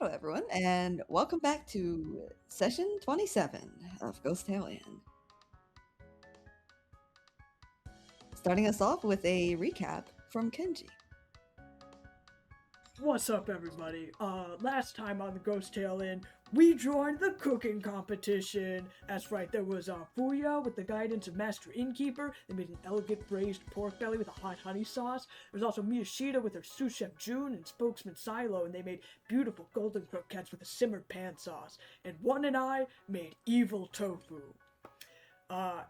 Hello, everyone, and welcome back to session 27 of Ghostale Inn. Starting us off with a recap from Kenji. What's up, everybody? Last time on the Ghostale Inn, we joined the cooking competition. That's right, there was Fuya with the guidance of Master Innkeeper. They made an elegant braised pork belly with a hot honey sauce. There was also Miyashita with her sous chef June and spokesman Silo, and they made beautiful golden croquettes with a simmered pan sauce. And One and I made evil tofu.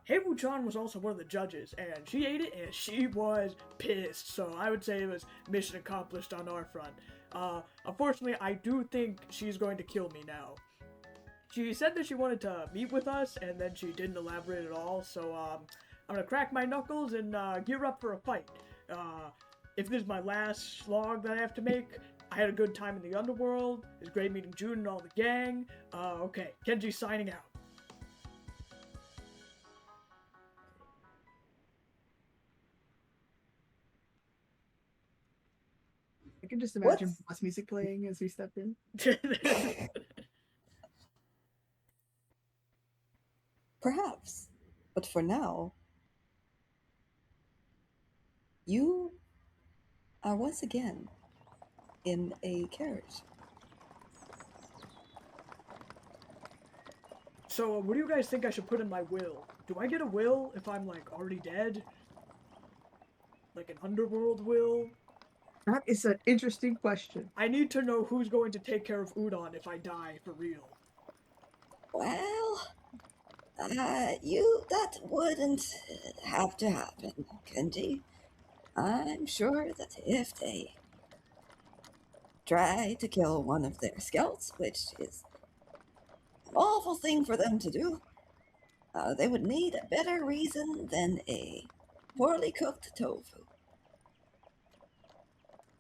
Heiwu-chan was also one of the judges, and she ate it, and she was pissed, so I would say it was mission accomplished on our front. Unfortunately, I do think she's going to kill me now. She said that she wanted to meet with us, and then she didn't elaborate at all, so, I'm gonna crack my knuckles and, gear up for a fight. If this is my last slog that I have to make, I had a good time in the underworld, it was great meeting June and all the gang. Okay, Kenji's signing out. I can just imagine boss music playing as we step in. Perhaps, but for now, you are once again in a carriage. So, what do you guys think I should put in my will? Do I get a will if I'm, like, already dead? Like an underworld will? That is an interesting question. I need to know who's going to take care of Udon if I die for real. Well, that wouldn't have to happen, Kenji. I'm sure that if they try to kill one of their scouts, which is an awful thing for them to do, they would need a better reason than a poorly cooked tofu.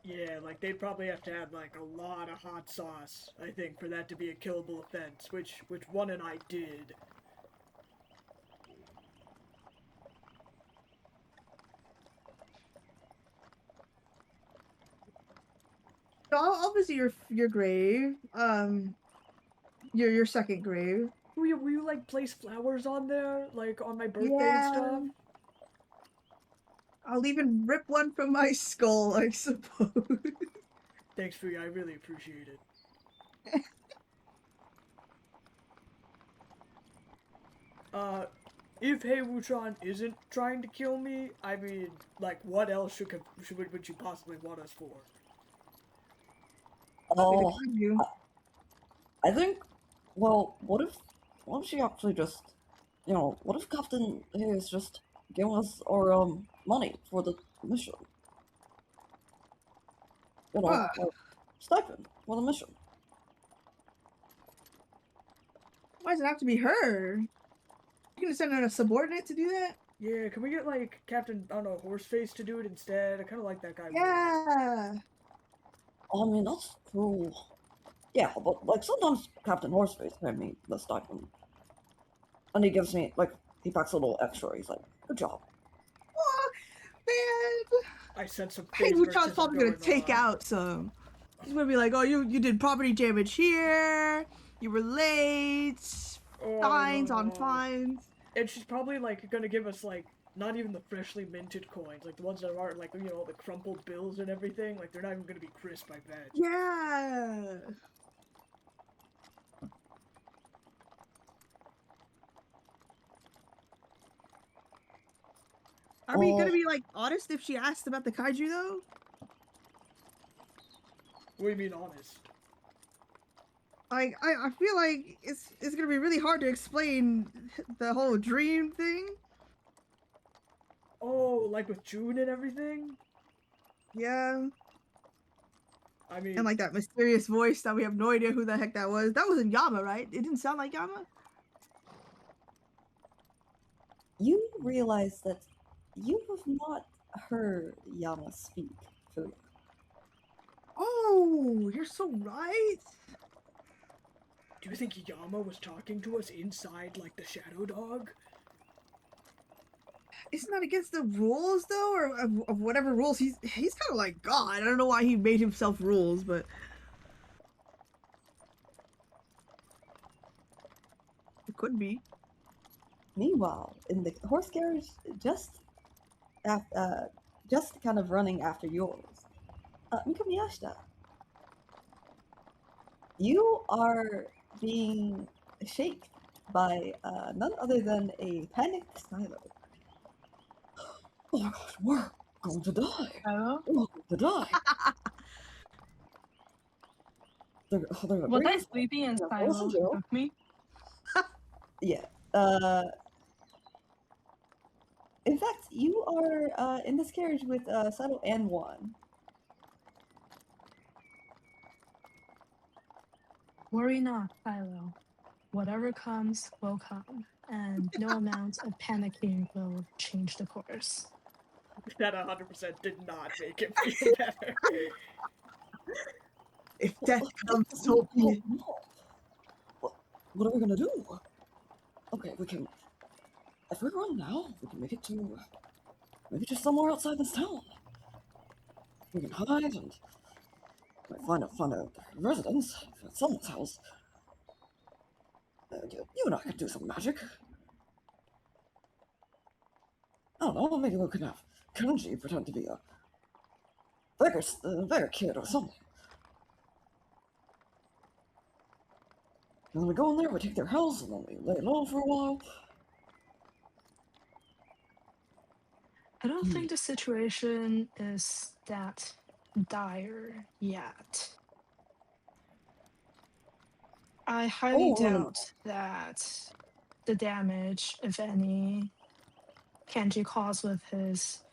Yeah, like they'd probably have to add like a lot of hot sauce, I think, for that to be a killable offense, which One and I did. So I'll visit your grave. Your second grave. Will you like place flowers on there, like on my birthday Yeah. and stuff? I'll even rip one from my skull, I suppose. Thanks, Fuya, I really appreciate it. If Heiwu-chan isn't trying to kill me, I mean, like, what else would you possibly want us for? Oh, I think, well, what if she actually just, what if Captain Hayes just gave us our, money for the mission? Like, stipend for the mission. Why does it have to be her? You gonna send out a subordinate to do that? Yeah, can we get, like, Captain, I don't know, Horseface to do it instead? I kind of like that guy. Yeah. I mean, that's cool. Yeah, but, like, sometimes Captain Horseface paid me the stipend. And he gives me, like, he packs a little extra. He's like, good job. Oh, man. I sent some Heiwu-chan's probably gonna take out some. He's gonna be like, oh, you did property damage here. You were late. Fines on fines. And she's probably, like, gonna give us, like, not even the freshly minted coins, like the ones that are, like, all the crumpled bills and everything. Like, they're not even gonna be crisp, I bet. Yeah. Are we gonna be, like, honest if she asked about the kaiju, though? What do you mean, honest? Like, I feel like it's gonna be really hard to explain the whole dream thing. Oh, like with June and everything? Yeah. I mean... And, like, that mysterious voice that we have no idea who the heck that was. That wasn't Yama, right? It didn't sound like Yama? You realize that you have not heard Yama speak, Fuya. Oh, you're so right. Do you think Yama was talking to us inside, like, the Shadow Dog? Isn't that against the rules, though? Or of whatever rules? He's kind of like God. I don't know why he made himself rules, but... would be. Meanwhile, in the horse carriage, just kind of running after yours. Mikamiyashita, you are being shaped by none other than a panicked Silo. Oh my gosh, we're going to die. Hello? We're going to die. They're Was I sleeping in Yeah, Silo also Joe. with me? Yeah. In fact, you are in this carriage with Silo and Juan. Worry not, Silo. Whatever comes will come, and no amount of panicking will change the course. That 100% did not make it feel better. If death comes, so be it. What are we gonna do? Okay, we can. If we run now, we can make it to maybe just somewhere outside this town. We can hide and find a residence at someone's house. You and I could do some magic. I don't know. Maybe we could have Kenji pretend to be a beggar kid or something. And then we go in there, we take their house, and then we lay low for a while. I don't think the situation is that dire yet. I highly Oh, no, no, no. doubt that the damage, if any, Kenji caused with his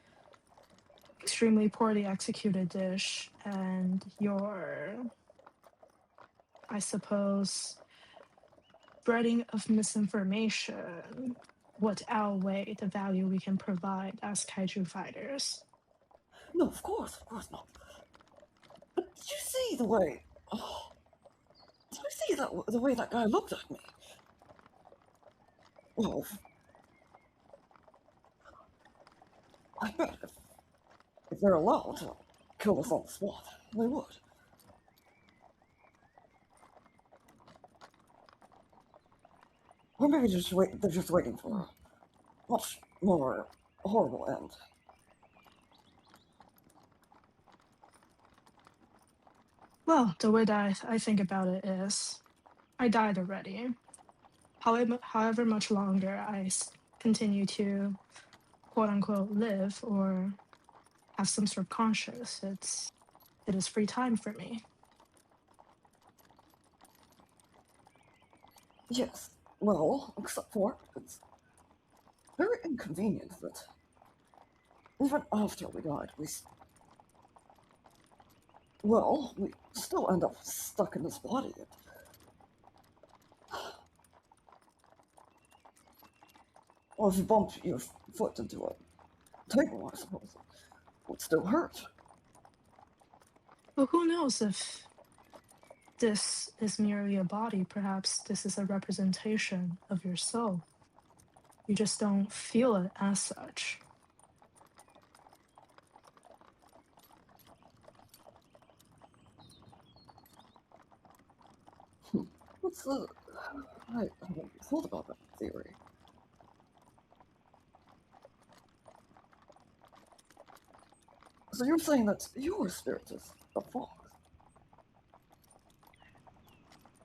extremely poorly executed dish and your, I suppose, spreading of misinformation would outweigh the value we can provide as kaiju fighters. No, of course not. But did you see the way? Oh, did you see the way that guy looked at me? Well, I bet if they're allowed to kill us on the spot, they would. Or maybe they're just waiting for a much more horrible end. Well, the way that I think about it is, I died already. However much longer I continue to quote unquote live or have some sort of conscience, it is free time for me. Yes, well, except for it's very inconvenient that even after we died, we still end up stuck in this body. Well, if you bump your foot into a table, I suppose it would still hurt. But who knows if this is merely a body? Perhaps this is a representation of your soul. You just don't feel it as such. What's the... I haven't thought about that theory. So you're saying that your spirit is a fox?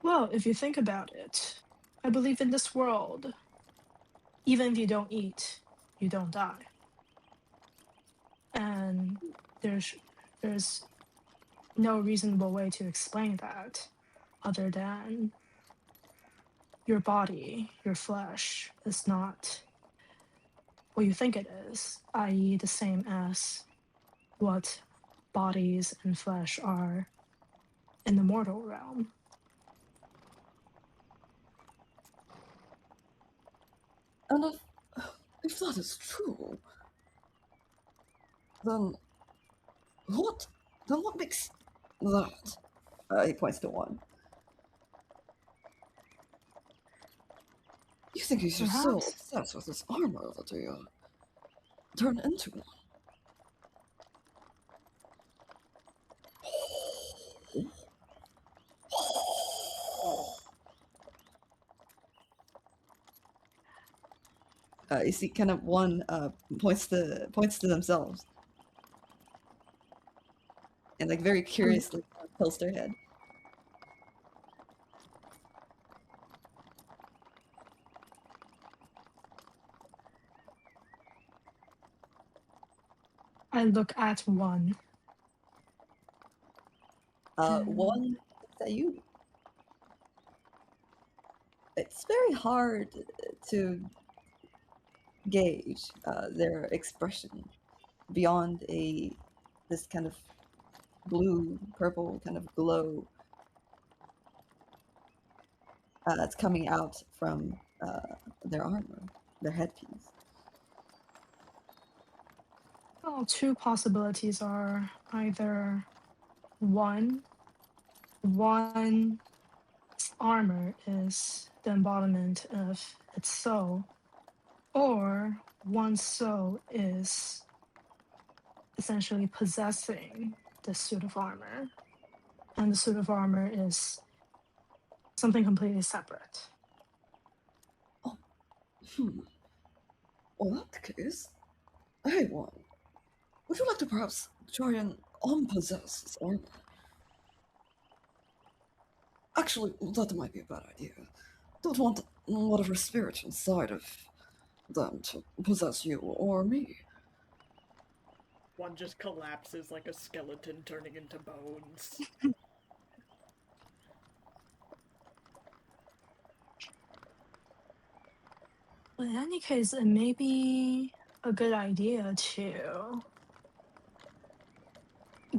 Well, if you think about it, I believe in this world, even if you don't eat, you don't die. And there's no reasonable way to explain that other than your body, your flesh, is not what you think it is, i.e., the same as what bodies and flesh are in the mortal realm. And if that is true, then what makes that? He points to one. You think he's just so Perhaps. obsessed with his armor that he turned into one? You see, kind of one points to themselves, and like very curiously tilts their head. I look at one. One looks at you. It's very hard to gauge their expression beyond this kind of blue purple kind of glow that's coming out from their armor, their headpiece. Well, two possibilities are either one armor is the embodiment of its soul, or one's soul is essentially possessing the suit of armor, and the suit of armor is something completely separate. Well, in that case, hey, one, would you like to perhaps try and unpossess this armor? Actually, that might be a bad idea. Don't want whatever spirit inside of them to possess you or me. One just collapses like a skeleton turning into bones. But in any case, it may be a good idea to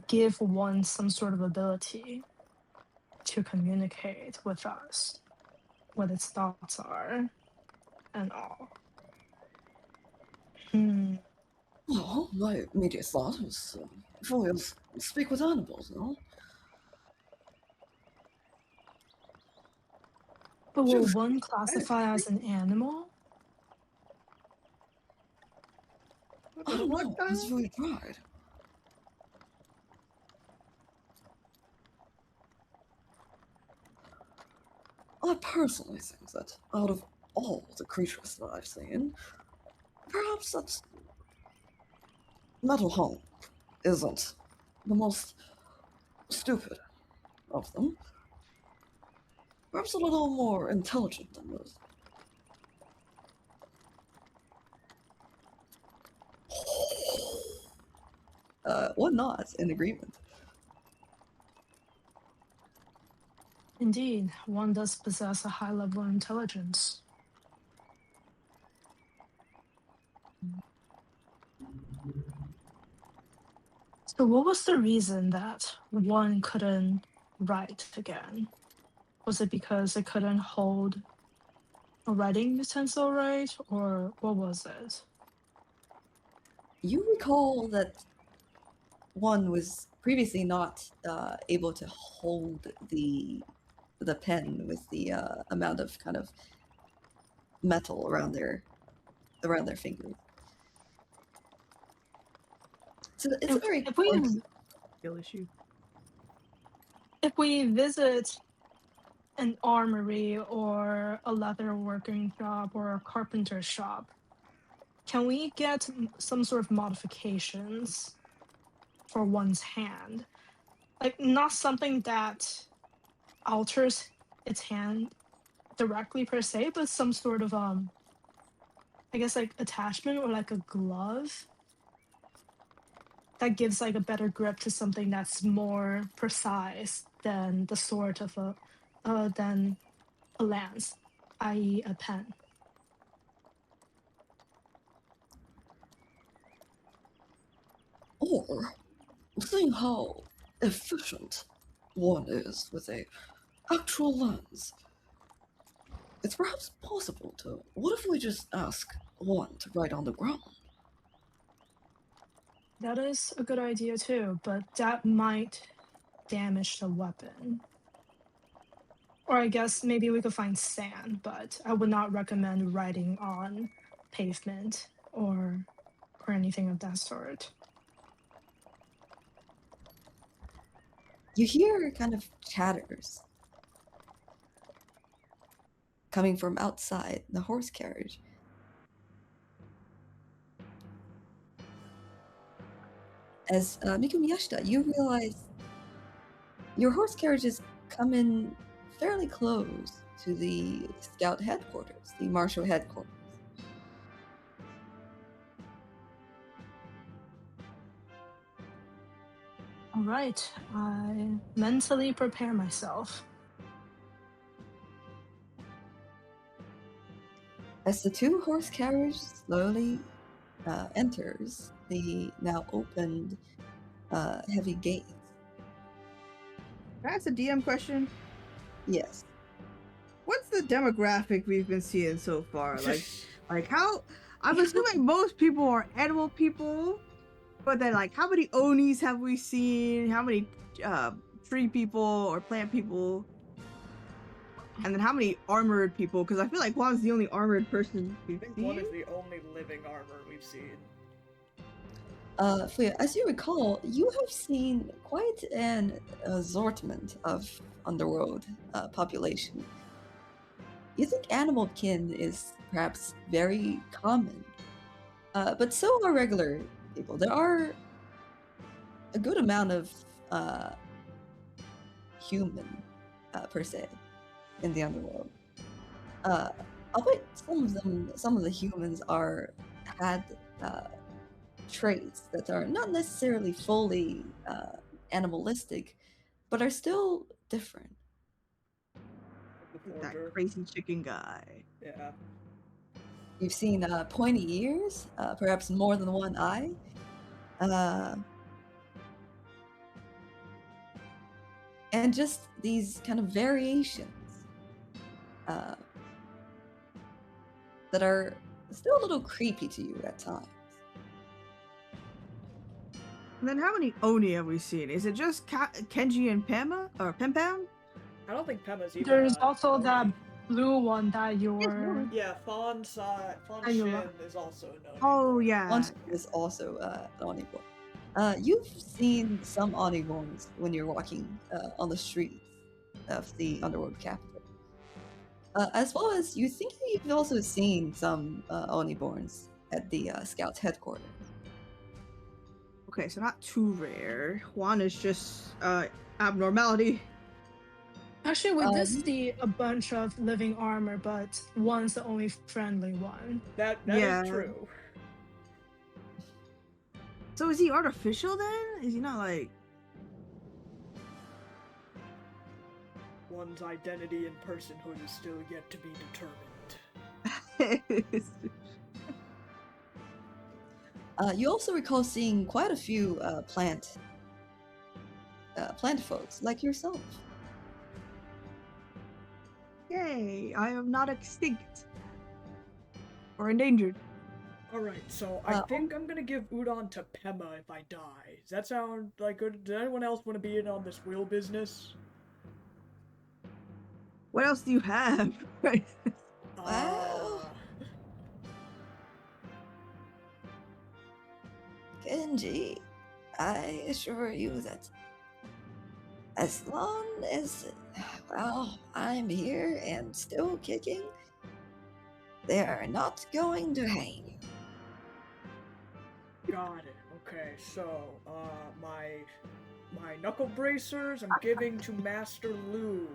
give one some sort of ability to communicate with us, what its thoughts are, and all. Well, my immediate thought is if we speak with animals, no? But will one classify as an animal? I don't know. Has really tried. I personally think that out of all the creatures that I've seen, perhaps that Metal Home isn't the most stupid of them. Perhaps a little more intelligent than most. One nods in agreement. Indeed, one does possess a high level of intelligence. So, what was the reason that one couldn't write again? Was it because it couldn't hold a writing utensil right, or what was it? You recall that one was previously not able to hold the pen with the amount of kind of metal around their fingers. So it's a very Skill issue. If we visit an armory or a leather working shop or a carpenter shop, can we get some sort of modifications for one's hand? Like, not something that alters its hand directly per se, but some sort of I guess like attachment or like a glove that gives like a better grip to something that's more precise than the sword of than a lance, i.e. a pen. Or, seeing how efficient one is with a actual lens, it's perhaps possible to. What if we just ask one to write on the ground? That is a good idea too, but that might damage the weapon. Or I guess maybe we could find sand, but I would not recommend writing on pavement or anything of that sort. You hear kind of chatters coming from outside the horse carriage. As Miku Miyashita, you realize your horse carriages come in fairly close to the scout headquarters, the martial headquarters. All right, I mentally prepare myself. As the two horse carriage slowly enters the now opened heavy gates. Can I ask a DM question? Yes. What's the demographic we've been seeing so far? Like how? I'm assuming most people are animal people, but then like how many Onis have we seen? How many tree people or plant people? And then how many armored people? Because I feel like Juan's the only armored person we've I think seen. one is the only living armor we've seen. Fuya, as you recall, you have seen quite an assortment of underworld population. You think animal kin is perhaps very common, but so are regular people. There are a good amount of human, per se, in the underworld. Albeit some of the humans had traits that are not necessarily fully animalistic, but are still different. That crazy chicken guy. Yeah. You've seen pointy ears, perhaps more than one eye. And just these kind of variations that are still a little creepy to you at times. And then how many Oni have we seen? Is it just Kenji and Pema or Pem Pam? I don't think Pema's even. There's also that blue one that you're. Yeah, Fawn And you Shin is also known. Oh yeah. Launch is also an Oniborn. You've seen some Oniborns when you're walking on the streets of the underworld capital. As well as you think you've also seen some Oniborns at the Scouts headquarters. Okay, so not too rare. Juan is just abnormality. Actually, we did see a bunch of living armor, but one's the only friendly one. That Yeah. is true. So is he artificial then? Is he not like? One's identity and personhood is still yet to be determined. You also recall seeing quite a few plant folks like yourself. Yay! I am not extinct or endangered. Alright, so I think I'm gonna give Udon to Pema if I die. Does that sound like good? Does anyone else want to be in on this wheel business? What else do you have? Wow. Kenji, I assure you that as long as, well, I'm here and still kicking, they are not going to hang you. Got it. Okay, so my knuckle bracers I'm giving to Master Lu.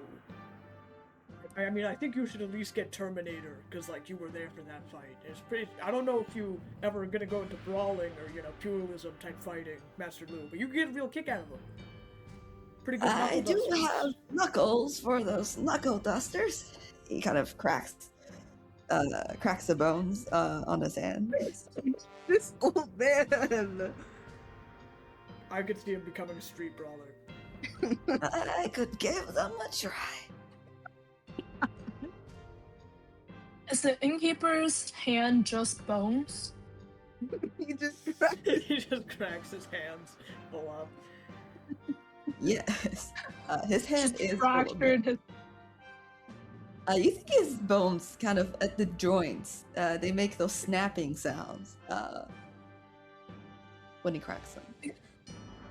I mean, I think you should at least get Terminator, because, like, you were there for that fight. It's pretty... I don't know if you ever gonna go into brawling or, you know, dualism type fighting, Master Lu, but you can get a real kick out of him. Pretty good knuckle I do dusters. have knuckles for those knuckle dusters. He kind of cracks the bones on his hand. This old man. I could see him becoming a street brawler. I could give them a try. Is the innkeeper's hand just bones? He just He just cracks his hands full up. Yes, his hand Just is fractured his. you think his bones kind of at the joints, they make those snapping sounds when he cracks them.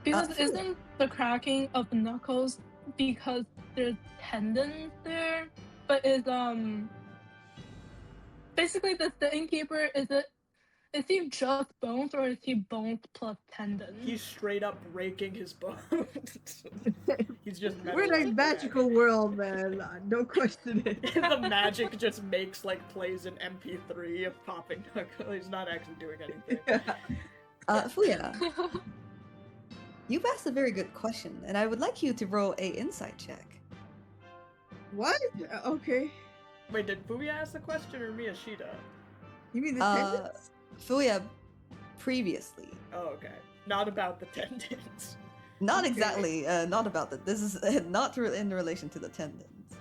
Because isn't the cracking of the knuckles because there's tendons there? But is basically the innkeeper, is it A thief just bones or a thief bones plus tendons? He's straight up breaking his bones. He's just We're in a metal. magical world, man. Don't question it. The magic just makes like plays an MP3 of popping knuckle. He's not actually doing anything. Fuya, you've asked a very good question, and I would like you to roll a insight check. What? Okay. Wait, did Fuya ask the question or Miyashita? You mean the tendons? Fuya, previously. Oh, okay. Not about the tendons. Not Okay. exactly, not about that. This is not in relation to the tendons.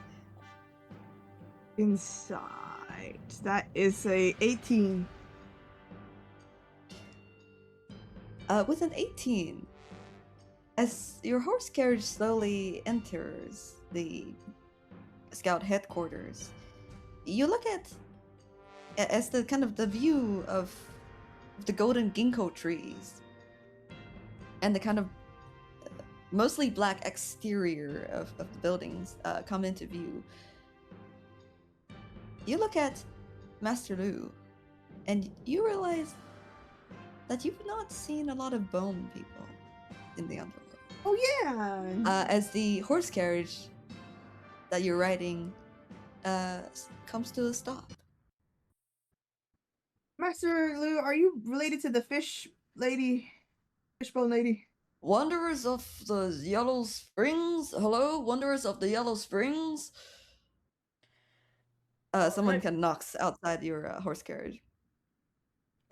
Inside. That is a 18. With an 18, as your horse carriage slowly enters the scout headquarters, you look at as the kind of the view of the golden ginkgo trees and the kind of mostly black exterior of the buildings come into view. You look at Master Lu, and you realize that you've not seen a lot of bone people in the underworld. Oh yeah. As the horse carriage that you're riding comes to a stop. Master Lu, are you related to the fishbone lady? Wanderers of the Yellow Springs? Hello, Wanderers of the Yellow Springs? Someone Hey. kind of knocks outside your horse carriage.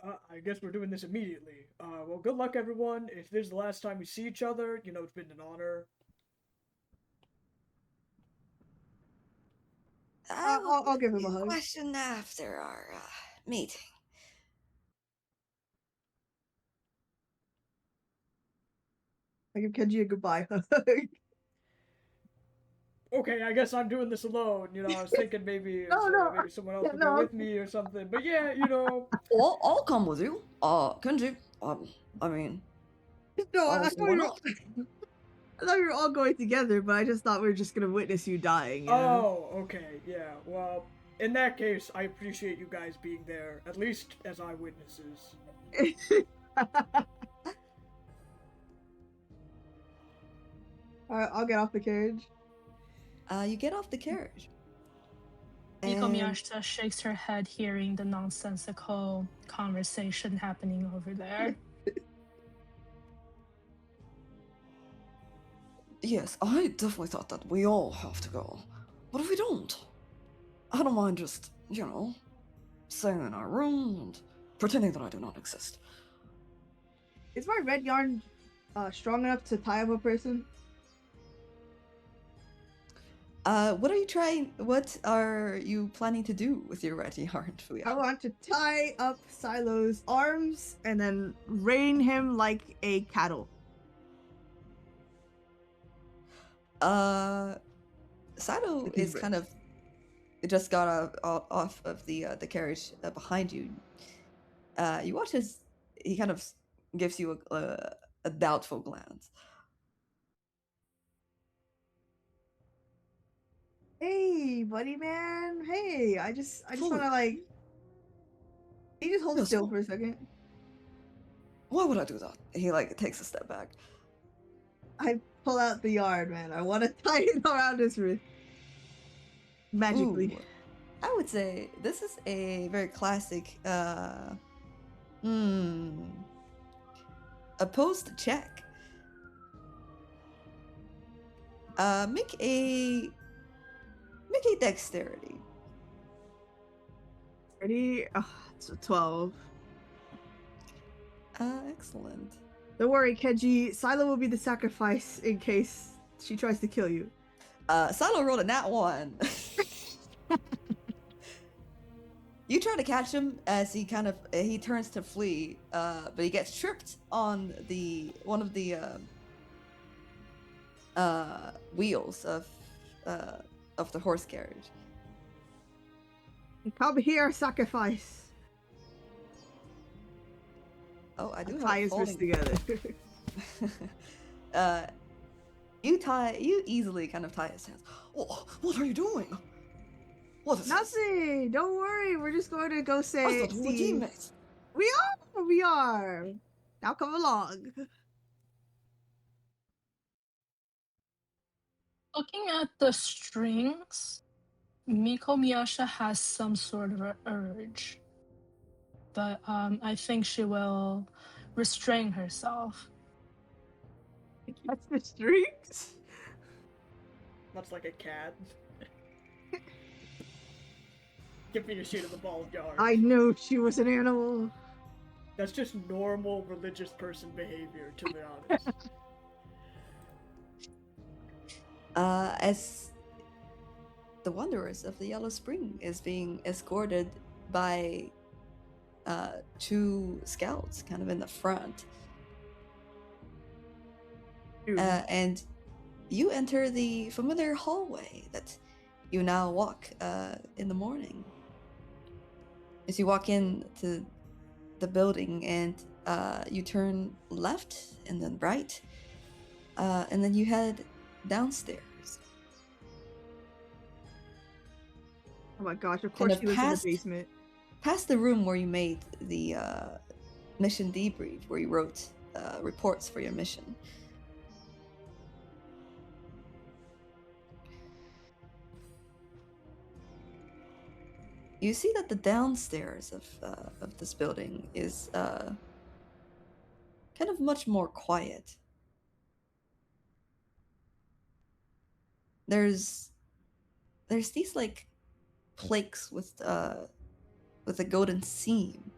I guess we're doing this immediately. Well, good luck, everyone. If this is the last time we see each other, you know, it's been an honor. I'll give him a hug. Question after our meeting. I give Kenji a goodbye hug. Okay, I guess I'm doing this alone. You know, I was thinking maybe, No, maybe someone else yeah, would no. go with me or something. But yeah, you know, Well, I'll come with you. Kenji, I mean, No, I Oh, thought why we were, not? I thought we were all going together, but I just thought we were just gonna witness you dying. You know? oh, okay, yeah. Well, in that case, I appreciate you guys being there, at least as eyewitnesses. Alright, I'll get off the carriage. you get off the carriage. Miko And Miyashita shakes her head, hearing the nonsensical conversation happening over there. yes, I definitely thought that we all have to go. But if we don't, I don't mind just, you know, staying in our room and pretending that I do not exist. Is my red yarn strong enough to tie up a person? What are you planning to do with your red yarn, Fuya? I want to tie up Silo's arms and then rein him like a cattle. Sado He's is kind of just got off of the carriage behind you. You watch as he kind of gives you a doubtful glance. Hey, buddy man. Hey, I just Fully. want to like. Can you just hold Yes, still well- for a second? Why would I do that? He like takes a step back. I pull out the yarn, man. I want to tie it around his wrist. Magically. Ooh, I would say this is a very classic opposed check. Make a dexterity. Ready? Oh, it's a 12. Excellent. Don't worry, Kenji. Silo will be the sacrifice in case she tries to kill you. Silo rolled a nat 1. You try to catch him as he turns to flee, but he gets tripped on one of the wheels of the horse carriage. Come here, sacrifice. Oh, I do I'll have tie his wrists folding. together. You easily kind of tie his hands. Oh, what are you doing? What is this? Nothing. Don't worry. We're just going to go I say thought we were see. teammates. We are. Now come along. Looking at the strings, Miko Miyasha has some sort of an urge, but I think she will restrain herself. That's the strings. Much like a cat. Give me a shit of the ball of yarn. I knew she was an animal. That's just normal religious person behavior, to be honest. As the Wanderers of the Yellow Spring is being escorted by 2 scouts kind of in the front. And you enter the familiar hallway that you now walk in the morning. As you walk into the building and you turn left and then right, and then you head downstairs. Oh my gosh, of Kind course of she was in the past- basement. Past the room where you made the mission debrief, where you wrote reports for your mission. You see that the downstairs of this building is kind of much more quiet. There's these like plaques with a golden seam.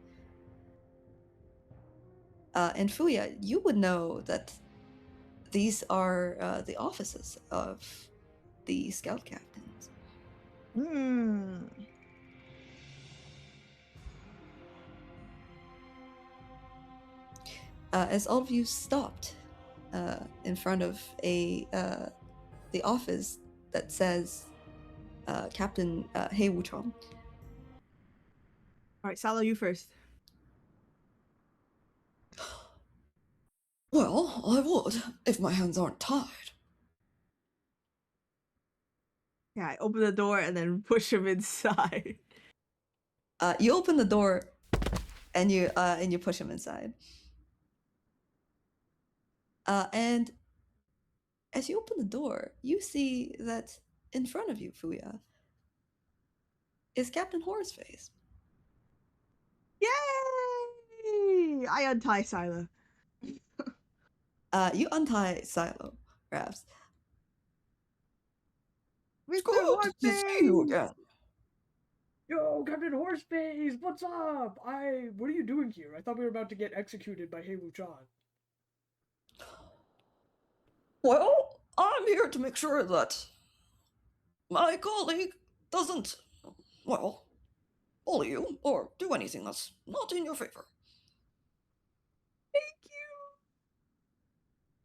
And Fuya, you would know that these are the offices of the scout captains. As all of you stopped in front of the office that says Captain Hei Wuchong. All right, Salo, you first. Well, I would if my hands aren't tied. Yeah, I open the door and then push him inside. You open the door, and you push him inside. And as you open the door, you see that in front of you, Fuya, is Captain Horseface. Yay! I untie Silo. You untie Silo, Raps. Mr. Good to see you again. Yo, Captain Horseface, what's up? What are you doing here? I thought we were about to get executed by Hei Wu-chan. Well, I'm here to make sure that my colleague doesn't, well, bully you or do anything that's not in your favor. Thank you.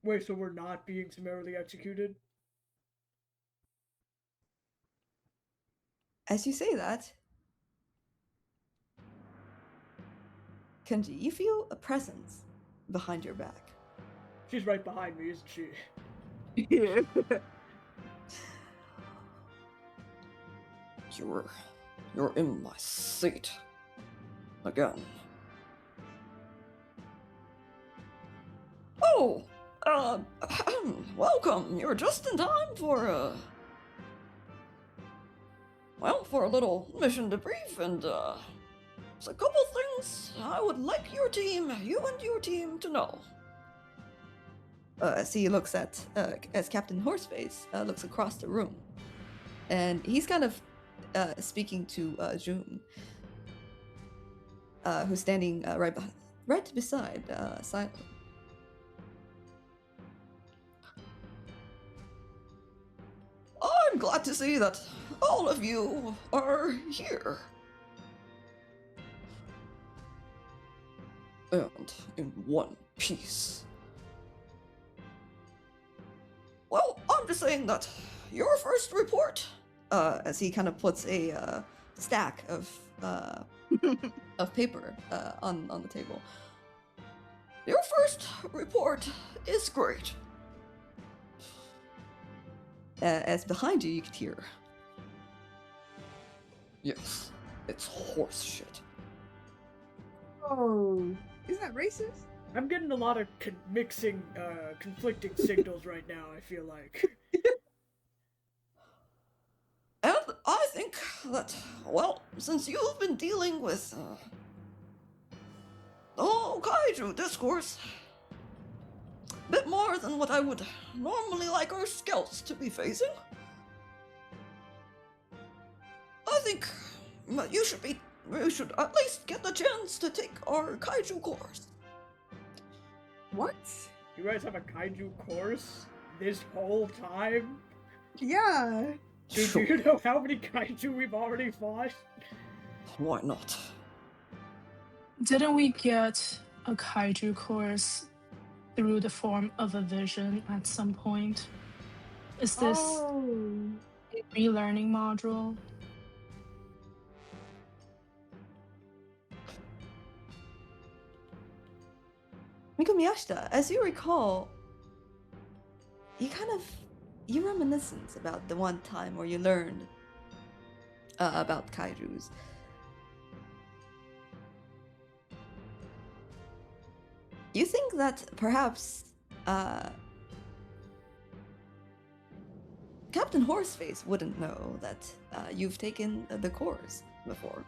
Wait, so we're not being summarily executed? As you say that, Kenji, you feel a presence behind your back. She's right behind me, isn't she? Yeah. You're in my seat again. Oh, welcome. You're just in time for for a little mission debrief, and there's a couple things I would like you and your team to know. As he looks at, as Captain Horseface looks across the room, and he's kind of speaking to June, who's standing right beside Silo. I'm glad to see that all of you are here. And in one piece. Well, I'm just saying that your first report, as he kind of puts a stack of paper on the table. Your first report is great. As behind you, you could hear. Yes, it's horse shit. Oh, is that racist? I'm getting a lot of conflicting signals right now, I feel like. And I think that, well, since you've been dealing with the whole kaiju discourse, a bit more than what I would normally like our scouts to be facing, I think that you should at least get the chance to take our kaiju course. What? You guys have a kaiju course this whole time? Yeah. Dude, do you know how many kaiju we've already fought? Why not? Didn't we get a kaiju course through the form of a vision at some point? Is this Oh. a relearning module? Mikomiyashita, as you recall, you reminiscence about the one time where you learned about kaijus. You think that perhaps Captain Horseface wouldn't know that you've taken the course before.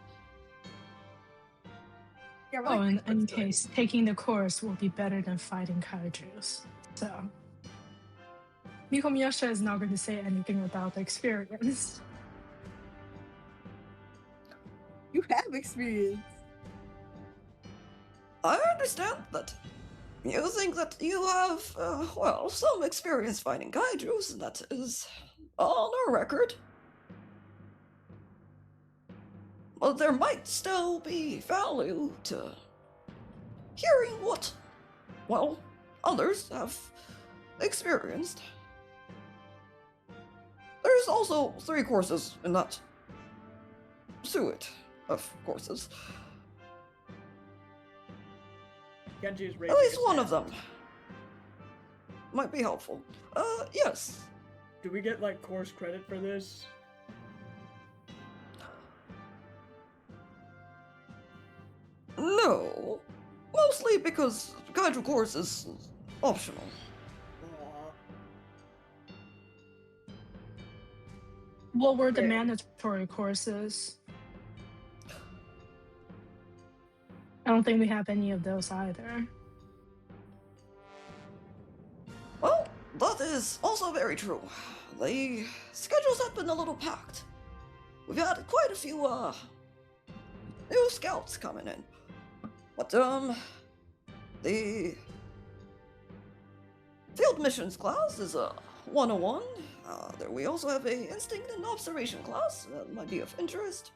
Yeah, Oh, in any case, taking the course will be better than fighting kaijus. So, Mikomiyasha is not going to say anything about the experience. You have experience. I understand that you think that you have, well, some experience fighting kaijus, and that is on our record. But there might still be value to hearing what, well, others have experienced. There's also 3 courses in that suite of courses. Genji is At raising least his one hand. of them might be helpful. Yes. Do we get, like, course credit for this? No. Mostly because kaiju course is optional. Aw. What were the Yeah. mandatory courses? I don't think we have any of those either. Well, that is also very true. The schedules have been a little packed. We've had quite a few, new scouts coming in. But, the field missions class is a 101. We also have a instinct and observation class that might be of interest.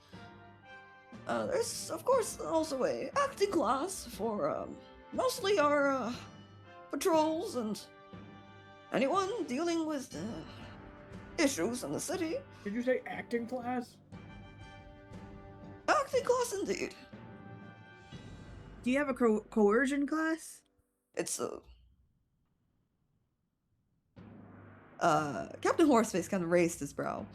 There's, of course, also a acting class for, mostly our, patrols and anyone dealing with, issues in the city. Did you say acting class? Acting class indeed. Do you have a coercion class? It's Captain Horseface kind of raised his brow.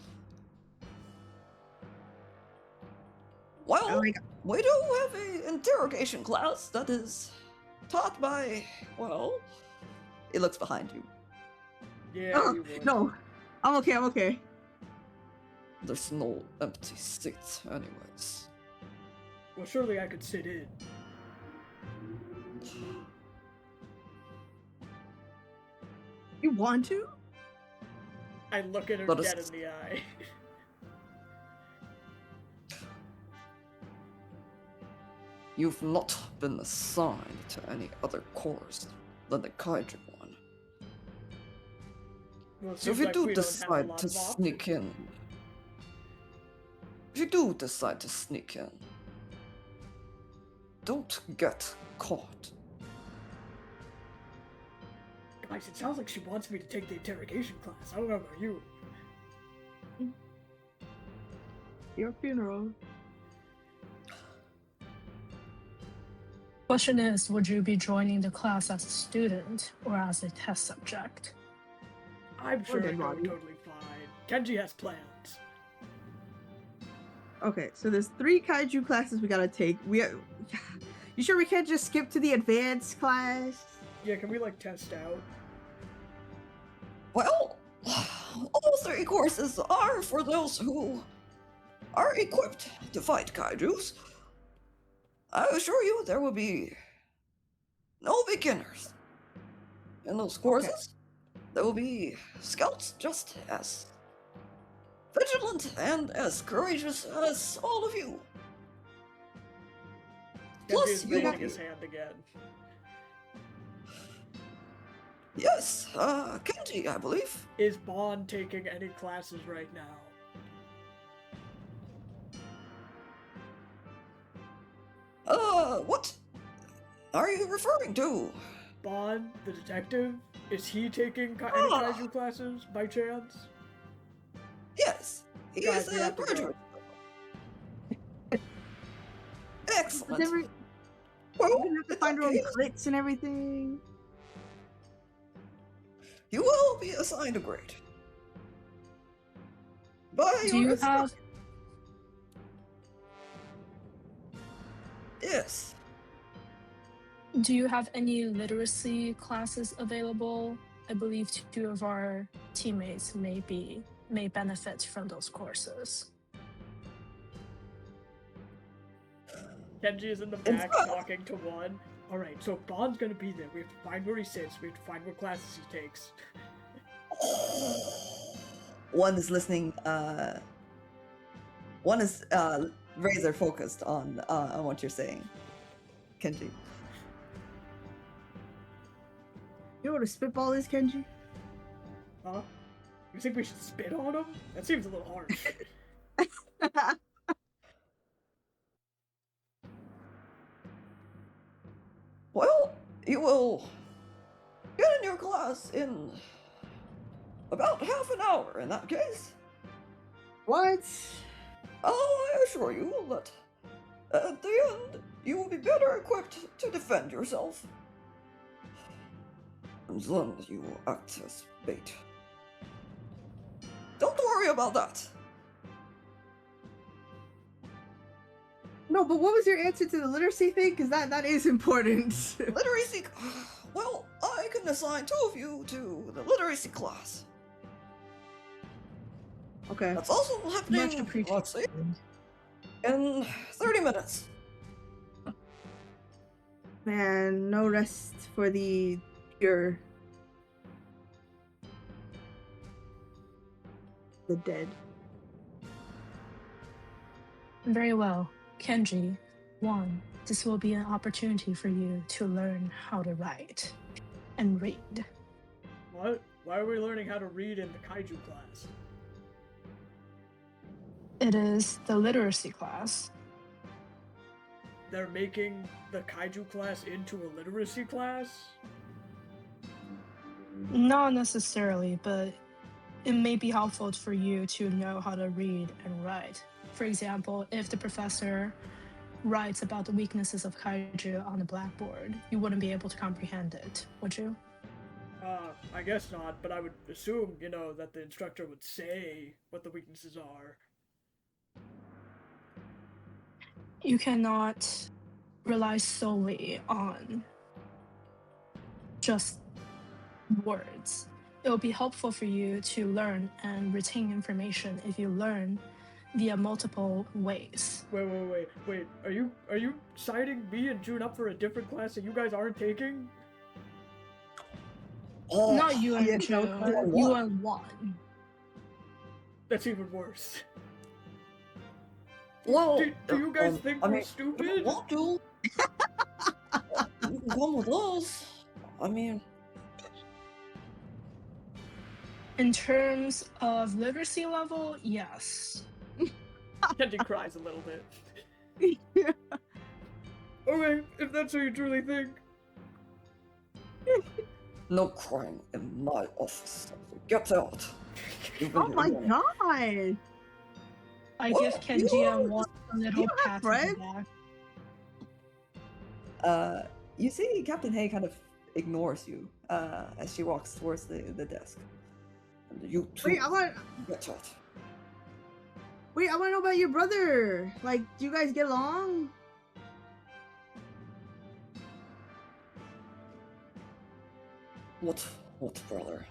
Well, we do have a interrogation class that is taught by, well, he looks behind you. Yeah, Oh, you would. no. I'm okay. There's no empty seats anyways. Well, surely I could sit in. You want to? I look at her Let dead us- in the eye. You've not been assigned to any other course than the kaiju one. Well, it So if seems you like do we don't have a decide lot to of sneak options. in, if you do decide to sneak in, don't get caught. Guys, it sounds like she wants me to take the interrogation class. I don't know about you. Your funeral. Question is, would you be joining the class as a student or as a test subject? I'm sure dead it'd go body. totally fine. Kenji has plans. Okay, so there's 3 kaiju classes we gotta take. You sure we can't just skip to the advanced class? Yeah, can we like test out? Well, all 3 courses are for those who are equipped to fight kaijus. I assure you there will be no beginners in those courses. There will be scouts just as vigilant and as courageous as all of you. Kenji is you raising have... his hand again. Yes, Kenji, I believe. Is Bond taking any classes right now? What are you referring to? Bond, the detective, is he taking any kaiju classes by chance? Yes, he Guys, is we a have to go. graduate. Excellent. We're Well, gonna have to in find that our own case, cliques and everything. you will be assigned a grade. By Do your you have instructor. Yes. Do you have any literacy classes available? I believe 2 of our teammates may benefit from those courses. Kenji is in the back talking to one. Alright, so Bond's gonna be there. We have to find where he sits. We have to find what classes he takes. One is listening, one is razor focused on what you're saying, Kenji. You know what a spitball is, Kenji? Huh? You think we should spit on him? That seems a little harsh. Well, you will get in your class in about half an hour in that case. What? I assure you that at the end you will be better equipped to defend yourself. And then you will act as bait. Don't worry about that. No, but what was your answer to the literacy thing? Because that is important. Literacy. Well, I can assign 2 of you to the literacy class. Okay. That's also happening. Much appreciated. Let's see, in 30 minutes. Man, no rest for the pure. The dead. Very well. Kenji, 1, this will be an opportunity for you to learn how to write and read. What? Why are we learning how to read in the kaiju class? It is the literacy class. They're making the kaiju class into a literacy class? Not necessarily, but it may be helpful for you to know how to read and write. For example, if the professor writes about the weaknesses of kaiju on the blackboard, you wouldn't be able to comprehend it, would you? I guess not, but I would assume, that the instructor would say what the weaknesses are. You cannot rely solely on just words. It will be helpful for you to learn and retain information if you learn via multiple ways. Wait. Are you signing me and June up for a different class that you guys aren't taking? Not you and yeah, June, no, you and one. That's even worse. Well, Do you guys think I we're mean, stupid? if you want to, you can come with us. I mean, In terms of literacy level, yes. Kenji cries a little bit. Okay, if that's what you truly think. no crying in my office. Get out. You've been Oh my doing- god! I Well, give Kenji you and one a little you have pat on the friends? back. You see Captain Hay kind of ignores you as she walks towards the desk. And you too. Wait, I want Get out. to know about your brother. Like, do you guys get along? What brother?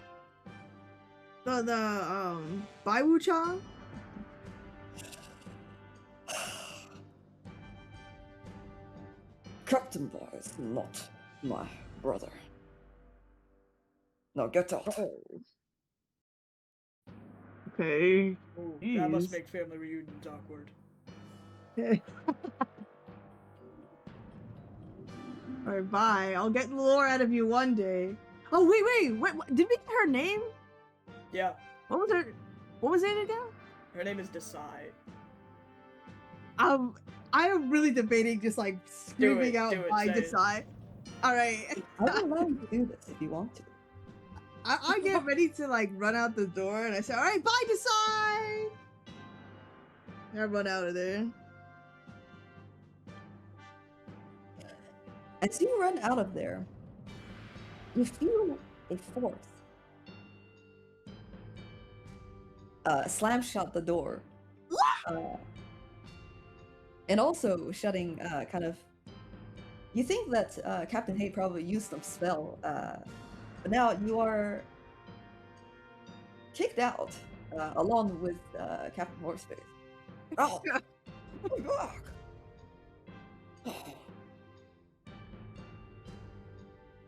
The Baiwu-chan? Captain Bai is not my brother. Now get out. Okay. Ooh, that must Jeez. make family reunions awkward. Alright, bye. I'll get lore out of you one day. Oh, wait. What, did we get her name? Yeah, What was it again? her name is Desai. I am really debating just like screaming out do it, by say it. decide. Alright. I will allow you to do this if you want to. I get ready to like run out the door and I say, alright, bye decide! I run out of there. As you run out of there, you feel a force slam shut the door. And also shutting kind of... You think that Captain Hay probably used some spell, but now you are kicked out along with Captain Horseface. Oh, come back!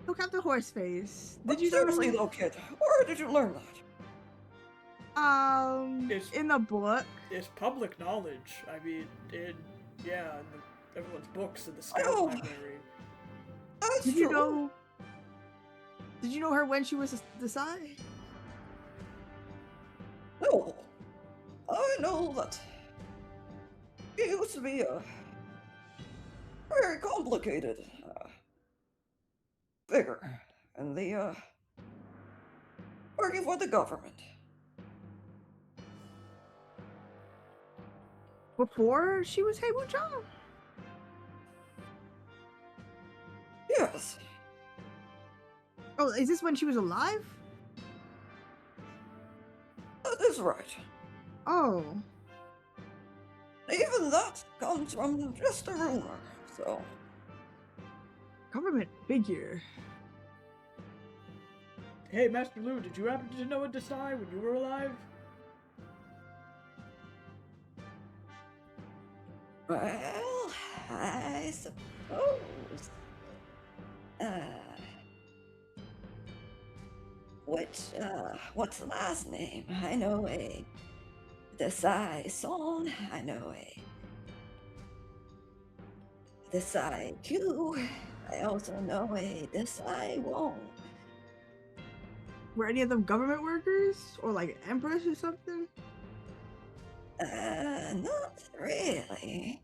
Look up the Horseface. Did you seriously though, kid? Where did you learn that? It's- In the book. It's public knowledge. I mean, in everyone's books in the Scout Oh. Library. That's Did you true. know? Did you know her when she was Desai? No, I know that it used to be a very complicated figure in the working for the government. Before she was Heibu-chan? Yes, Oh, is this when she was alive? that is right. Oh. Even that comes from just a rumor, so... Government figure. Hey, Master Lou, did you happen to know a Desai when you were alive? Well, I suppose... what's the last name? I know a Desai Son, I know a Desai Q, I also know a Desai Wong. Were any of them government workers? Or like empress or something? Not really.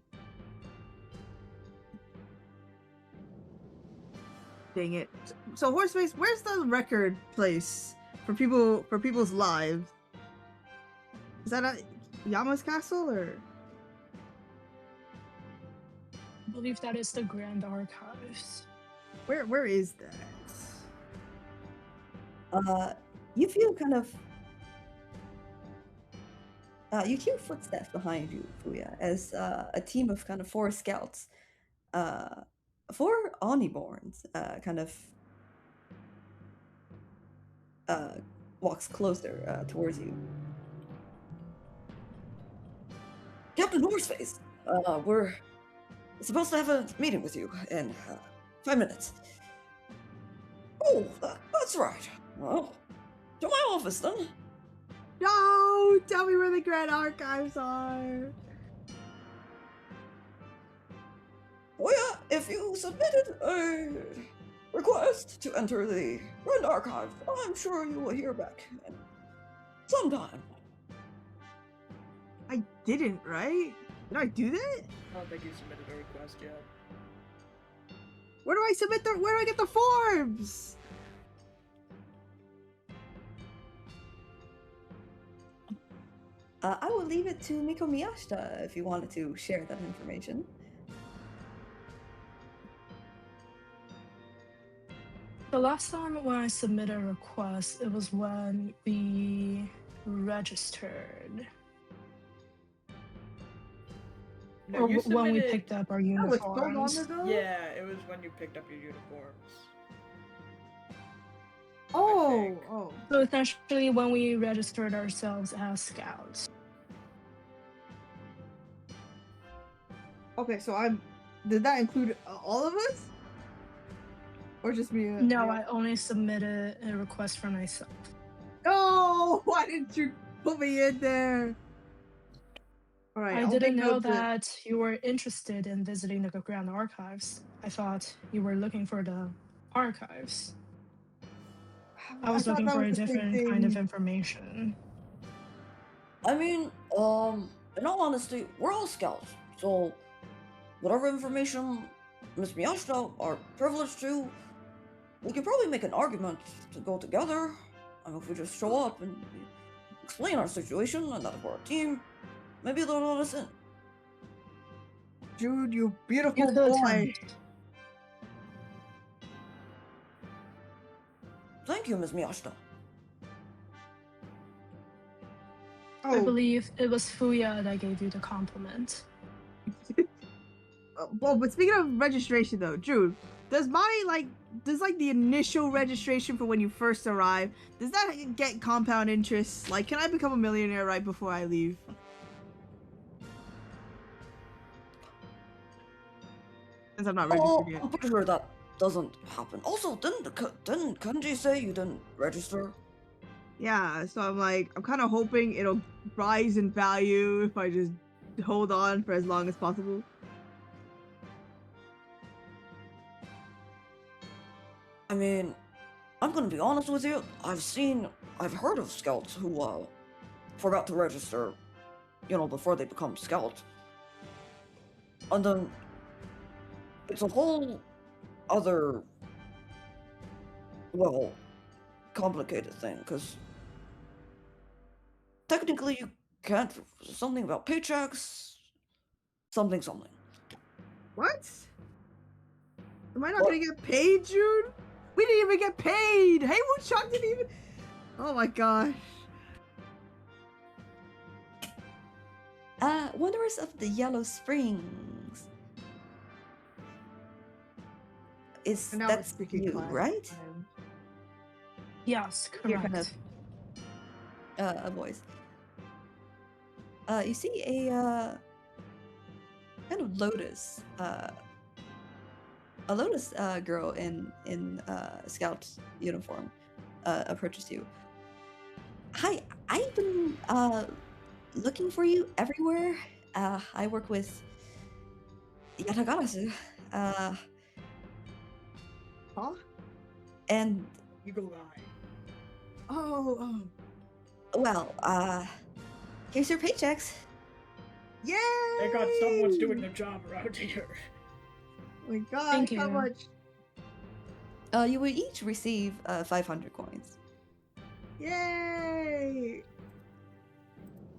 Dang it. So Horseface, where's the record place for people's lives? Is that at Yama's castle or? I believe that is the Grand Archives. Where is that? You feel kind of... you hear footsteps behind you, Fuya, as a team of kind of 4 scouts, 4 Omniborns, kind of walks closer towards you. Captain Horseface, we're supposed to have a meeting with you in 5 minutes. Oh, that's right. Well, to my office then. No! Tell me where the Grand Archives are! Well, yeah, if you submitted a request to enter the Grand Archive, I'm sure you will hear back in some time. I didn't, right? Did I do that? I don't think you submitted a request yet. Where do I submit where do I get the forms? I will leave it to Miko Miyashita if you wanted to share that information. The last time when I submitted a request, it was when we registered. No, Or you when we submitted- picked up our That was so long uniforms. ago. Yeah, it was when you picked up your uniforms. Oh, think. oh. So essentially, when we registered ourselves as scouts. Okay, so did that include all of us? Or just me? No, I only submitted a request for myself. No! Why didn't you put me in there? All right, I I'll didn't make know note to- that you were interested in visiting the Grand Archives. I thought you were looking for the archives. I was thought looking that for was a the same different kind of thing. information. I mean, in all honesty, we're all scouts, so whatever information Miss Miyashita are privileged to, we could probably make an argument to go together. I mean, if we just show up and explain our situation and that we're a team, maybe they'll let us in. Jude, you You beautiful could boy. attempt. Thank you, Miss Miyashita. I Oh, believe it was Fuya that gave you the compliment. well, but speaking of registration though, Jude, does the initial registration for when you first arrive, does that get compound interest? Like, can I become a millionaire right before I leave? Since I'm not registered yet. I'm pretty sure that doesn't happen. Also, didn't Kanji say you didn't register? Yeah, so I'm kind of hoping it'll rise in value if I just hold on for as long as possible. I mean, I'm gonna be honest with you. I've heard of scouts who forgot to register, before they become scouts, and then it's a whole other, well, complicated thing, because technically you can't, something about paychecks, something. What? Am I not What? gonna get paid, Jude? We didn't even get paid! Haywood Chuck didn't even... Oh my gosh. Wanderers of the Yellow Springs. And now That's we're speaking you, class right? time. Yes, You're correct. kind A voice. You see a kind of lotus, a lotus girl in scout uniform approaches you. Hi, I've been looking for you everywhere. I work with Yatagarasu. Huh? And Eagle Eye. Oh. well, here's your paychecks. Yay! Thank God someone's doing their job around here. Oh my god, Thank how you. much? You will each receive 500 coins. Yay!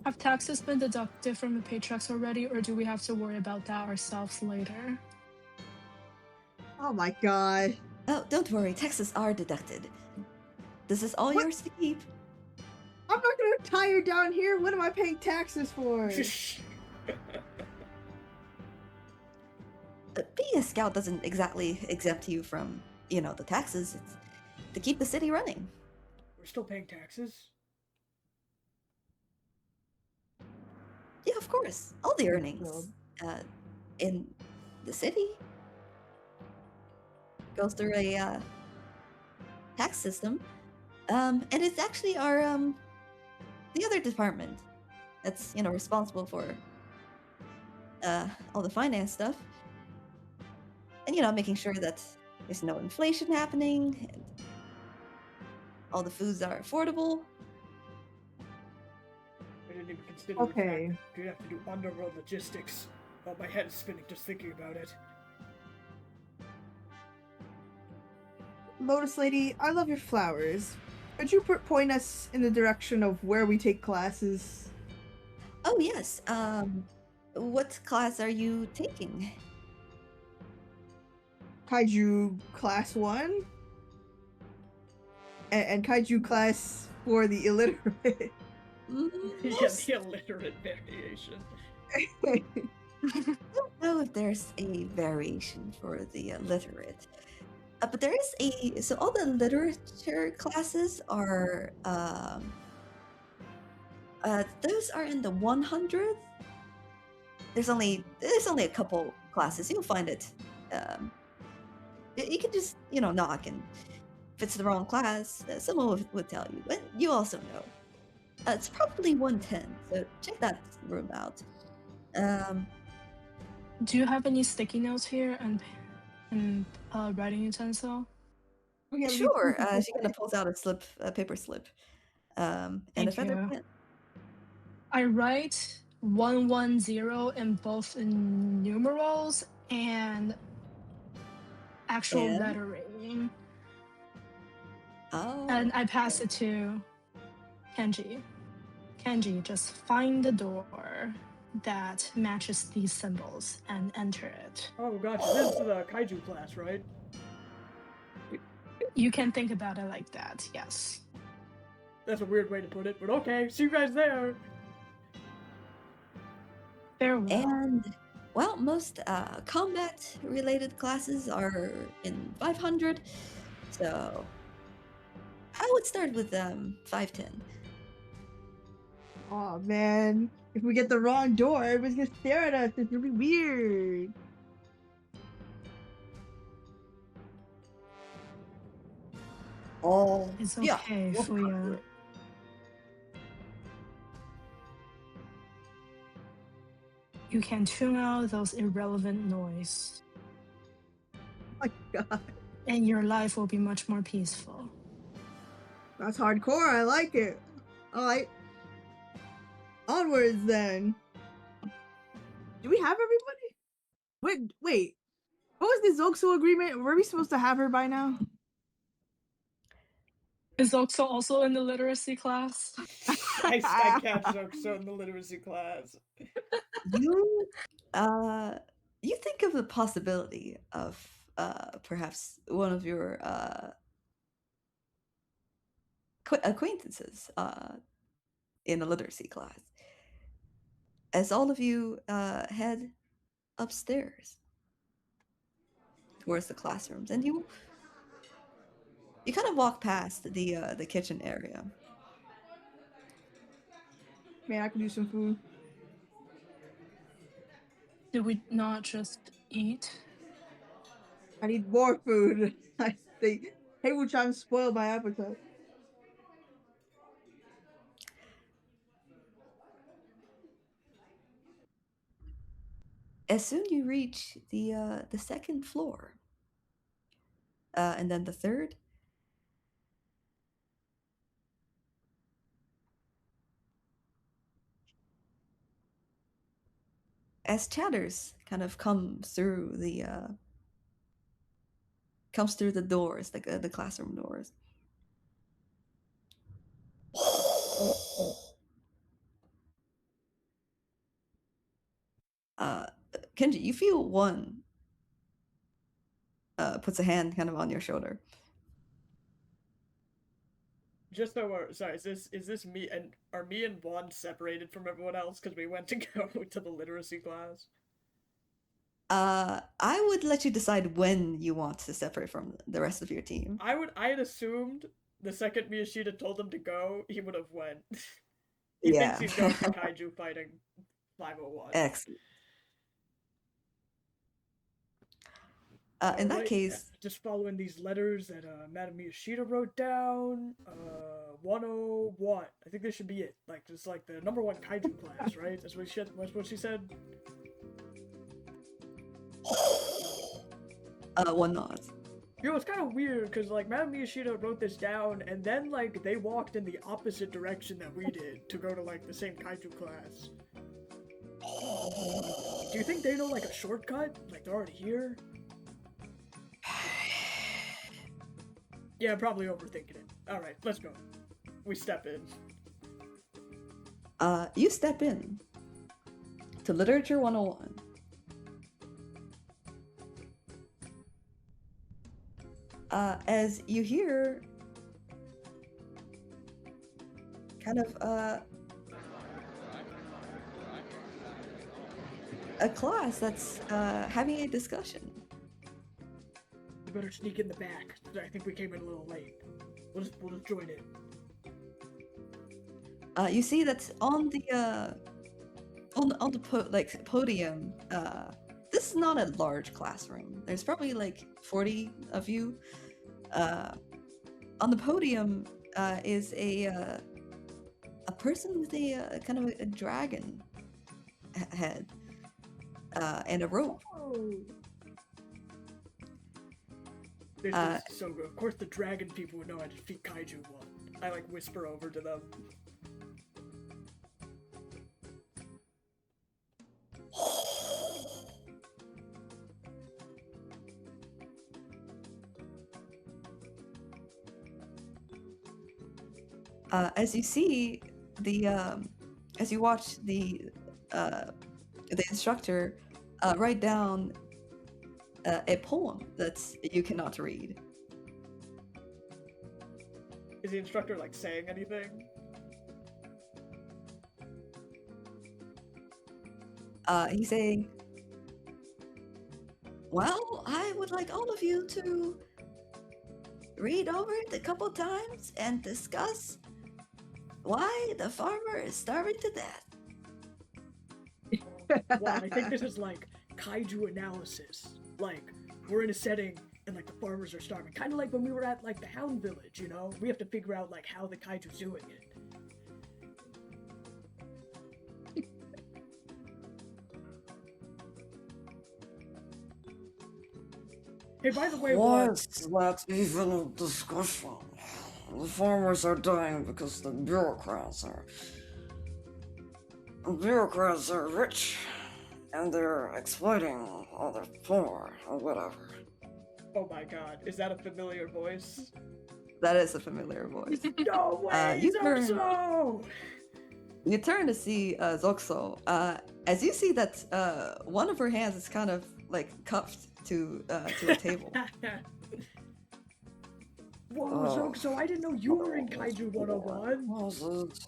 Have taxes been deducted from the paychecks already, or do we have to worry about that ourselves later? Oh my god. Oh, don't worry, taxes are deducted. This is all What? yours to keep. I'm not gonna retire down here. What am I paying taxes for? Being a scout doesn't exactly exempt you from, the taxes. It's to keep the city running. We're still paying taxes? Yeah, of course. All the earnings in the city goes through a tax system. And it's actually our the other department that's responsible for all the finance stuff, and making sure that there's no inflation happening and all the foods are affordable. I didn't even consider Okay. the fact that you have to do underworld logistics. Oh, my head is spinning just thinking about it. Lotus Lady, I love your flowers. Could you point us in the direction of where we take classes? Oh yes. What class are you taking? Kaiju class 1? And Kaiju class for the illiterate. Yeah, the illiterate variation. I don't know if there's a variation for the illiterate. But there is so all the literature classes are those are in the 100th. There's only a couple classes. You'll find it. You can just knock, and if it's the wrong class, someone would tell you. But you also know it's probably 110. So check that room out. Do you have any sticky notes here and writing utensil? We have any Sure. proof of She kind of pulls out a paper slip, and a Thank feather you. pen. I write 110 in both numerals and actual And? lettering. Oh. And I pass it to Kenji. Kenji, just find the door that matches these symbols and enter it. Oh gotcha, this is the kaiju class, right? You can think about it like that, yes. That's a weird way to put it, but okay, see you guys there! Farewell. And well, most combat-related classes are in 500, so I would start with 510. Oh man, if we get the wrong door, everybody's gonna stare at us. It's gonna be weird. Oh, It's yeah. okay, we'll Fuya. conquer it. You can tune out those irrelevant noise, Oh my god, and your life will be much more peaceful. that's hardcore. I like it. All right, onwards then. Do we have everybody? Wait. What was the Zoxo agreement? Were we supposed to have her by now? Is Oxo also in the literacy class? I catch Zoxo in the literacy class. You think of the possibility of perhaps one of your acquaintances in a literacy class as all of you head upstairs towards the classrooms, and you kind of walk past the kitchen area. Man, I could use some food. Did we not just eat? I need more food. I hate when trying to spoil my appetite. As soon you reach the second floor, and then the third, as chatters kind of comes through the doors, the classroom doors. Kenji, you feel one puts a hand kind of on your shoulder. Just so we're sorry, is this me and are me and Juan separated from everyone else because we went to go to the literacy class? I would let you decide when you want to separate from the rest of your team. I had assumed the second Miyashita told him to go, he would have went. He Yeah. thinks he's going to kaiju fighting 501. Excellent. In that Alright, case, just following these letters that Madame Miyashita wrote down. 101. I think this should be it. Like just like the number one kaiju class, right? That's what she said. one nod. You know, it's kind of weird because like Madame Miyashita wrote this down, and then like they walked in the opposite direction that we did to go to like the same kaiju class. Do you think they know like a shortcut? Like they're already here? Yeah, I'm probably overthinking it. Alright, let's go. We step in. You step in to Literature 101. As you hear kind of a class that's having a discussion. better sneak in the back. I think we came in a little late. We'll just join in. You see that on the podium. This is not a large classroom. There's probably like 40 of you. On the podium is a person with a kind of a dragon head and a rope. Oh. This is so good. Of course, the dragon people would know how to defeat kaiju one. I like whisper over to them. As you see as you watch the instructor write down a poem that you cannot read. Is the instructor like saying anything? He's saying, well, I would like all of you to read over it a couple times and discuss why the farmer is starving to death. Wow, I think this is like kaiju analysis. Like, we're in a setting and like the farmers are starving. Kind of like when we were at like the Hound Village, you know? We have to figure out like how the kaiju's doing it. Hey, by the way, What's that even a discussion? The farmers are dying because the bureaucrats are rich, and they're exploiting other poor or whatever. Oh my god, is that a familiar voice? That is a familiar voice. No way, you turn- Zoxo! You turn to see Zoxo. As you see that one of her hands is kind of like cuffed to a table. Whoa, Oh. Zoxo, I didn't know you were in Kaiju 101. What was it?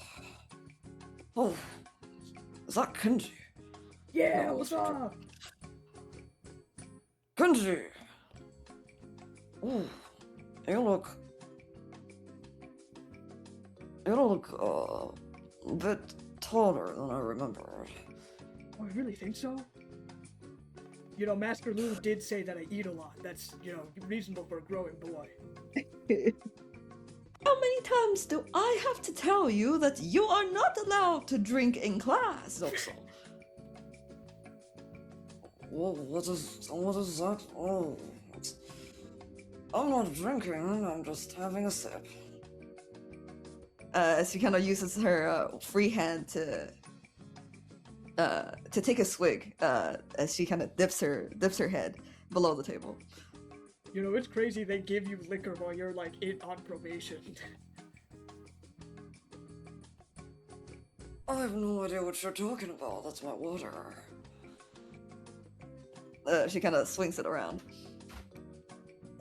Oh, is that Kenji? Yeah, Oh, what's it's- up? Kenji! Ooh, you look a bit taller than I remember. Oh, I really think so? You know, Master Lou did say that I eat a lot. That's, you know, reasonable for a growing boy. How many times do I have to tell you that you are not allowed to drink in class, Zoxo? Whoa, what is that? Oh, I'm not drinking, I'm just having a sip. She kind of uses her free hand to take a swig as she kind of dips her head below the table. You know, it's crazy they give you liquor while you're, like, on probation. I have no idea what you're talking about. That's my water. She kind of swings it around.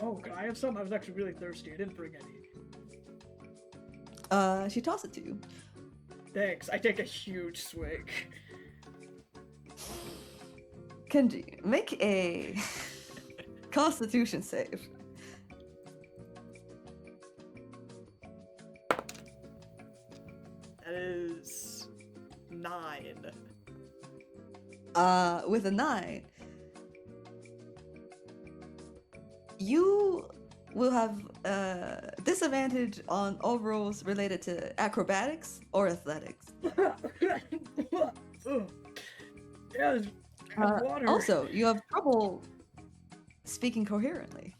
Oh, can I have some? I was actually really thirsty. I didn't bring any. She tosses it to you. Thanks. I take a huge swig. Kenji, make a Constitution save. That is 9. With a 9, you will have disadvantage on all rolls related to acrobatics or athletics. Ugh. Yeah, water. Also, you have trouble speaking coherently.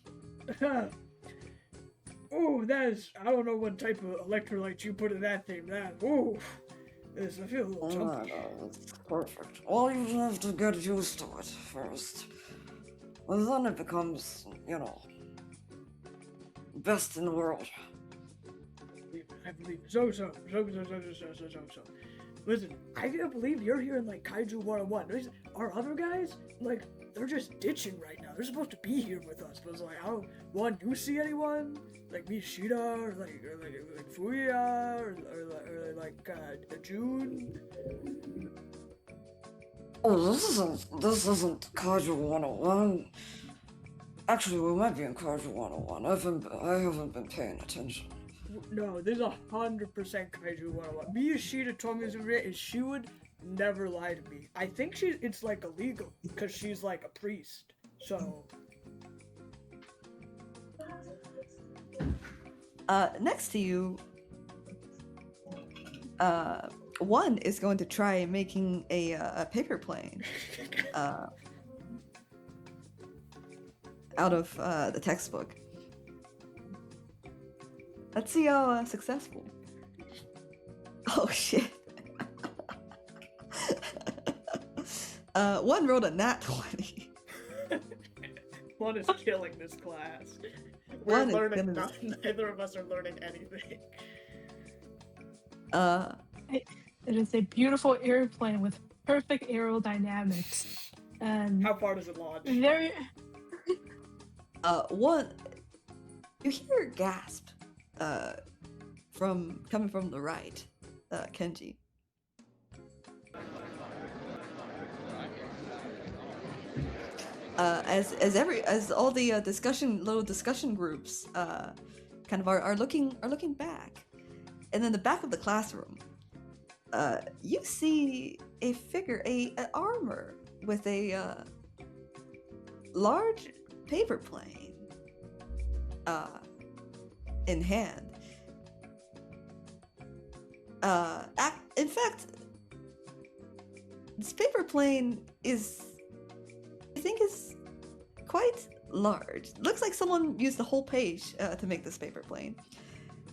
Oh, that is. I don't know what type of electrolyte you put in that thing. Ooh. I feel a little jumpy. That's perfect. Well, you have to get used to it first. And then it becomes, you know, best in the world. I believe it. So. Listen, I can't believe you're here in, like, Kaiju 101. Our other guys, like, they're just ditching right now. They're supposed to be here with us. But it's like, do you see anyone? Like Mishida, or like Fuya, or like June? Oh, this isn't Kaiju 101. Actually, we might be in Kaiju 101. I haven't been paying attention. No, this is 100% Kaiju 101. Miyashita told me this, and she would never lie to me. I think it's like illegal because she's like a priest. So next to you, one is going to try making a paper plane out of the textbook. Let's see how successful. Oh shit. One rolled a nat 20. one is killing this class. We're One is learning killing nothing. Neither of us are learning anything. It is a beautiful airplane with perfect aerodynamics and How far does it launch? very. One, you hear a gasp coming from the right, Kenji. As all the little discussion groups kind of are looking back, and then the back of the classroom, you see a figure, an armor with a large paper plane in hand. In fact, this paper plane is quite large. Looks like someone used the whole page to make this paper plane.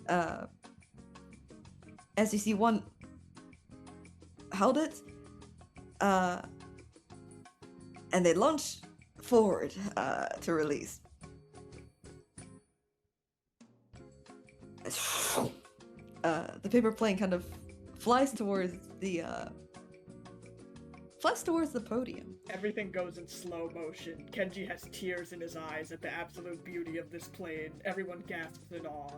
As you see, one held it, and they launch forward to release. The paper plane kind of flies towards the podium. Everything goes in slow motion. Kenji has tears in his eyes at the absolute beauty of this plane. Everyone gasps in awe.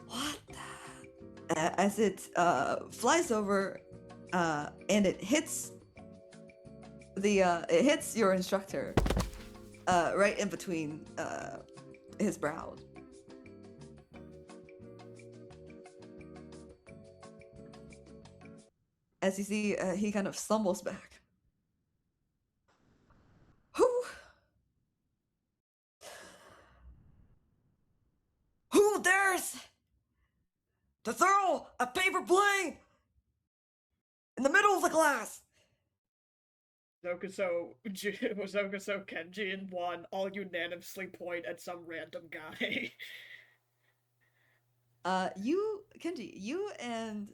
What the? As it flies over, and it hits your instructor right in between his brows. As you see, he kind of stumbles back. Who dares to throw a paper plane in the middle of the class? Zokuso, Kenji, and One all unanimously point at some random guy. Kenji, you and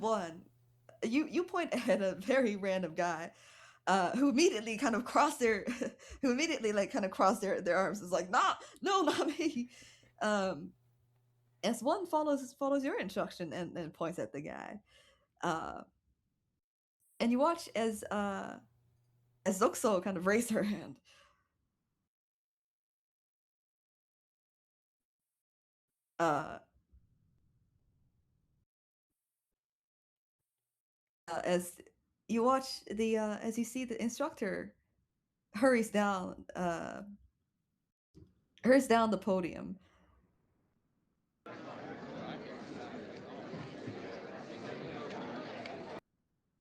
One, you point at a very random guy, who immediately kind of crossed their arms. Is like, no, not me. As One follows your instruction and points at the guy, and you watch as Zokuso kind of raised her hand. As you watch as you see the instructor hurries down the podium,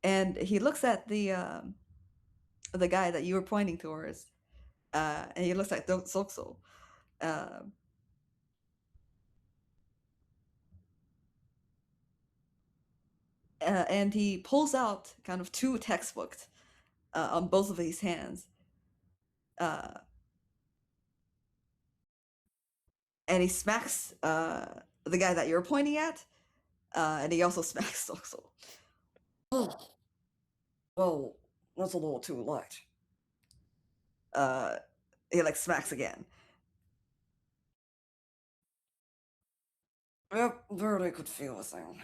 and he looks at the guy that you were pointing towards, and he looks at Zokuso. And he pulls out kind of two textbooks on both of his hands. And he smacks the guy that you're pointing at, and he also smacks Zokuso. Oh, well, that's a little too light. He like smacks again. Yep, barely could feel a thing.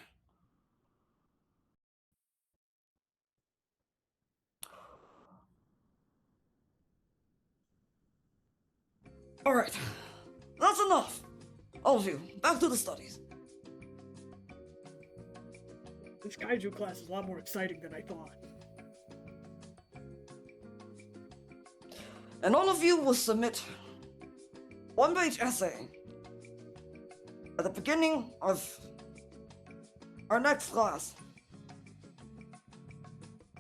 Alright, that's enough! All of you, back to the studies. This kaiju class is a lot more exciting than I thought. And all of you will submit one-page essay at the beginning of our next class.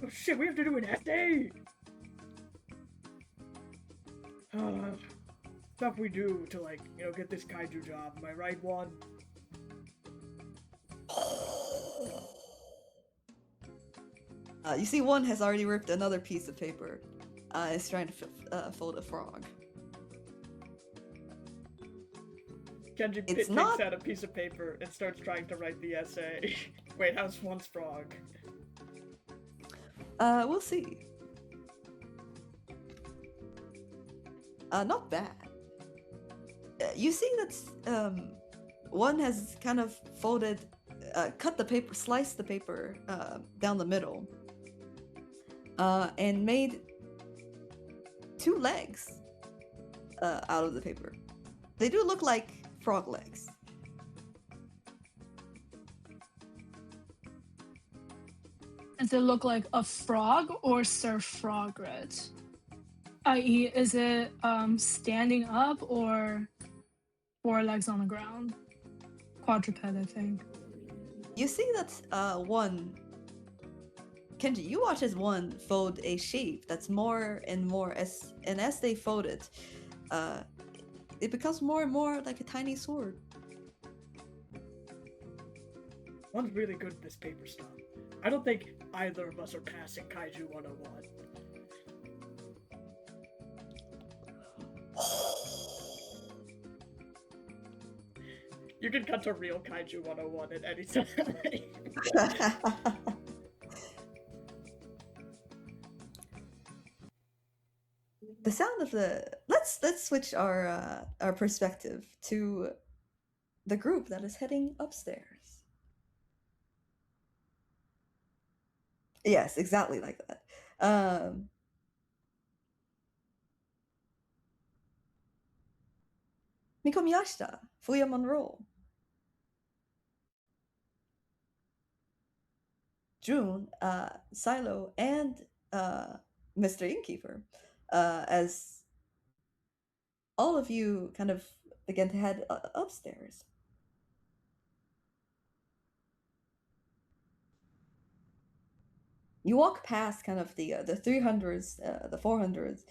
Oh shit, we have to do an essay! Stuff we do to, like, you know, get this kaiju job. Am I right, one? You see, one has already ripped another piece of paper. Is trying to fold a frog. Kenji It's takes not- out a piece of paper and starts trying to write the essay. Wait, how's one's frog? We'll see. Not bad. You see that one has kind of folded, cut the paper, sliced the paper down the middle, and made 2 legs out of the paper. They do look like frog legs. Does it look like a frog or Sir Froglet? I.e., is it standing up or 4 legs on the ground? Quadruped, I think. You see that one. Kenji, you watch as one fold a shape that's more and more as they fold it, it becomes more and more like a tiny sword. One's really good at this paper stuff. I don't think either of us are passing Kaiju 101. You can cut to real Kaiju 101 at any time. The sound of the let's switch our perspective to the group that is heading upstairs. Yes, exactly like that. Mikomi Yashita, Fuya Monroe, June, Silo, and Mr. Innkeeper, as all of you kind of begin to head upstairs. You walk past kind of the 300s, the 400s,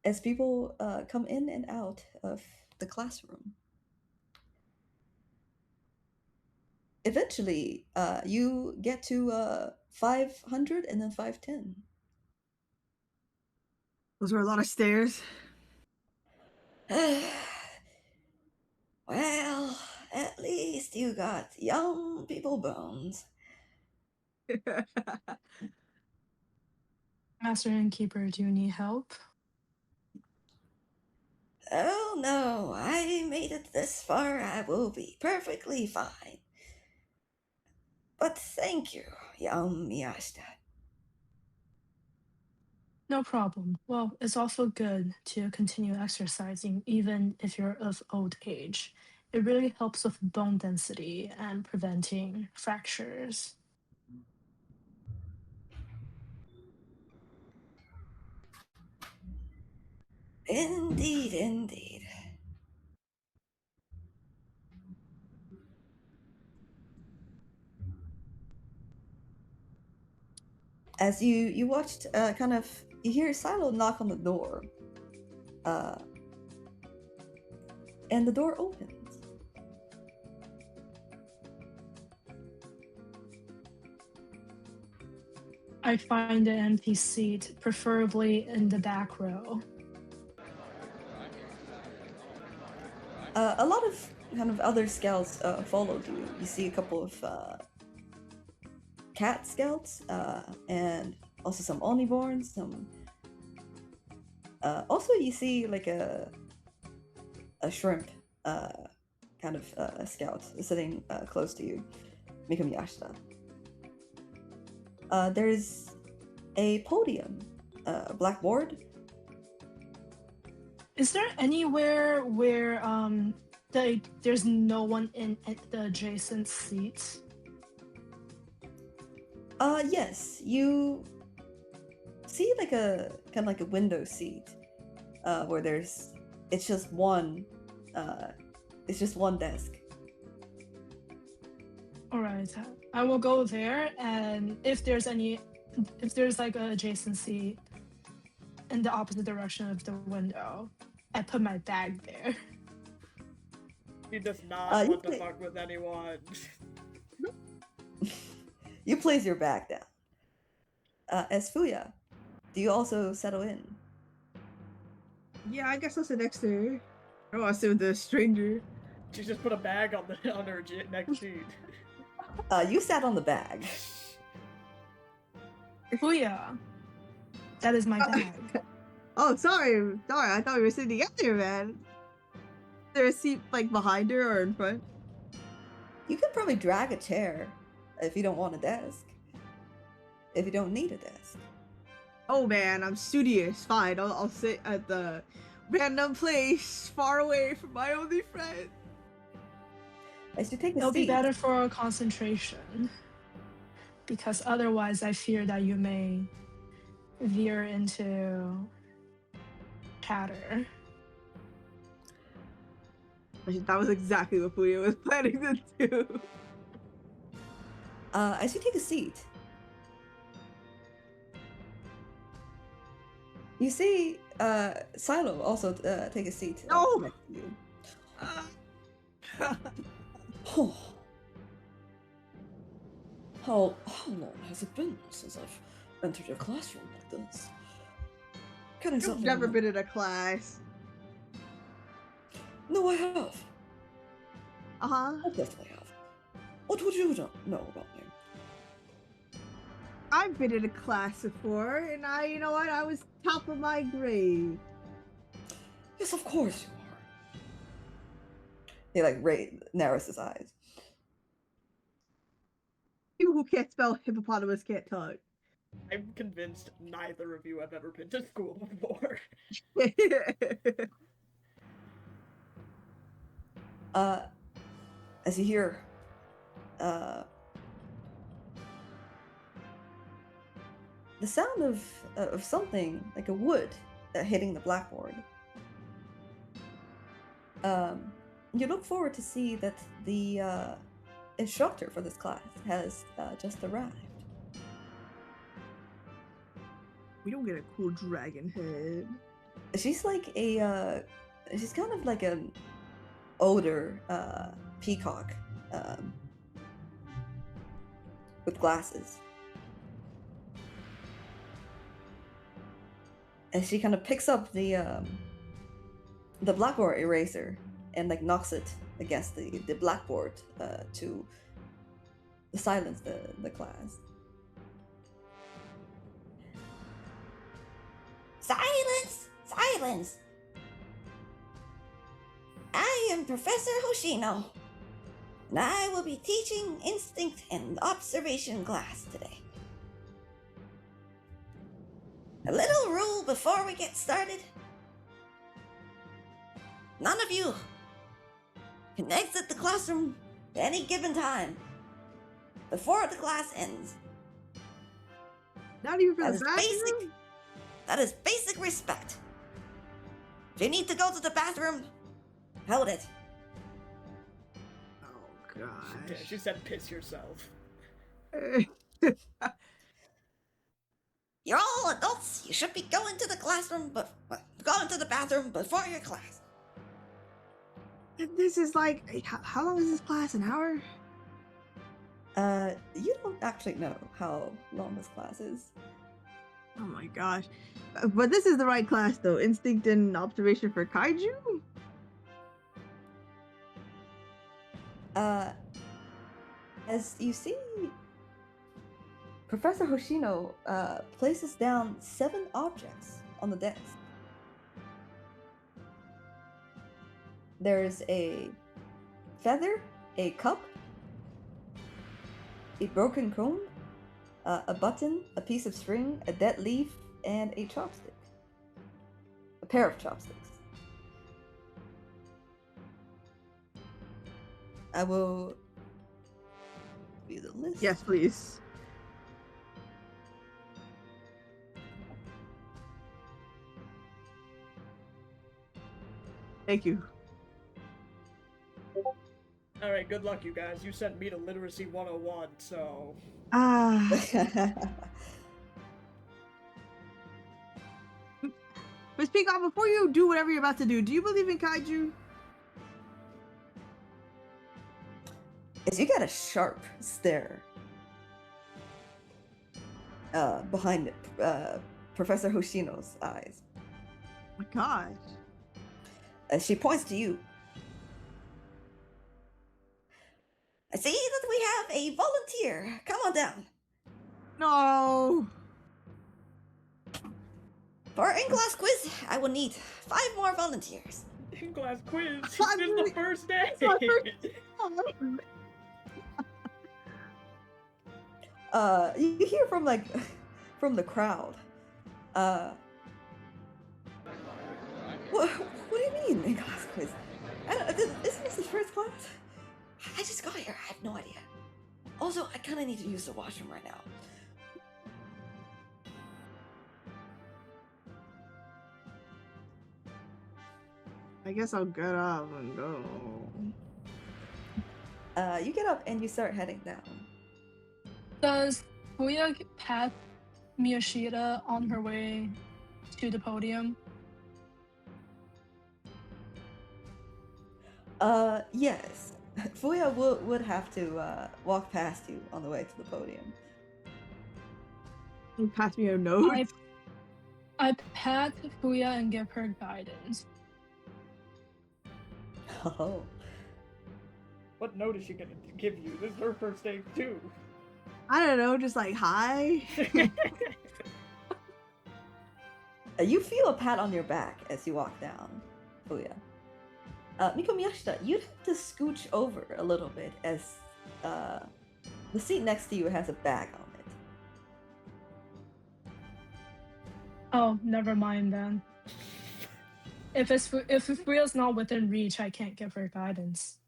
as people come in and out of the classroom. Eventually, you get to 500 and then 510. Those were a lot of stairs. Well, at least you got young people bones. Master Innkeeper, do you need help? Oh no, I made it this far. I will be perfectly fine. But thank you, young Miyashita. No problem. Well, it's also good to continue exercising even if you're of old age. It really helps with bone density and preventing fractures. Indeed, indeed. As you watched, you hear Silo knock on the door, and the door opens. I find an empty seat, preferably in the back row. A lot of kind of other scouts followed you. You see a couple of cat scouts, and also some Oniborns, some. Also, you see like a shrimp kind of scout sitting close to you, Mikami Yashita. There's a podium, a blackboard. Is there anywhere where there's no one in the adjacent seats? Yes, you see like a kind of like a window seat, where it's just one desk. All right, I will go there, and if there's like a adjacent seat in the opposite direction of the window, I put my bag there. He does not you want to play- fuck with anyone. You place your bag down. As Fuya, do you also settle in? Yeah, I guess I'll sit next to her. I don't want to sit with the stranger. She just put a bag on her next seat. You sat on the bag. Booyah! That is my bag. Oh, sorry. I thought we were sitting together, man. Is there a seat like behind her or in front? You could probably drag a chair if you don't want a desk. If you don't need a desk. Oh man, I'm studious. Fine, I'll sit at the random place far away from my only friend. As you take a It'll seat. be better for our concentration, because otherwise I fear that you may veer into chatter. That was exactly what Fuya was planning to do. As you take a seat, you see Silo also take a seat. No! Next to you. Oh. How long has it been since I've entered a classroom like this? Getting You've something. never been in a class. No, I have. Uh-huh. I definitely have. What would you know about me? I've been in a class before, and you know what? I was top of my grade. Yes, of course you are. He like narrows his eyes. People who can't spell hippopotamus can't talk. I'm convinced neither of you have ever been to school before. As you hear, the sound of something like a wood hitting the blackboard. You look forward to see that the instructor for this class has just arrived. We don't get a cool dragon head. She's like she's kind of like an older peacock with glasses. And she kind of picks up the blackboard eraser and like knocks it against the blackboard to silence the class. Silence! Silence! I am Professor Hoshino, and I will be teaching instinct and observation class today. A little rule before we get started. None of you can exit the classroom at any given time before the class ends. Not even for That the is bathroom? basic. That is basic respect. If you need to go to the bathroom, hold it. Oh Yeah, gosh. she said piss yourself. You're all adults. You should be going to the classroom, going to the bathroom before your class. This is like, how long is this class? An hour? You don't actually know how long this class is. Oh my gosh. But this is the right class though. Instinct and observation for kaiju? As you see, Professor Hoshino places down 7 objects on the desk. There's a feather, a cup, a broken comb, a button, a piece of string, a dead leaf, and a chopstick. A pair of chopsticks. I will read the list. Yes, please. Thank you. Alright, good luck, you guys. You sent me to Literacy 101, so. Ah. But speak on before you do whatever you're about to do you believe in kaiju? As you get a sharp stare behind Professor Hoshino's eyes. Oh my gosh. As she points to you. I see that we have a volunteer. Come on down. No. For our in-class quiz, I will need 5 more volunteers. In-class quiz. This I'm is really- the first day. It's my first- You hear from from the crowd. What do you mean in-class quiz? Isn't this his first class? I just got here. I have no idea. Also, I kind of need to use the washroom right now. I guess I'll get up and go. You get up and you start heading down. Does Fuya pat Miyashita on her way to the podium? Yes. Fuya would have to walk past you on the way to the podium. You pass me a note. I pat Fuya and give her guidance. Oh. What note is she gonna give you? This is her first day too. I don't know, just like hi. You feel a pat on your back as you walk down, Fuya. Miko Miyashita, you'd have to scooch over a little bit as the seat next to you has a bag on it. Oh, never mind then. If Fuya's not within reach, I can't give her guidance.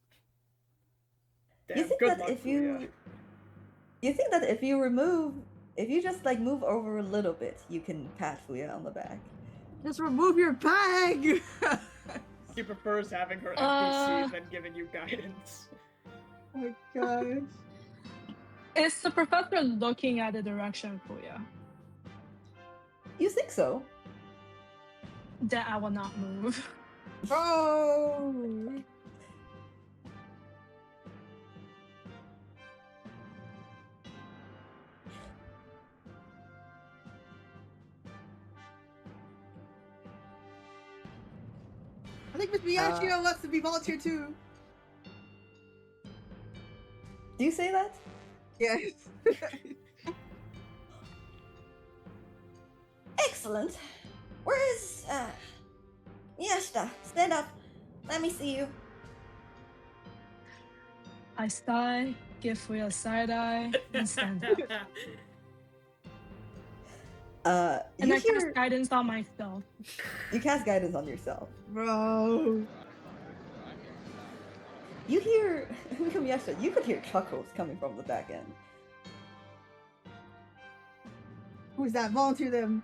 Damn, You think good that luck, if Fuya. you just like move over a little bit, you can pat Fuya on the back. Just remove your bag. She prefers having her Uh, NPC than giving you guidance. Oh my gosh. Is the professor looking at the direction of Fuya? You think so? Then I will not move. Oh. I think Miss Miyashiro wants to be volunteer too. Do you say that? Yes. Excellent. Where is Miyashita? Stand up. Let me see you. I sigh, give Fuya a side eye, and stand up. And You I hear cast guidance on myself. you cast guidance on yourself. Bro. You hear Miyashita, you could hear chuckles coming from the back end. Who's that? Volunteer them.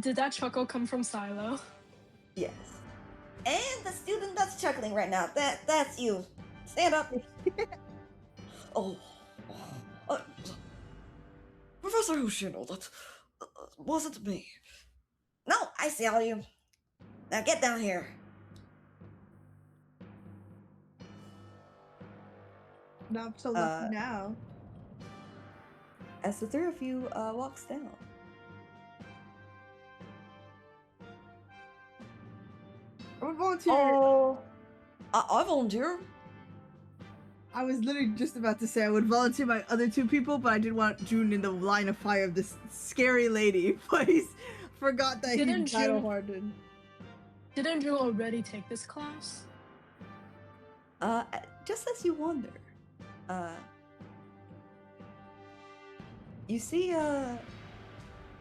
Did that chuckle come from Silo? Yes. And the student that's chuckling right now, that's you. Stand up. Oh. Professor Hoshino, that wasn't me. No, I saw you. Now get down here. No, I'm so lucky now. As the 3 of you walks down. I would volunteer. Oh. I volunteer. I was literally just about to say I would volunteer my other 2 people, but I didn't want June in the line of fire of this scary lady. Please forgot that Didn't he's battle June- hardened. Didn't you already take this class? Just as you wonder, you see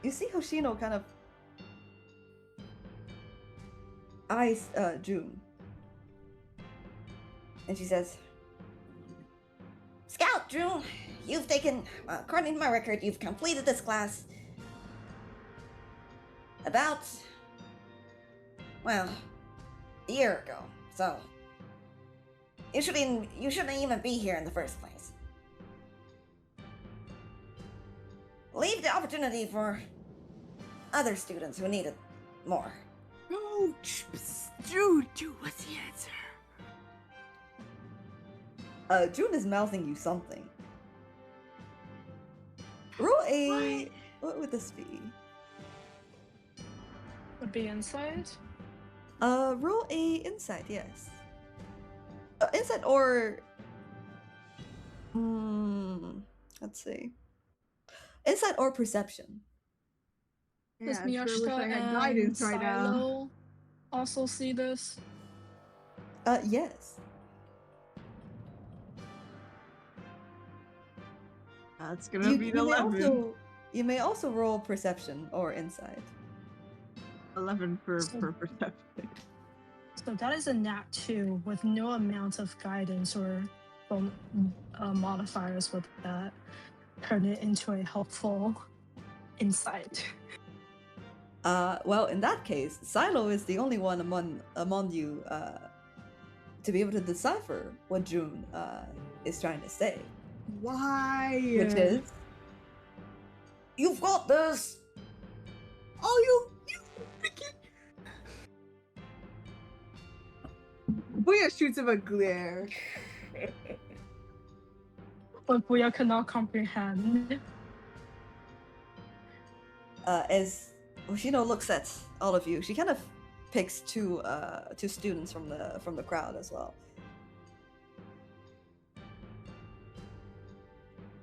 Hoshino kind of eyes June, and she says, "Scout June, you've taken, according to my record, you've completed this class. About, well, a year ago. So you shouldn't even be here in the first place. Leave the opportunity for other students who need it more. No, June was the answer. June is mouthing you something. Roll a... What would this be? Would be inside. Roll a insight, yes. Insight or... let's see. Insight or perception. Does Yeah, I sure wish Miyashita I had and guidance right now. Silo also see this? Yes. That's gonna be an 11. You may also roll perception or insight. 11 for perception. So that is a nat 2 with no amount of guidance or modifiers with that. Turn it into a helpful insight. Well, in that case, Silo is the only one among you to be able to decipher what June is trying to say. Why? Which is, You've got this. Oh, you freaking... Booyah shoots him a glare. But Booyah cannot comprehend. As Hoshino looks at all of you, she kind of picks two students from the crowd as well.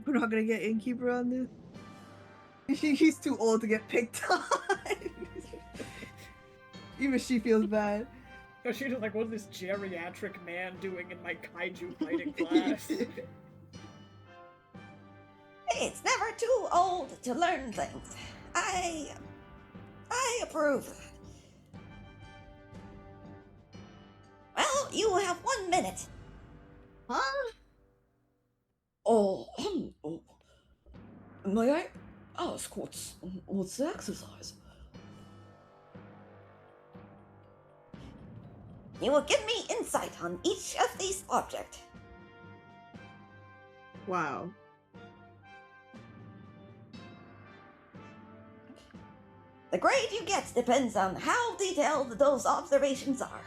We're not gonna get Innkeeper on this. He's too old to get picked on. Even she feels bad. She's like, what's this geriatric man doing in my kaiju fighting class? It's never too old to learn things. I approve. Well, you have 1 minute. Huh? Oh, may I ask what's the exercise? You will give me insight on each of these objects. Wow. The grade you get depends on how detailed those observations are.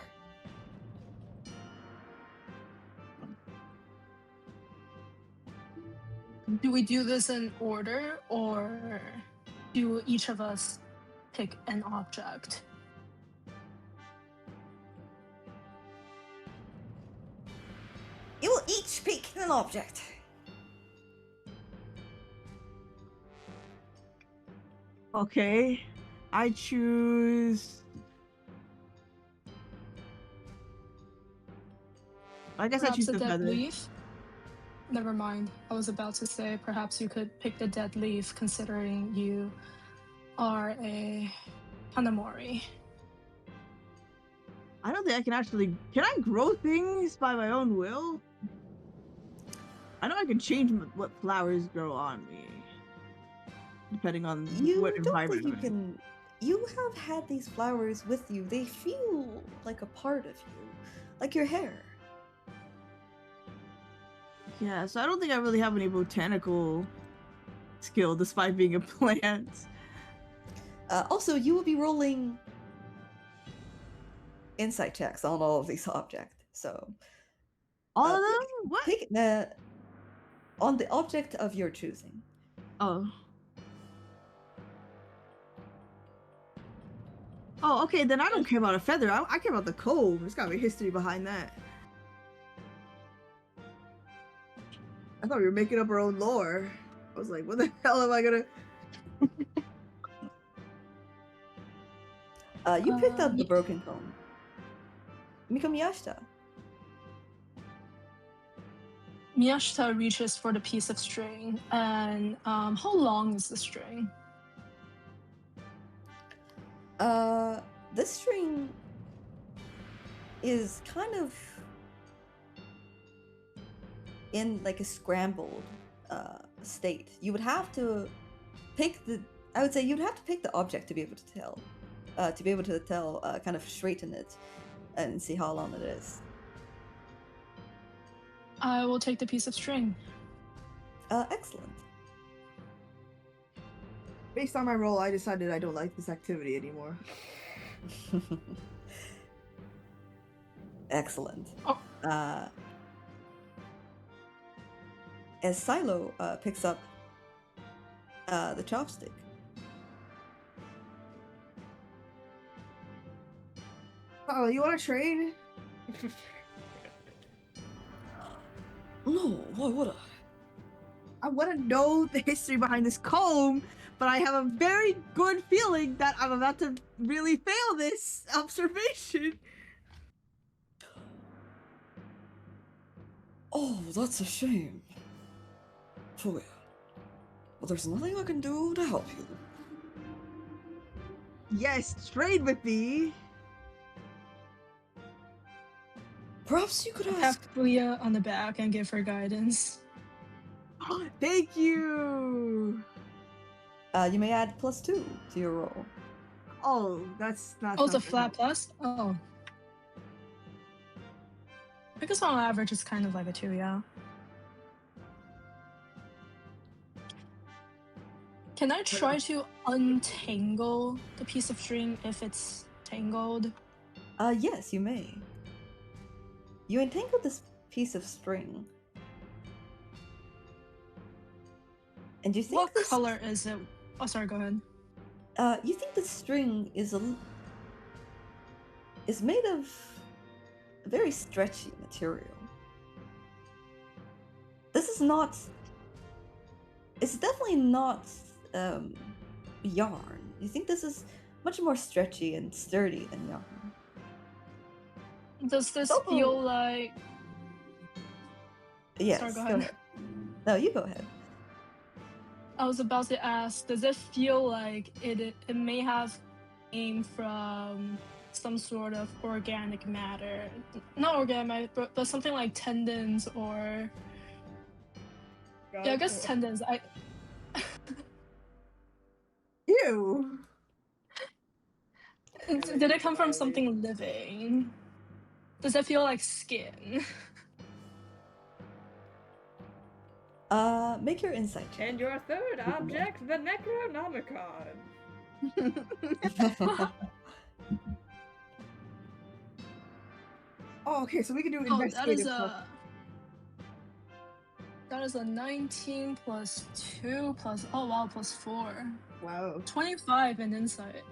Do we do this in order, or do each of us pick an object? You will each pick an object. Okay. I choose... I guess Perhaps I choose a the dead feather. leaf? Never mind. I was about to say perhaps you could pick the dead leaf, considering you are a Hanamori. I don't think I can actually... Can I grow things by my own will? I know I can change what flowers grow on me. Depending on what Don't environment think you I'm in. can. You have had these flowers with you. They feel like a part of you, like your hair. Yeah, so I don't think I really have any botanical skill despite being a plant. Also, you will be rolling insight checks on all of these objects. So All of them? What? pick on the object of your choosing. Oh. Oh, okay, then I don't care about a feather. I care about the comb. There's gotta be history behind that. I thought we were making up our own lore. I was like, what the hell am I gonna... You picked up the broken comb. Mikomiyashita. Miyashita reaches for the piece of string, and how long is the string? This string is kind of in like a scrambled state. You would have to pick the. I would say you'd have to pick the object to be able to tell. to be able to tell, kind of straighten it and see how long it is. I will take the piece of string. Excellent. Based on my roll, I decided I don't like this activity anymore. Excellent. Oh. As Silo picks up the chopstick, Oh, you want to trade? No, why would I? I want to know the history behind this comb, but I have a very good feeling that I'm about to really fail this observation. Oh, that's a shame. Fuya. But there's nothing I can do to help you. Yes, trade with me. Perhaps you could Tap ask. Fuya on the back and give her guidance. Thank you. you may add +2 to your roll. Oh, that's not. Oh, it's a something. flat plus? Oh. I guess on average it's kind of like a 2, yeah. Can I try to untangle the piece of string if it's tangled? Yes, you may. You entangle this piece of string. And you think What this, color is it? Oh, sorry, go ahead. you think the string is made of a very stretchy material. This is not. It's definitely not yarn. You think this is much more stretchy and sturdy than yarn. Does this Oh. feel like... Yes. Sorry, go go ahead. ahead. No, you go ahead. I was about to ask, does it feel like it may have came from some sort of organic matter? Not organic matter, but something like tendons or... Yeah, I guess tendons. Ew. Did it come from something living? Does it feel like skin? Make your insight check. And your third object, the Necronomicon. Oh, okay, so we can do Oh, investigative stuff. that is a 19 plus 2 plus, oh wow, plus 4. Wow. 25 in insight.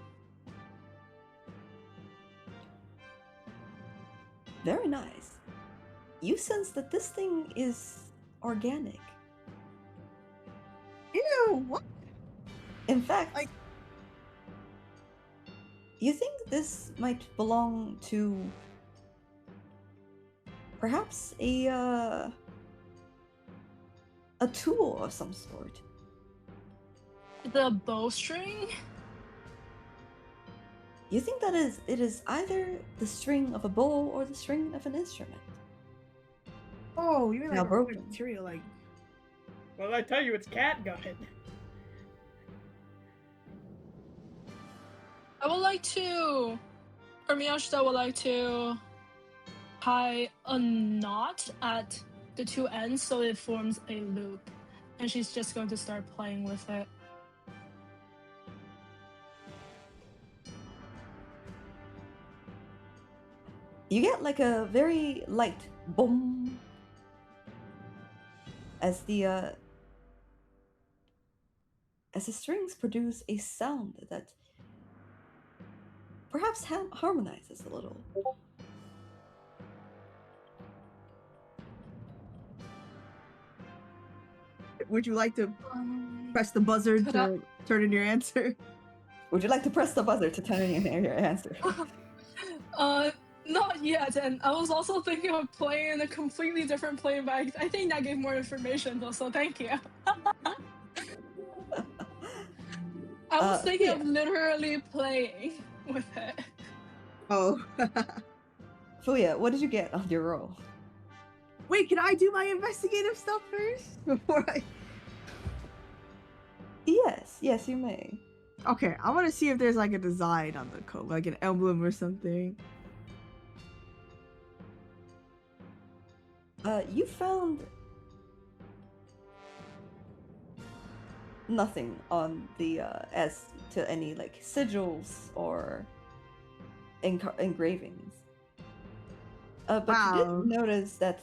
Very nice. You sense that this thing is organic. Ew. What? In fact, Like- you think this might belong to perhaps a tool of some sort. The bowstring? You think that it is either the string of a bow or the string of an instrument. Oh, you mean Now like broken. organic material, like Well, I tell you, it's catgut. I would like to, or Miyashita would like to tie a knot at the two ends so it forms a loop. And she's just going to start playing with it. You get like a very light boom as the strings produce a sound that perhaps harmonizes a little. would you like to press the buzzer Could to turn in your answer? Would you like to press the buzzer to turn in your answer? Not yet, and I was also thinking of playing in a completely different plane, but I think that gave more information though, so thank you. I was thinking of literally playing with it. Oh. Fuya, what did you get on your roll? Wait, can I do my investigative stuff first before I? Yes, you may. Okay, I want to see if there's like a design on the comb, like an emblem or something. You found nothing on the as to any like sigils or engravings. But you Wow. did notice that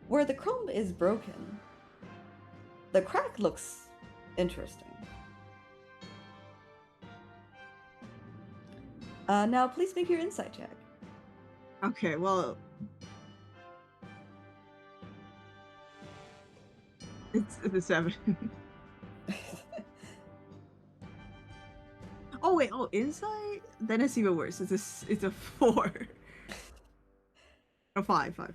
where the chrome is broken, the crack looks interesting. Now please make your insight check. Okay, well, it's a 7. Oh wait, oh insight? Then it's even worse. It's a 4. A 5.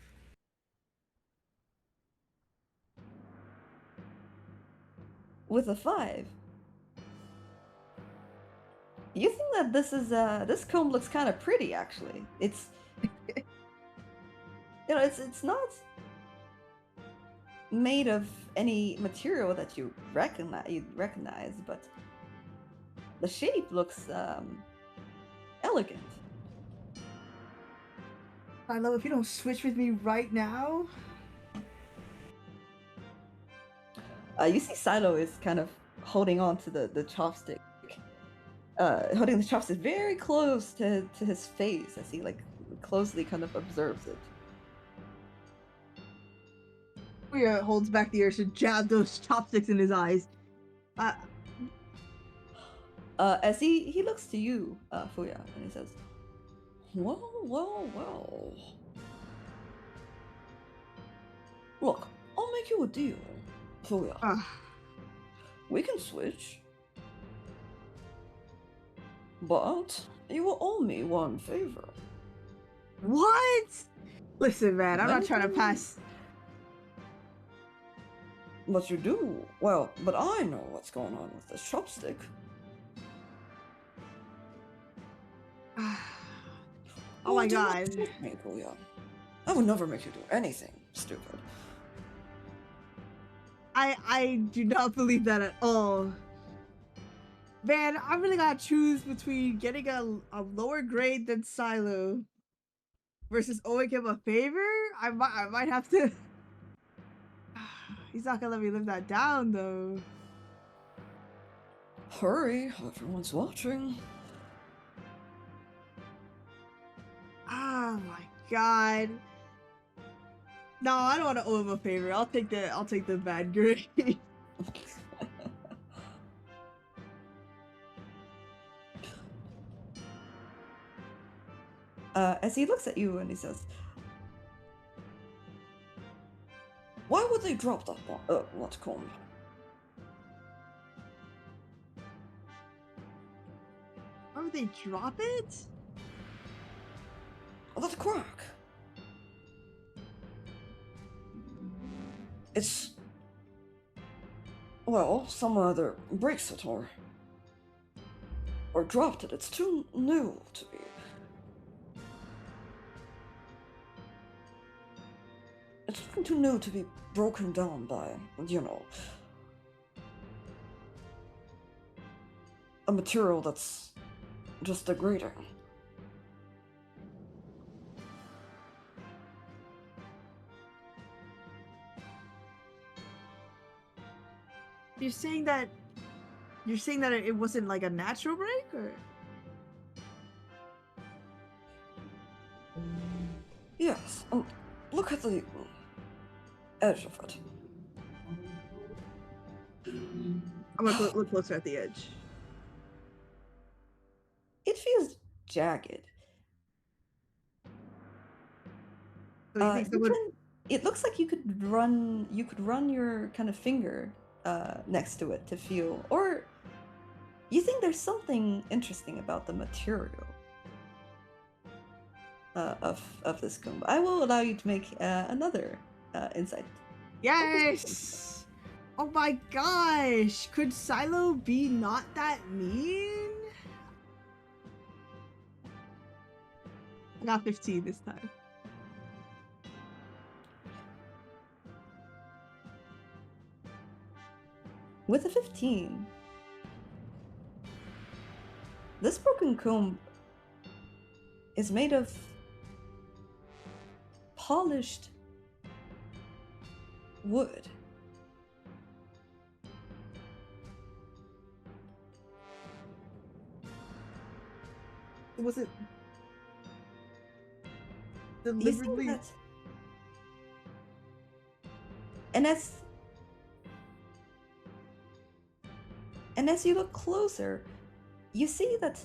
With a 5, you think that this comb looks kind of pretty actually. It's it's not made of any material that you recognize, but the shape looks elegant. Philo, if you don't switch with me right now. You see Silo is kind of holding on to the chopstick. Holding the chopstick very close to his face as he like closely kind of observes it. Fuya holds back the urge to jab those chopsticks in his eyes. As he looks to you, Fuya, and he says, well. Look, I'll make you a deal, Fuya. We can switch. But you will owe me one favor. What? Listen, man, I'm not trying to pass. But you do. Well, but I know what's going on with this chopstick. Oh my do not god. trick me, Kuya. I would never make you do anything stupid. I do not believe that at all. Man, I really gotta choose between getting a lower grade than Silo versus owing him a favor. I might have to. He's not gonna let me live that down though. Hurry, everyone's watching. Oh my god. No, I don't want to owe him a favor. I'll take the bad grade. As he looks at you and he says, Why would they drop that comb? Why would they drop it? That crack. It's... Well, someone either breaks it or dropped it. It's too new to be... It's too new to be broken down by, a material that's just degrading. You're saying that it wasn't like a natural break, or? Yes, look at the edge of it. I'm gonna look closer at the edge. it feels jagged. So you think someone? It looks like you could run your kind of finger next to it to feel, or you think there's something interesting about the material of this comb. I will allow you to make another insight. Yes! Oh my gosh! Could Silo be not that mean? I got 15 this time. With a 15, this broken comb is made of polished wood. Was it You see deliberately? that? And as you look closer, you see that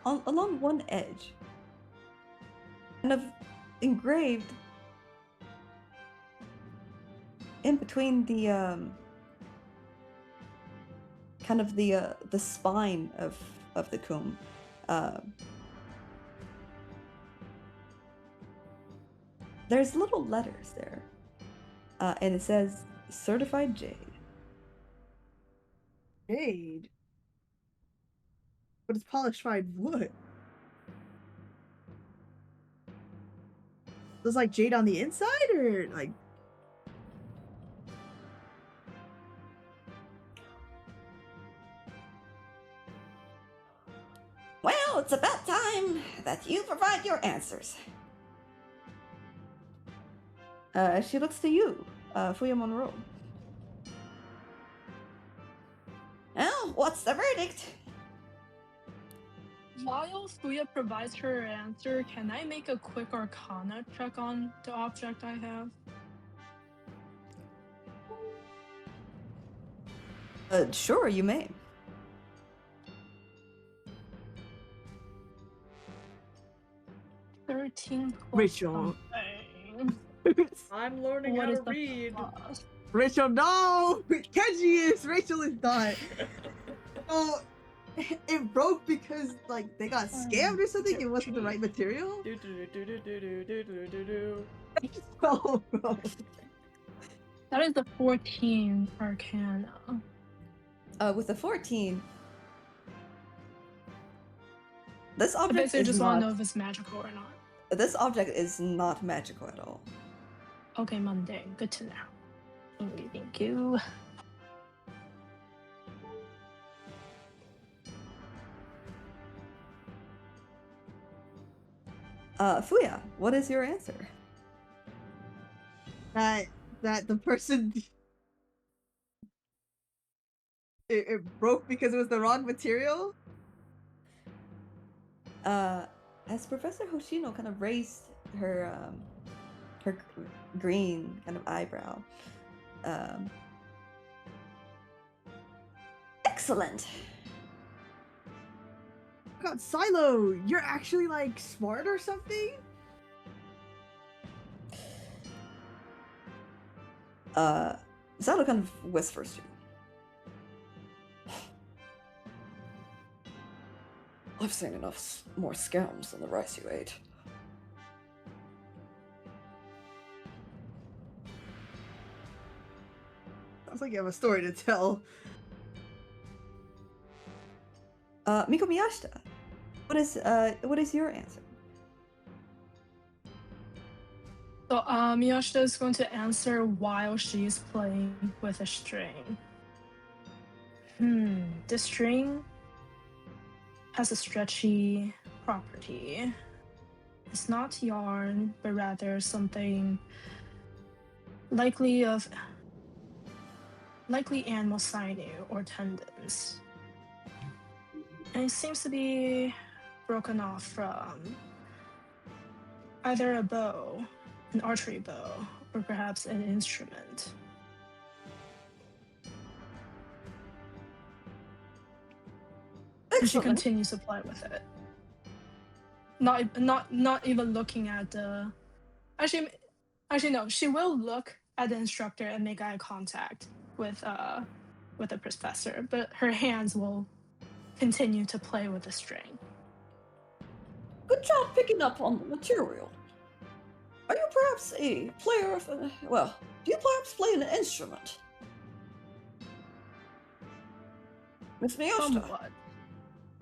along one edge, kind of engraved in between the kind of the spine of the comb, there's little letters there, and it says "Certified Jade." Jade. But it's polished fine wood. There's like jade on the inside, or like Well, it's about time that you provide your answers. She looks to you, Fuya Monroe. Well, what's the verdict? While Fuya provides her answer, can I make a quick Arcana check on the object I have? Sure, you may. +13 Rachel. something. I'm learning What how is to the read. plus? Rachel, no! Kenji is, Rachel is not. Oh, it broke because like they got scammed or something. It wasn't the right material. Do, do, do, do, do, do, do, do, do, do. Oh, bro. That is the 14 Arcana. With a 14, this I object basically is just want to not. know if it's magical or not. This object is not magical at all. Okay, mundane. Good to know. Thank you. Fuya, what is your answer? That the person it broke because it was the wrong material. As Professor Hoshino kind of raised her green kind of eyebrow. Excellent. God, Silo, you're actually like smart or something? Zalo kind of whispers to you. I've seen enough more scams than the rice you ate. Sounds like you have a story to tell. Miko Miyashita, what is your answer? So, Miyashita is going to answer while she's playing with a string. The string has a stretchy property. It's not yarn, but rather something likely animal sinew or tendons. And it seems to be broken off from either a bow, an archery bow, or perhaps an instrument. And she Excellent. continues to play with it. Not even looking at the. Actually, no. She will look at the instructor and make eye contact with the professor, but her hands will continue to play with the string. Good job picking up on the material. Are you perhaps a player of do you perhaps play an instrument? Miss Miyashita? Somewhat,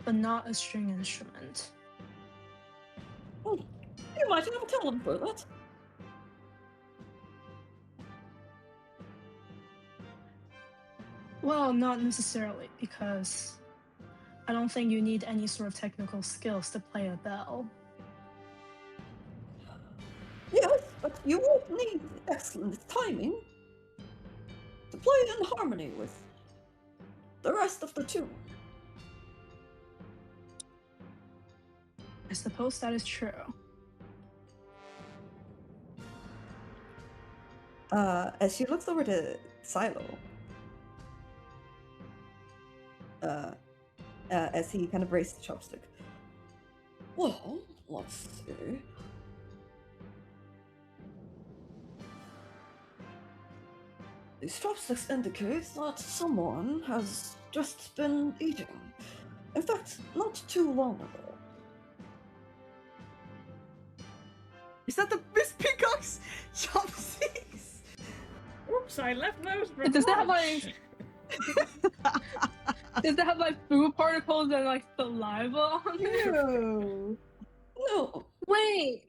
but not a string instrument. Oh, you might have a talent for that. Well, not necessarily, because I don't think you need any sort of technical skills to play a bell. Yes, but you won't need excellent timing to play in harmony with the rest of the tune. I suppose that is true. As she looks over to Silo, as he kind of raises the chopstick. Well, let's see. These chopsticks indicate that someone has just been eating. In fact, not too long ago. Is that the Miss Peacock's chopsticks? Oops, I left those for Does that have lunch. Does that have like food particles and like saliva on it? Ew. No, Wait,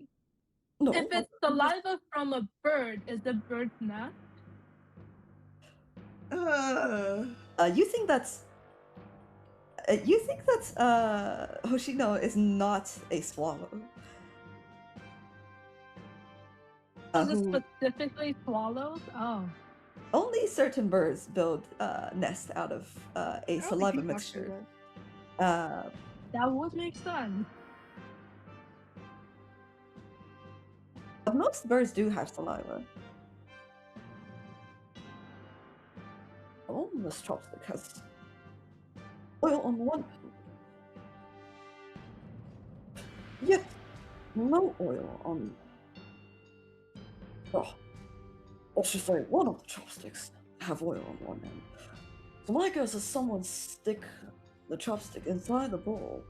no. if it's saliva from a bird, is the bird nest? You think that's Hoshino is not a swallow. Is it Who specifically swallows? Oh. only certain birds build nests out of a I don't think saliva Peacock should mixture. have. That would make sense. Most birds do have saliva. Oh, this chopstick has oil on one end. Yet, no oil on. Oh, let's just say one of the chopsticks have oil on one end. So my guess is someone stick the chopstick inside the bowl,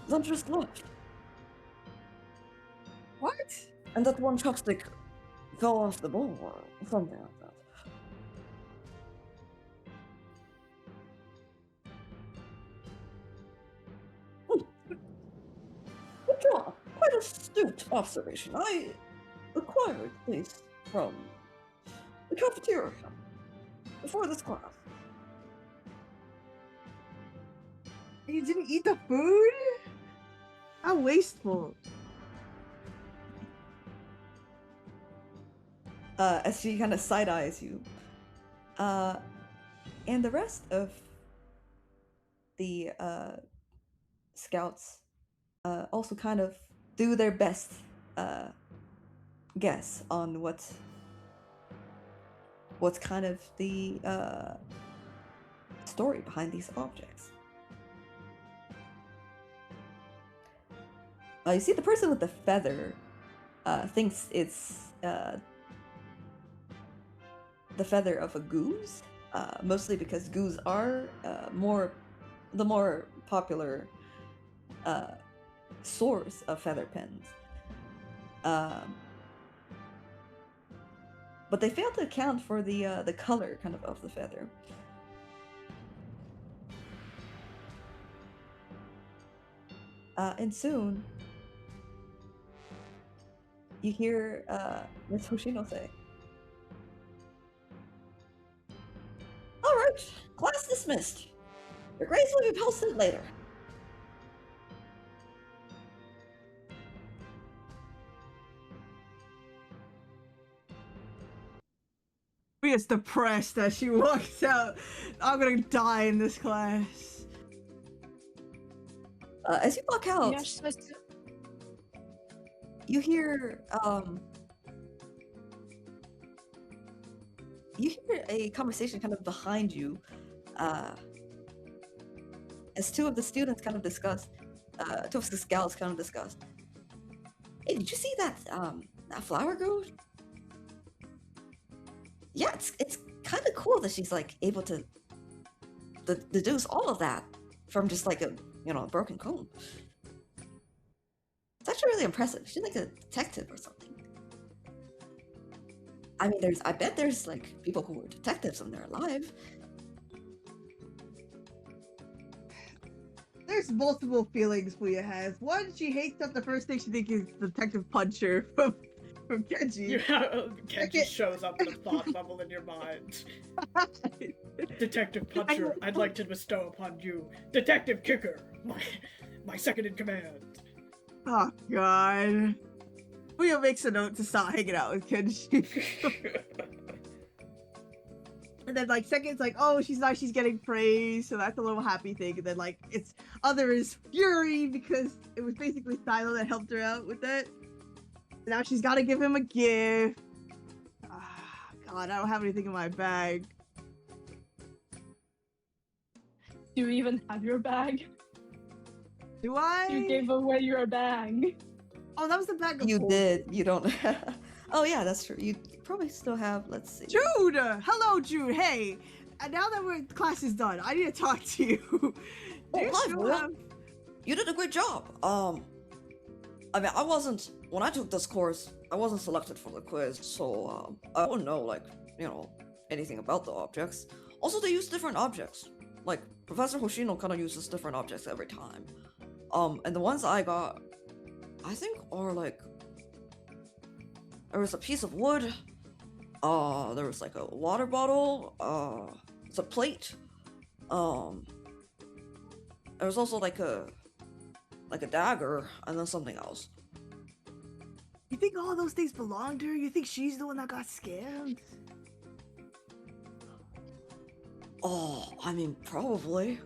then just left. What? And that one chopstick fell off the bowl or something like that. Good job. Quite astute observation. I acquired these from the cafeteria before this class. You didn't eat the food? How wasteful. As she kind of side eyes you. And the rest of the scouts also kind of do their best guess on what's kind of the story behind these objects. You see, the person with the feather thinks it's the feather of a goose, mostly because goose are the more popular source of feather pens. But they fail to account for the color kind of the feather. And soon, you hear Miss Hoshino say, All right, class dismissed. Your grades will be posted later. We is depressed as she walks out. I'm gonna die in this class. as you walk out, You're supposed to. you hear a conversation kind of behind you, as two of the students kind of discuss, two of the scouts kind of discuss. Hey, did you see that flower girl? Yeah, it's kind of cool that she's like able to deduce all of that from just like a broken comb. It's actually really impressive. She's like a detective or something. I mean, I bet there's like people who were detectives when they're alive. There's multiple feelings Fuya has. One, she hates that the first thing she thinks is Detective Puncher from Kenji. Ken just shows up in a thought bubble in your mind. Detective Puncher, I'd like to bestow upon you Detective Kicker, my second in command. Oh god. Fuya makes a note to stop hanging out with Kenji. And then like second's like, oh, she's nice, she's getting praise, so that's a little happy thing. And then like it's other is fury because it was basically Silo that helped her out with that. And now she's got to give him a gift. Ah, god, I don't have anything in my bag. Do you even have your bag? Do I? You gave away your bag. Oh, that was the bag of You holding. did. You don't. Oh yeah, that's true. You probably still have. Let's see. Jude! Hello, Jude. Hey, and now that class is done, I need to talk to you. Do you hi, still Fuya. have... You did a great job. I mean, when I took this course, I wasn't selected for the quiz, so I wouldn't know, like, anything about the objects. Also, they use different objects. Like, Professor Hoshino kind of uses different objects every time. And the ones I got, I think are like, there was a piece of wood, there was like a water bottle, it's a plate, there was also like a dagger, and then something else. You think all those things belong to her? You think she's the one that got scammed? Oh, I mean, probably.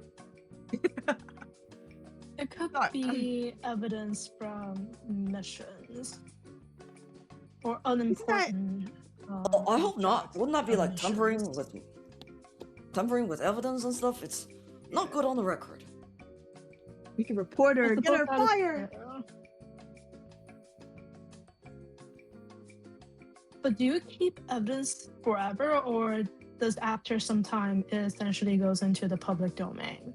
It could Not- be evidence from missions or unimportant. Oh, I hope not. objects Wouldn't that be from like missions. tampering with evidence and stuff? It's not good on the record. We can report her, It's get her about that- fired. But do you keep evidence forever, or does after some time it essentially goes into the public domain?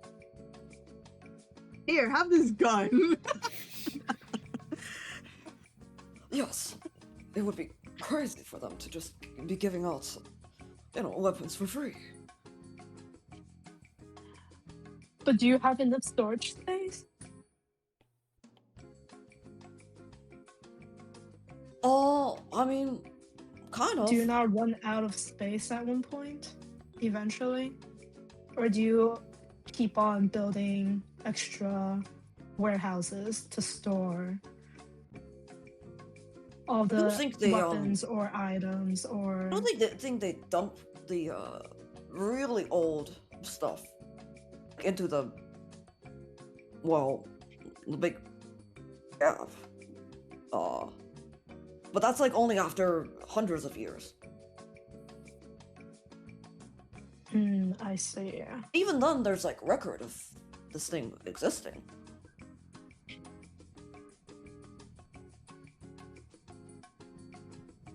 Here, have this gun. Yes, it would be crazy for them to just be giving out, weapons for free. But do you have enough storage space? Oh, I mean, kind of. Do you not run out of space at one point, eventually? Or do you keep on building extra warehouses to store all don't the think they, weapons or items or... I don't think they dump the really old stuff into the big cave. But that's like only after hundreds of years. I see. Even then, there's like record of this thing existing.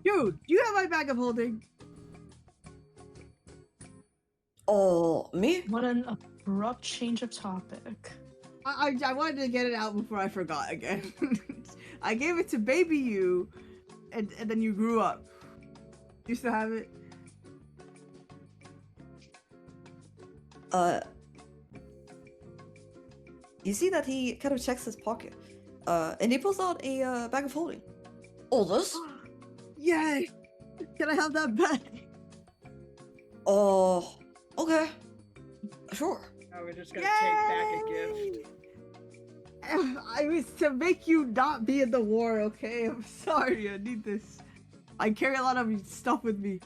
Dude, you have my bag of holding. Oh, me? What an abrupt change of topic. I wanted to get it out before I forgot again. I gave it to baby you, and then you grew up. You still have it? You see that he kind of checks his pocket, and he pulls out a bag of holding. Oh, this? Yay! Can I have that bag? Oh, okay. Sure. Now we're just gonna take back a gift. I was to make you not be in the war, okay? I'm sorry, I need this. I carry a lot of stuff with me.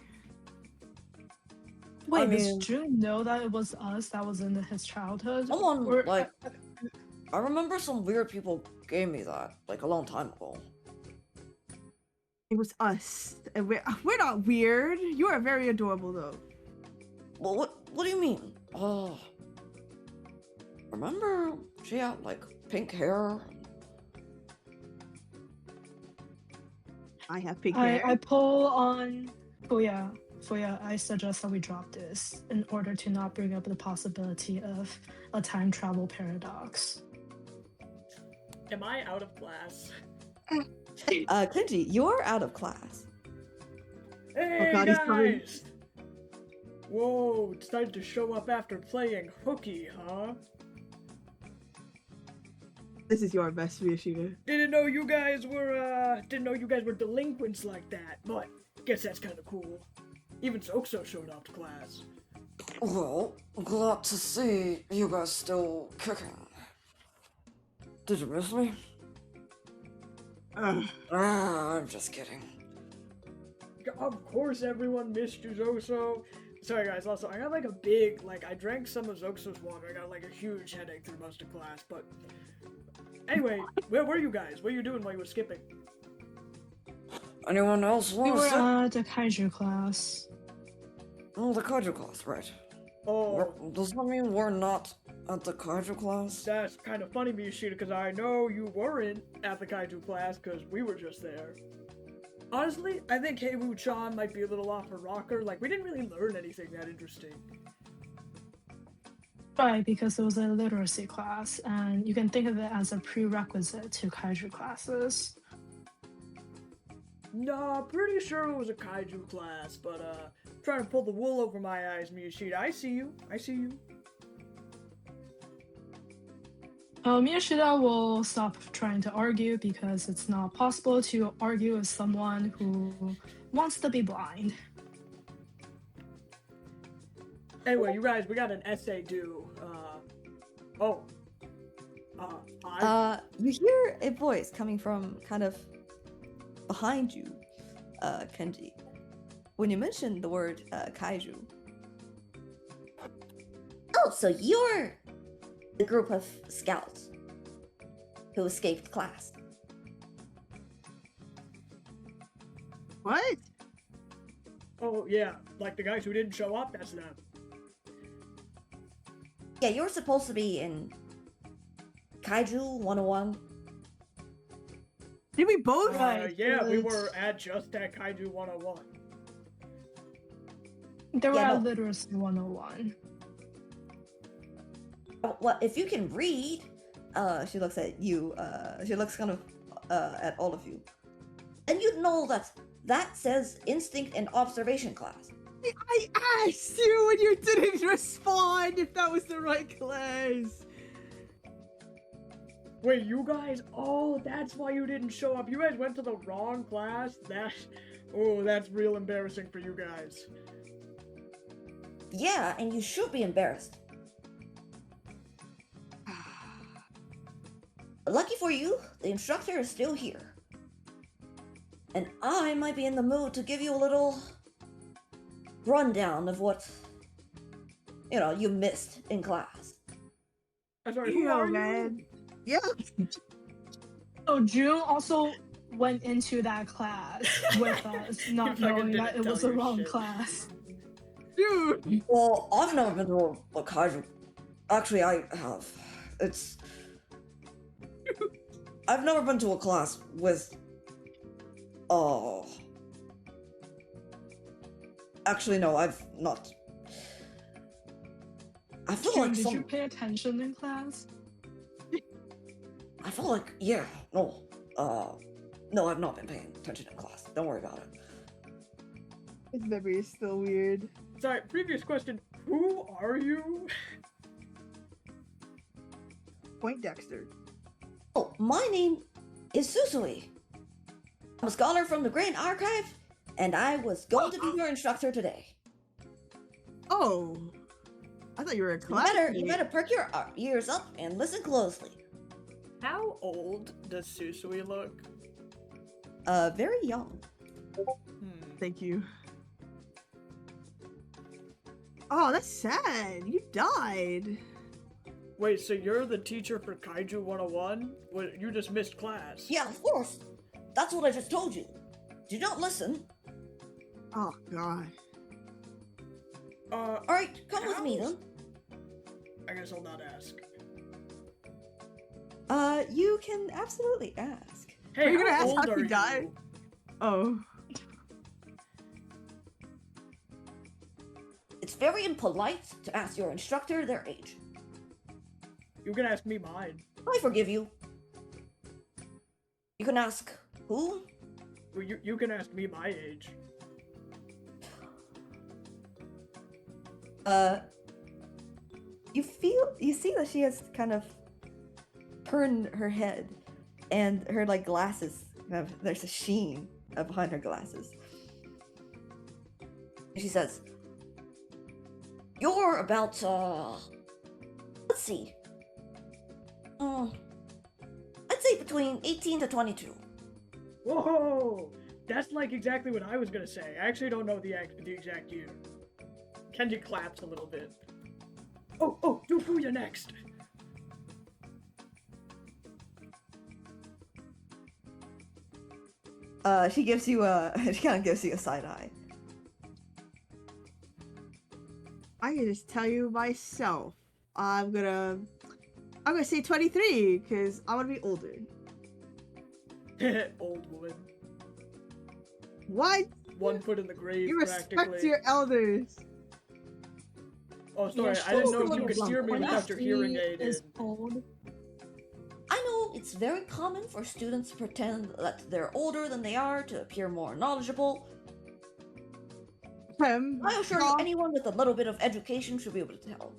Wait, mean- does June know that it was us that was in his childhood? Someone, Or- like, I remember some weird people gave me that, like, a long time ago. It was us. And we're not weird. You are very adorable, though. Well, what do you mean? Oh, remember she had, like, pink hair? I have pink I hair. pull on Fuya. Fuya, I suggest that we drop this in order to not bring up the possibility of a time travel paradox. Am I out of class? Kenji, you're out of class. Hey God, he's coming. guys! Whoa, decided to show up after playing hooky, huh? This is your best, Miyashita. Didn't know you guys were delinquents like that, but guess that's kind of cool. Even Zoxo showed up to class. Well, glad to see you guys still kicking. Did you miss me? I'm just kidding. Of course everyone missed you, Zoxo. Sorry guys, also, I got like a big, I drank some of Zoxo's water. I got like a huge headache through most of class, but... Anyway, where were you guys? What were you doing while you were skipping? Anyone else We want were to sit? at the kaiju class. Oh, the kaiju class, right. Oh, Does that mean we're not at the kaiju class? that's kind of funny, Miyashita, because I know you weren't at the kaiju class, because we were just there. Honestly, I think Heiwu-chan might be a little off her rocker. Like, we didn't really learn anything that interesting. Right, because it was a literacy class, and you can think of it as a prerequisite to kaiju classes. Nah, pretty sure it was a kaiju class, but, trying to pull the wool over my eyes, Miyashita. I see you. I see you. Miyashida will stop trying to argue because it's not possible to argue with someone who wants to be blind. Anyway, you guys, we got an essay due. You hear a voice coming from kind of behind you, Kenji. When you mentioned the word kaiju. Oh, so you're the group of scouts who escaped class. What? Oh, yeah, like the guys who didn't show up, that's them. Yeah, you're supposed to be in Kaiju 101. Did we both? Yeah, we were at just at Kaiju 101. They were Yeah, at no. Literacy 101. Well, if you can read, she looks at you, she looks kind of at all of you. And you'd know that says instinct and observation class. I asked you and you didn't respond if that was the right class. Wait, you guys? Oh, that's why you didn't show up. You guys went to the wrong class? That's real embarrassing for you guys. Yeah, and you should be embarrassed. Lucky for you, the instructor is still here. And I might be in the mood to give you a little rundown of what, you missed in class. I'm sorry, who are you? Man. Yeah. So June also went into that class with us, not fucking knowing didn't that it tell was the you wrong shit. class. Dude. Well, I've never been to a kaiju. Actually, I have. I've never been to a class with. Actually, no, I've not. I feel June, like did some. you pay attention in class? I feel like, yeah, no. No, I've not been paying attention in class. Don't worry about it. His memory is still weird. Sorry, previous question. Who are you? Point Dexter. Oh, my name is Susui. I'm a scholar from the Grand Archive, and I was going to be your instructor today. Oh. I thought you were a class. You better perk your ears up and listen closely. How old does Susui look? Very young. Thank you. Oh, that's sad. You died. Wait, so you're the teacher for Kaiju 101? What, you just missed class? Yeah, of course. That's what I just told you. Do not listen. Oh, God. Alright, come with me then. I guess I'll not ask. You can absolutely ask. Hey, Are you gonna how ask old how are he you? died? Oh. It's very impolite to ask your instructor their age. You can ask me mine. I forgive you. You can ask who? Well, you can ask me my age. You see that she has kind of turn her head, and her like glasses there's a sheen behind her glasses. She says, "You're about let's see. I'd say between 18 to 22." Whoa! That's like exactly what I was gonna say. I actually don't know the exact year. Kenji claps a little bit. Oh, do Fuya next! She gives you she kind of gives you a side eye. I can just tell you myself. I'm gonna say 23 because I want to be older. Old woman. What? 1 foot in the grave, You respect practically. your elders. Oh, sorry, Yeah, I didn't know she's if you could still hear me without your hearing 23 aid in. is old. I know it's very common for students to pretend that they're older than they are to appear more knowledgeable. I assure you, anyone with a little bit of education should be able to tell.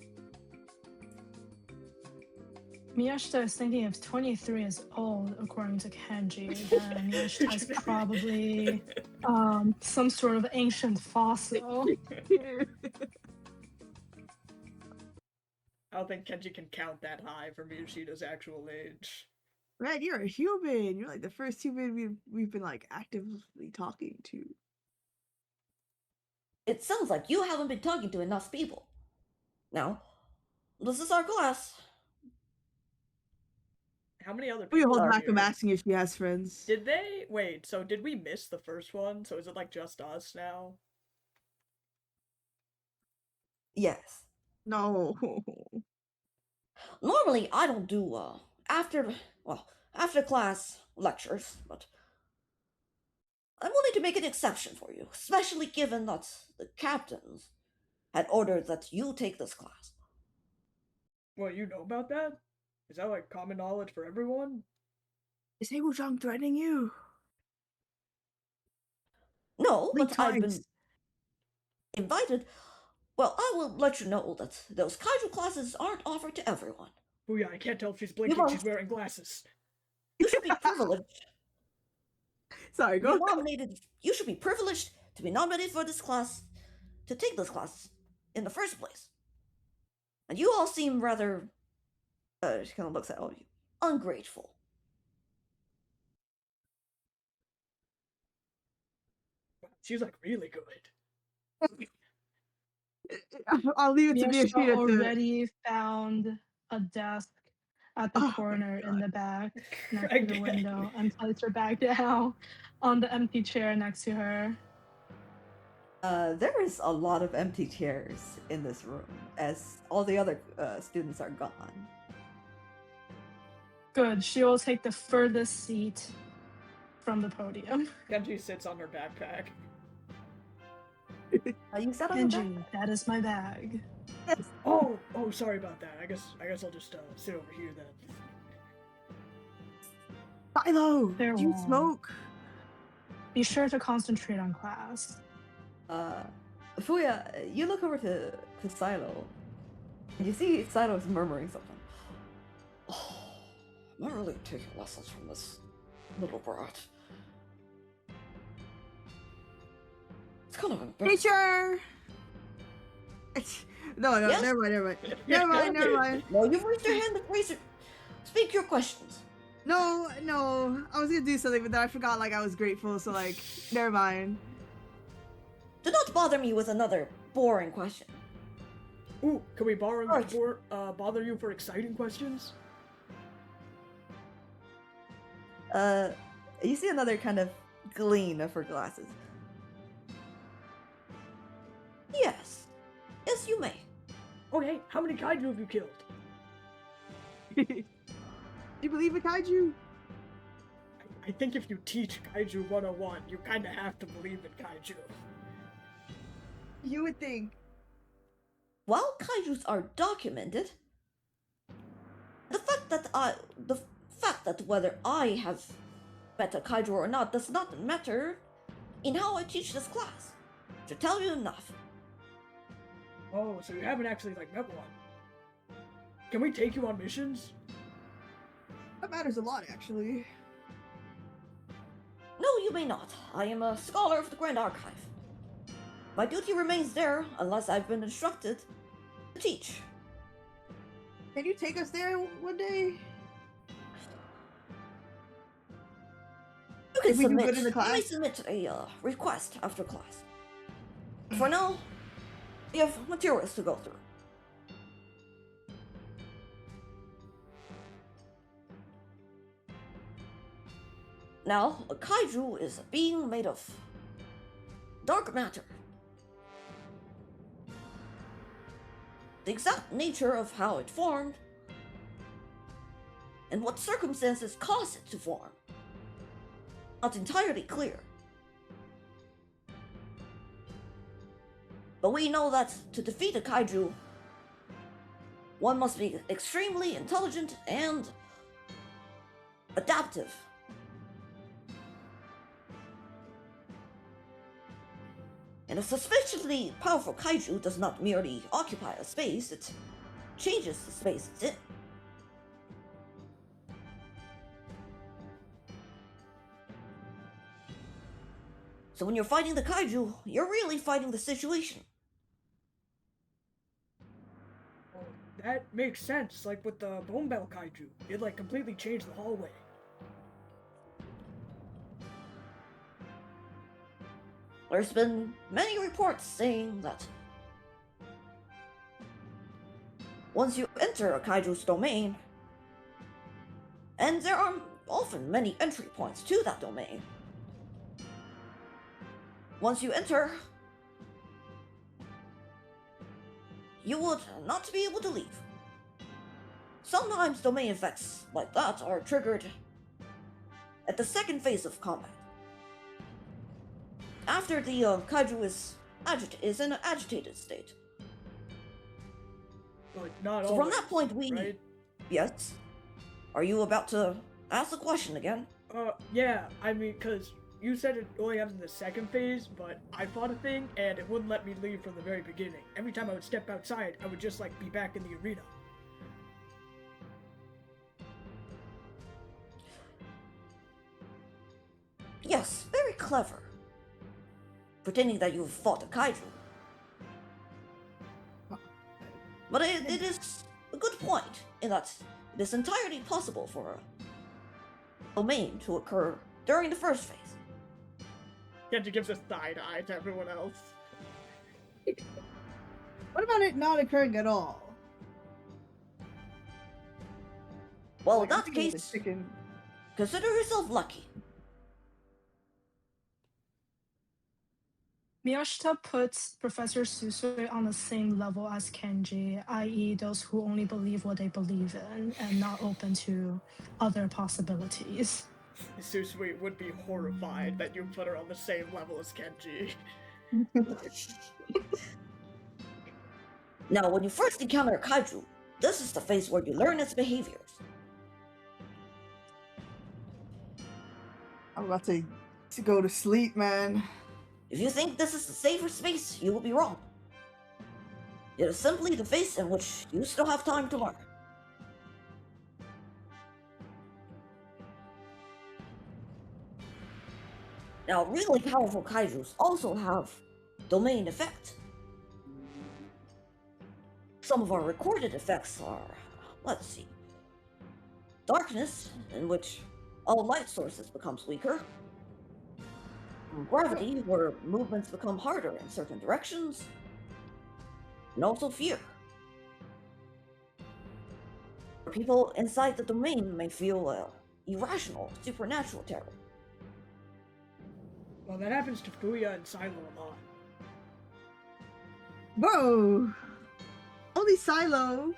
Miyashita is thinking if 23 is old, according to Kenji, then Miyashita is probably some sort of ancient fossil. I don't think Kenji can count that high for Miyashita's actual age. Man, you're a human. You're like the first human we've been like actively talking to. It sounds like you haven't been talking to enough people. Now, this is our class. How many other We people hold are back. I'm here? asking if she has friends. Did they... Wait, so did we miss the first one? So is it like just us now? Yes. No. Normally, I don't do after class lectures, but I'm willing to make an exception for you, especially given that the captains had ordered that you take this class. Well, you know about that? Is that like common knowledge for everyone? Is Haewoo-jung threatening you? No, Blink but I've been twice. invited. Well, I will let you know that those kaiju classes aren't offered to everyone. Oh yeah, I can't tell if she's blinking, won't. she's wearing glasses. You should be privileged. Sorry, to be go. nominated. You should be privileged to be nominated for this class, to take this class in the first place. And you all seem rather. She kind of looks at all of you. Ungrateful. She's like really good. I'll leave it to Miyashita Miyashita to. already found a desk at the Oh my corner in God. the back next to the Again. window and placed her back down on the empty chair next to her. There is a lot of empty chairs in this room, as all the other students are gone. Good, she will take the furthest seat from the podium. Kenji sits on her backpack. You sat on your back. Kenji, that is my bag. Oh, sorry about that. I guess I'll just sit over here then. Philo, do you Farewell. smoke? Be sure to concentrate on class. Fuya, you look over to Silo, and you see Silo's murmuring something. Oh, am I really taking lessons from this little brat? It's kind of embarrassing. Teacher! No, Yes? never mind. No, you've raised your hand. Speak your questions. No, I was gonna do something, but then I forgot, like, I was grateful, so, like, never mind. Do not bother me with another boring question. Ooh, can we bother Alright. you for exciting questions? You see another kind of gleam of her glasses. Yes, you may. Okay, how many kaiju have you killed? You believe in kaiju? I think if you teach Kaiju 101, you kinda have to believe in kaiju. You would think. While kaijus are documented, the fact that whether I have met a kaiju or not does not matter in how I teach this class. To tell you enough. Oh, so you haven't actually, like, met one. Can we take you on missions? That matters a lot, actually. No, you may not. I am a scholar of the Grand Archive. My duty remains there unless I've been instructed to teach. Can you take us there one day? You can If we can submit. go to the You may class? submit a request after class. For now, we have materials to go through. Now, a kaiju is a being made of dark matter. The exact nature of how it formed and what circumstances caused it to form, not entirely clear. But we know that to defeat a kaiju, one must be extremely intelligent and adaptive. And a sufficiently powerful kaiju does not merely occupy a space, it changes the space it's in. So when you're fighting the kaiju, you're really fighting the situation. Well, that makes sense. Like with the Bone Bell Kaiju, it like completely changed the hallway. There's been many reports saying that once you enter a kaiju's domain, and there are often many entry points to that domain, once you enter, you would not be able to leave. Sometimes domain effects like that are triggered at the second phase of combat. After the kaiju is in an agitated state. But not So always, from that point, right? Yes? Are you about to ask the question again? Yeah, I mean, cause you said it only happens in the second phase, but I fought a thing and it wouldn't let me leave from the very beginning. Every time I would step outside, I would just like be back in the arena. Yes, very clever. Pretending that you've fought a kaiju. But it is a good point in that it is entirely possible for a domain to occur during the first phase. Genji gives a side eye to everyone else. What about it not occurring at all? Well, Like, in I'm that thinking of the case, chicken. consider yourself lucky. Miyashita puts Professor Susui on the same level as Kenji, i.e., those who only believe what they believe in and not open to other possibilities. Susui would be horrified that you put her on the same level as Kenji. Now, when you first encounter a kaiju, this is the phase where you learn its behaviors. I'm about to go to sleep, man. If you think this is the safer space, you will be wrong. It is simply the phase in which you still have time to learn. Now, really powerful kaijus also have domain effect. Some of our recorded effects are, let's see, darkness, in which all light sources becomes weaker. Gravity, where movements become harder in certain directions. And also fear. People inside the domain may feel irrational, supernatural terror. Well, that happens to Fuya and Silo a lot. Whoa! Only Silo.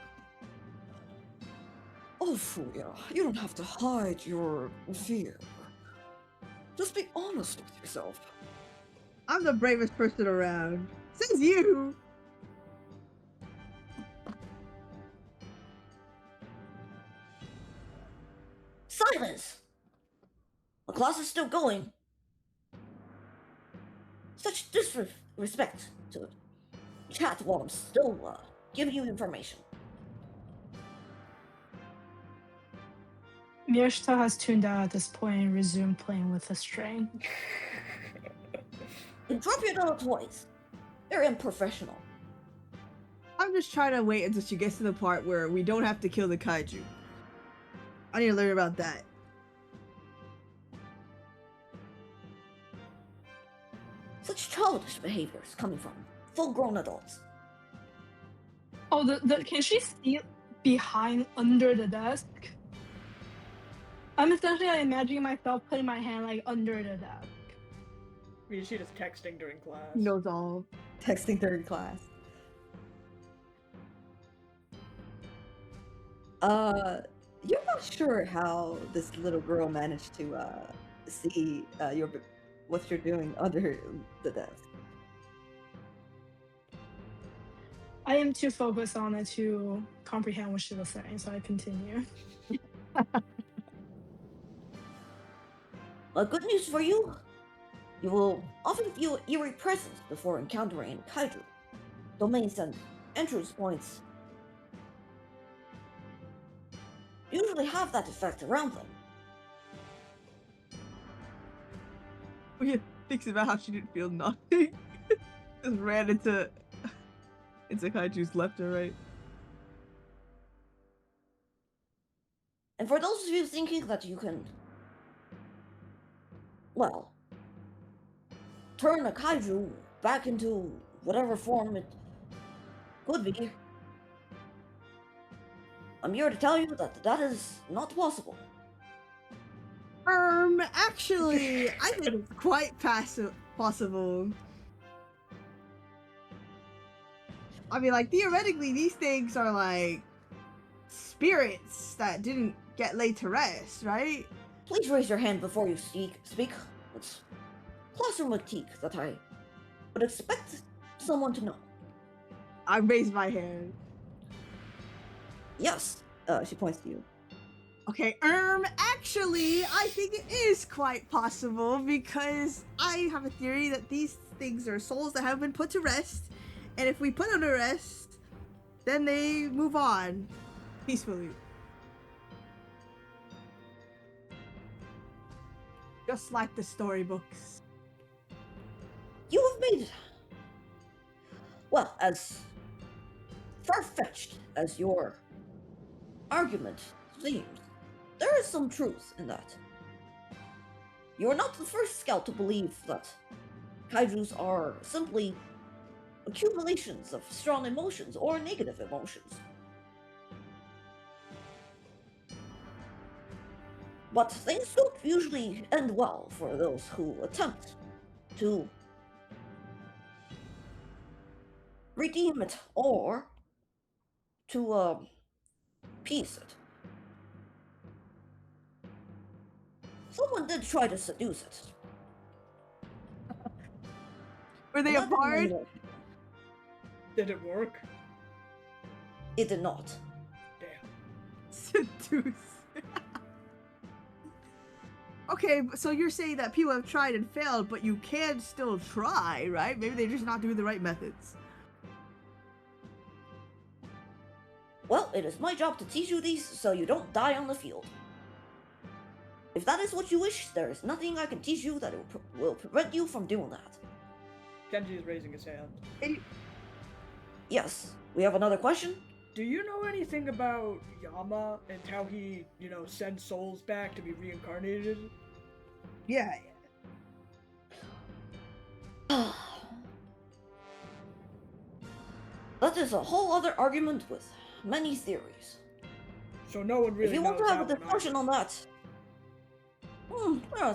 Oh, Fuya, you don't have to hide your fear. Just be honest with yourself. I'm the bravest person around. Says you. Silence! The class is still going. Such disrespect to chat while I'm still giving you information. Miyashita has tuned out at this point and resumed playing with the string. Then drop your little toys. They're unprofessional. I'm just trying to wait until she gets to the part where we don't have to kill the kaiju. I need to learn about that. Such childish behaviors coming from full-grown adults. Oh, can she see behind under the desk? I'm essentially imagining myself putting my hand like under the desk. She just texting during class. He knows all. Texting during class. You're not sure how this little girl managed to see what you're doing under the desk. I am too focused on it to comprehend what she was saying, so I continue. Well, good news for you. You will often feel eerie presence before encountering kaiju. Domains and entrance points usually have that effect around them. We thinks about how she didn't feel nothing. Just ran into kaiju's left or right. And for those of you thinking that you can, well, turn a kaiju back into whatever form it could be, I'm here to tell you that that is not possible. Actually, I think it's quite possible. I mean, like, theoretically, these things are like spirits that didn't get laid to rest, right? Please raise your hand before you speak. It's classroom etiquette that I would expect someone to know. I raised my hand. Yes, she points to you. Okay, actually, I think it is quite possible because I have a theory that these things are souls that have been put to rest, and if we put them to rest, then they move on peacefully. Just like the storybooks. You have made, well, as far-fetched as your argument seems, there is some truth in that. You are not the first scout to believe that kaijus are simply accumulations of strong emotions or negative emotions. But things don't usually end well for those who attempt to redeem it or to appease it. Someone did try to seduce it. Were they That didn't apart? end well. Did it work? It did not. Damn. Seduce. Okay, so you're saying that people have tried and failed, but you can still try, right? Maybe they're just not doing the right methods. Well, it is my job to teach you these so you don't die on the field. If that is what you wish, there is nothing I can teach you that will prevent you from doing that. Kenji is raising his hand. Yes, we have another question? Do you know anything about Yama and how he, sends souls back to be reincarnated? Yeah. That is a whole other argument with many theories. So no one really If you want to knows have a that one discussion on that,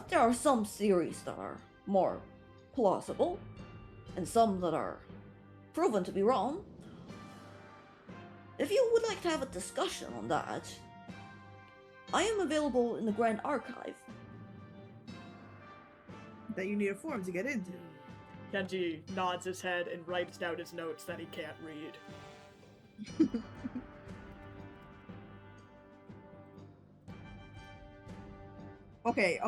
there are some theories that are more plausible, and some that are proven to be wrong. If you would like to have a discussion on that, I am available in the Grand Archive. That you need a form to get into. Kenji nods his head and writes down his notes that he can't read. Okay.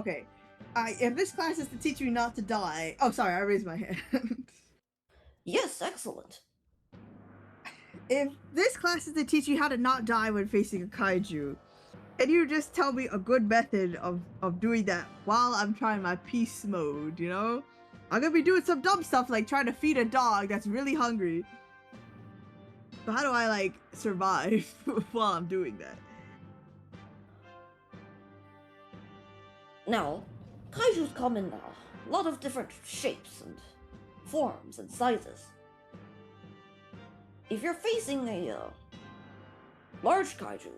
If this class is to teach you not to die... Oh, sorry, I raised my hand. Yes, excellent. If this class is to teach you how to not die when facing a kaiju, Can you just tell me a good method of doing that while I'm trying my peace mode, you know? I'm gonna be doing some dumb stuff like trying to feed a dog that's really hungry. So how do I, like, survive while I'm doing that? Now, kaijus come in a lot of different shapes and forms and sizes. If you're facing a large kaiju,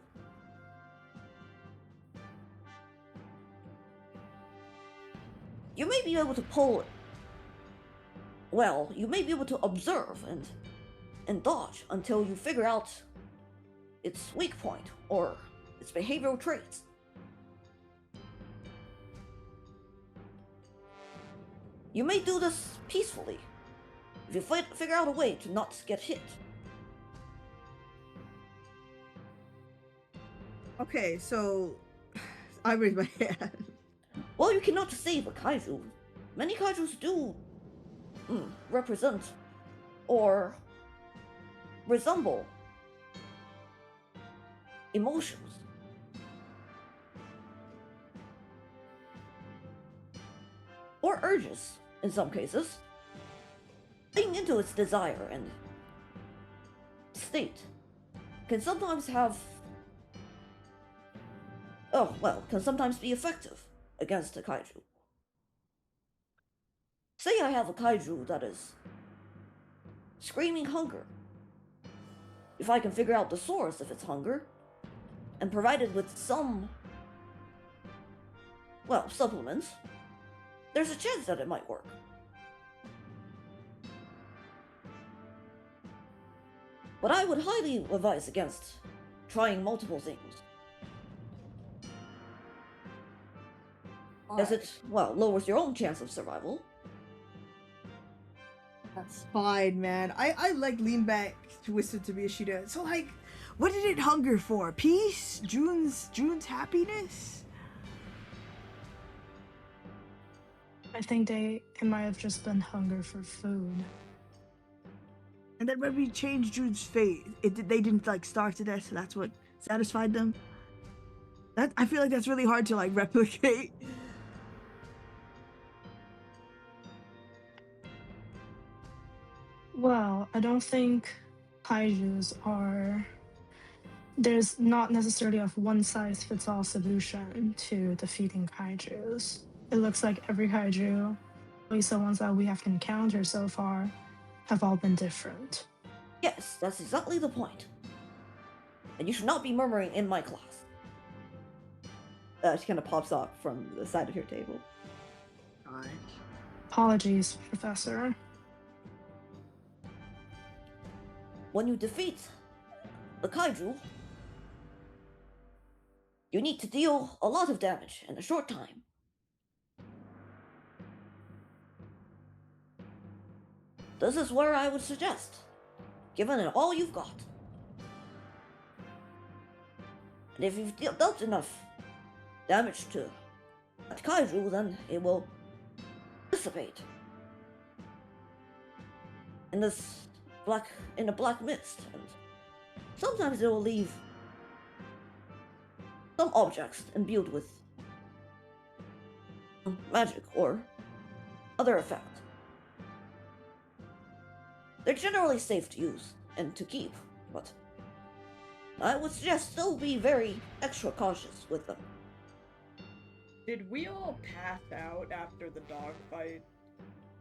you may be able to pull it. Well, you may be able to observe and dodge until you figure out its weak point or its behavioral traits. You may do this peacefully if you figure out a way to not get hit. Okay, so I raise my hand. Well, you cannot save a kaiju. Many kaijus do represent or resemble emotions. Or urges, in some cases. Playing into its desire and state can sometimes be effective against a kaiju. Say I have a kaiju that is screaming hunger. If I can figure out the source of its hunger and provide it with some, supplements, there's a chance that it might work. But I would highly advise against trying multiple things, as it, lowers your own chance of survival. That's fine, man. I like lean back, twisted to be Ishida. So, like, what did it hunger for? Peace? June's happiness? I think it might have just been hunger for food. And then when we changed June's fate, they didn't, like, starve to death, so that's what satisfied them? I feel like that's really hard to, like, replicate. Well, I don't think kaijus are... There's not necessarily a one-size-fits-all solution to defeating kaijus. It looks like every kaiju, at least the ones that we have encountered so far, have all been different. Yes, that's exactly the point. And you should not be murmuring in my class. She kind of pops up from the side of your table. Alright. Apologies, Professor. When you defeat a kaiju, you need to deal a lot of damage in a short time. This is where I would suggest, given it all you've got. And if you've dealt enough damage to that kaiju, then it will dissipate in the black mist, and sometimes it will leave some objects imbued with magic or other effect. They're generally safe to use and to keep, but I would suggest still be very extra cautious with them. Did we all pass out after the dog fight?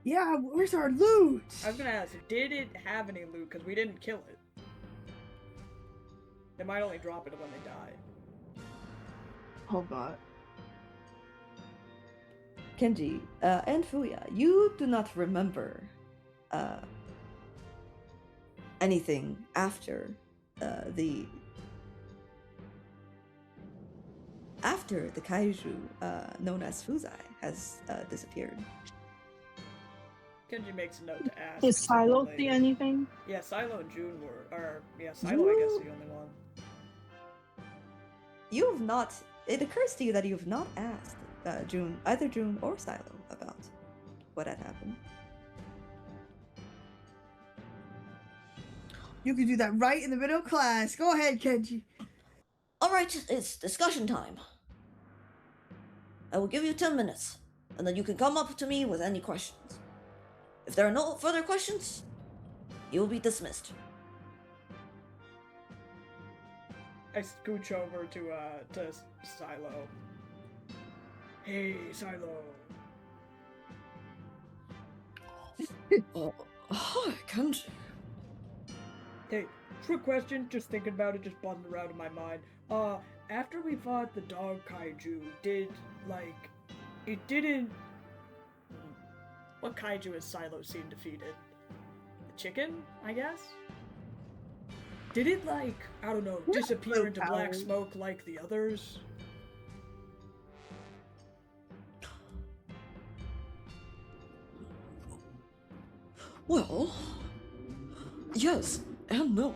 Yeah, where's our loot? I was gonna ask, did it have any loot? Because we didn't kill it. They might only drop it when they die. Oh god. Kenji and Fuya, you do not remember anything after the kaiju known as Fuzai has disappeared. Kenji makes a note to ask. Did Silo see later. anything? Yeah, Silo and June Silo I guess the only one. You have not. It occurs to you that you have not asked either June or Silo about what had happened. You can do that right in the middle of class. Go ahead, Kenji. Alright, it's discussion time. I will give you 10 minutes, and then you can come up to me with any questions. If there are no further questions, you will be dismissed. I scooch over to Silo. Hey, Silo. Hi, Kenji. Hey, quick question, just thinking about it, just buzzing around in my mind. After we fought the dog kaiju, it didn't... What kaiju has Silo seen defeated? The chicken, I guess? Did it, I don't know, disappear into black smoke like the others? Well, yes and no.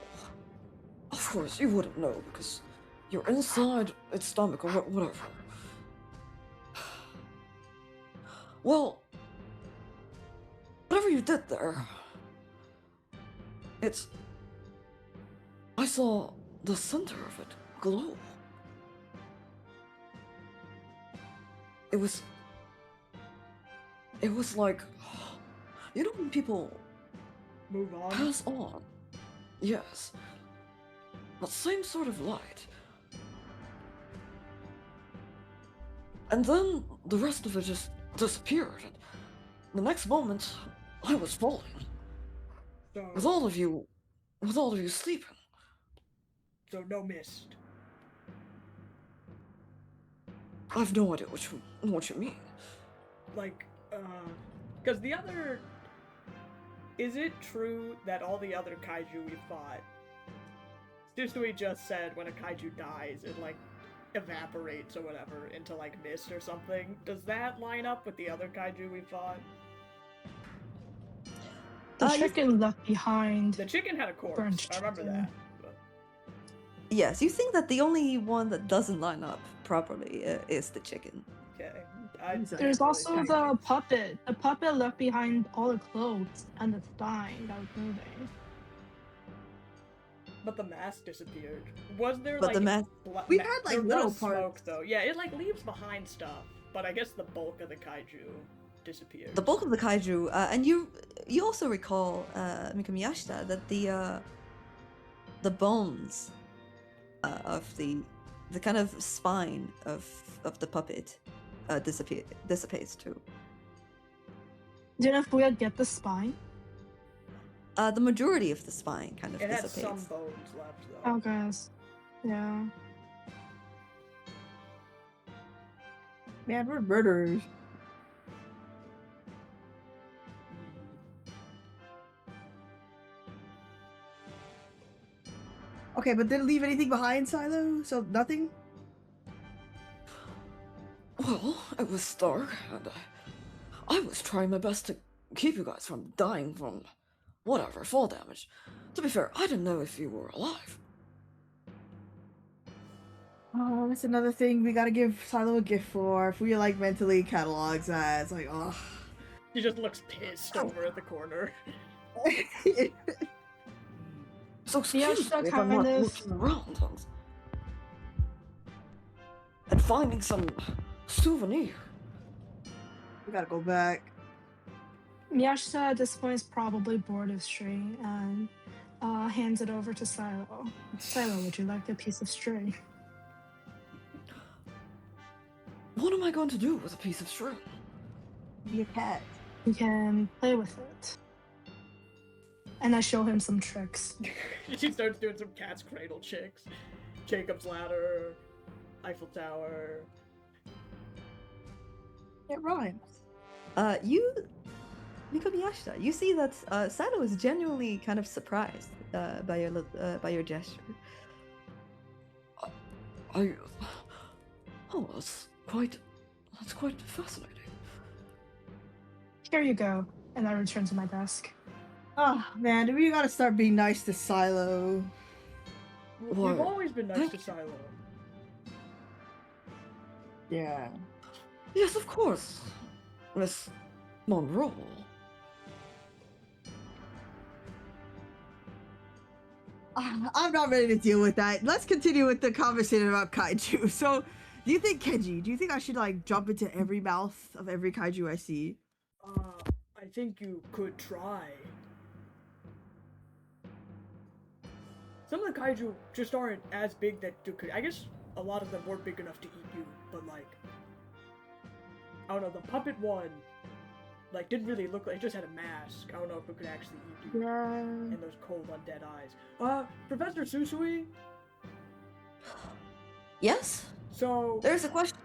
Of course, you wouldn't know because you're inside its stomach or whatever. Well, whatever you did there, I saw the center of it glow. It was like, you know when people Move on? pass on? Yes. That same sort of light. And then the rest of it just disappeared. And the next moment, I was falling. So, With all of you sleeping. so no mist. I've no idea what you mean. Because the other... Is it true that all the other kaiju we fought, Stusui just said when a kaiju dies, it, evaporates or whatever into, mist or something? Does that line up with the other kaiju we fought? The chicken left behind. The chicken had a corpse, Burnt I remember chicken. that. But... Yes, you think that the only one that doesn't line up properly is the chicken. Okay. There's also the puppet. The puppet left behind all the clothes and the spine that was moving. But the mask disappeared. Was there, But the mask... We've had, there little was parts. smoke, though. Yeah, it, leaves behind stuff. But I guess the bulk of the kaiju disappeared. The bulk of the kaiju, and you also recall, Mikamiyashita, that the bones of the kind of spine of the puppet dissipates too. Didn't Fuya get the spine? The majority of the spine kind of It had dissipates. some bones left, though. Oh, guys. Yeah. Man, we're murderers. Okay, but didn't leave anything behind, Silo? So nothing? Well, it was dark, and I was trying my best to keep you guys from dying from whatever, fall damage. To be fair, I didn't know if you were alive. Oh, that's another thing we gotta give Silo a gift for. If we mentally catalogs that, it's like, oh. He just looks pissed over at the corner. So Yeah, excuse so me if I'm not kind of- looking around and finding some souvenir. We gotta go back. Miyashita at this point is probably bored of string and hands it over to Silo. Silo, would you like a piece of string? What am I going to do with a piece of string? Be a cat. You can play with it. And I show him some tricks. She starts doing some cat's cradle tricks. Jacob's ladder, Eiffel Tower. It rhymes. Mikamiyashita, you see that Silo is genuinely kind of surprised by your gesture. Oh, that's quite fascinating. Here you go. And I return to my desk. Oh, man, we gotta start being nice to Silo. We've Why? always been nice to Silo. Yeah. Yes, of course, Miss Monroe. I'm not ready to deal with that. Let's continue with the conversation about kaiju. So, do you think, Kenji, do you think I should like jump into every mouth of every kaiju I see? I think you could try. Some of the kaiju just aren't as big that you could. I guess a lot of them weren't big enough to eat you, but like, I don't know, the puppet one, like, didn't really look like, it just had a mask. I don't know if it could actually eat you. Yeah. And those cold undead eyes. Professor Susui? Yes? So, There's a question.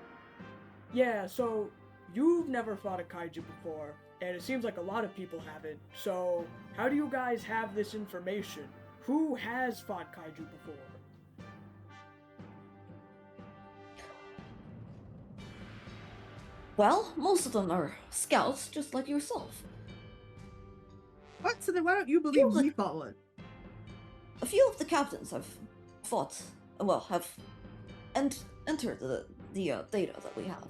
yeah, so, you've never fought a kaiju before, and it seems like a lot of people haven't. So, how do you guys have this information? Who has fought kaiju before? Well, most of them are scouts, just like yourself. What? So then why don't you believe we fought one? A few of the captains have fought, well, have entered the data that we have.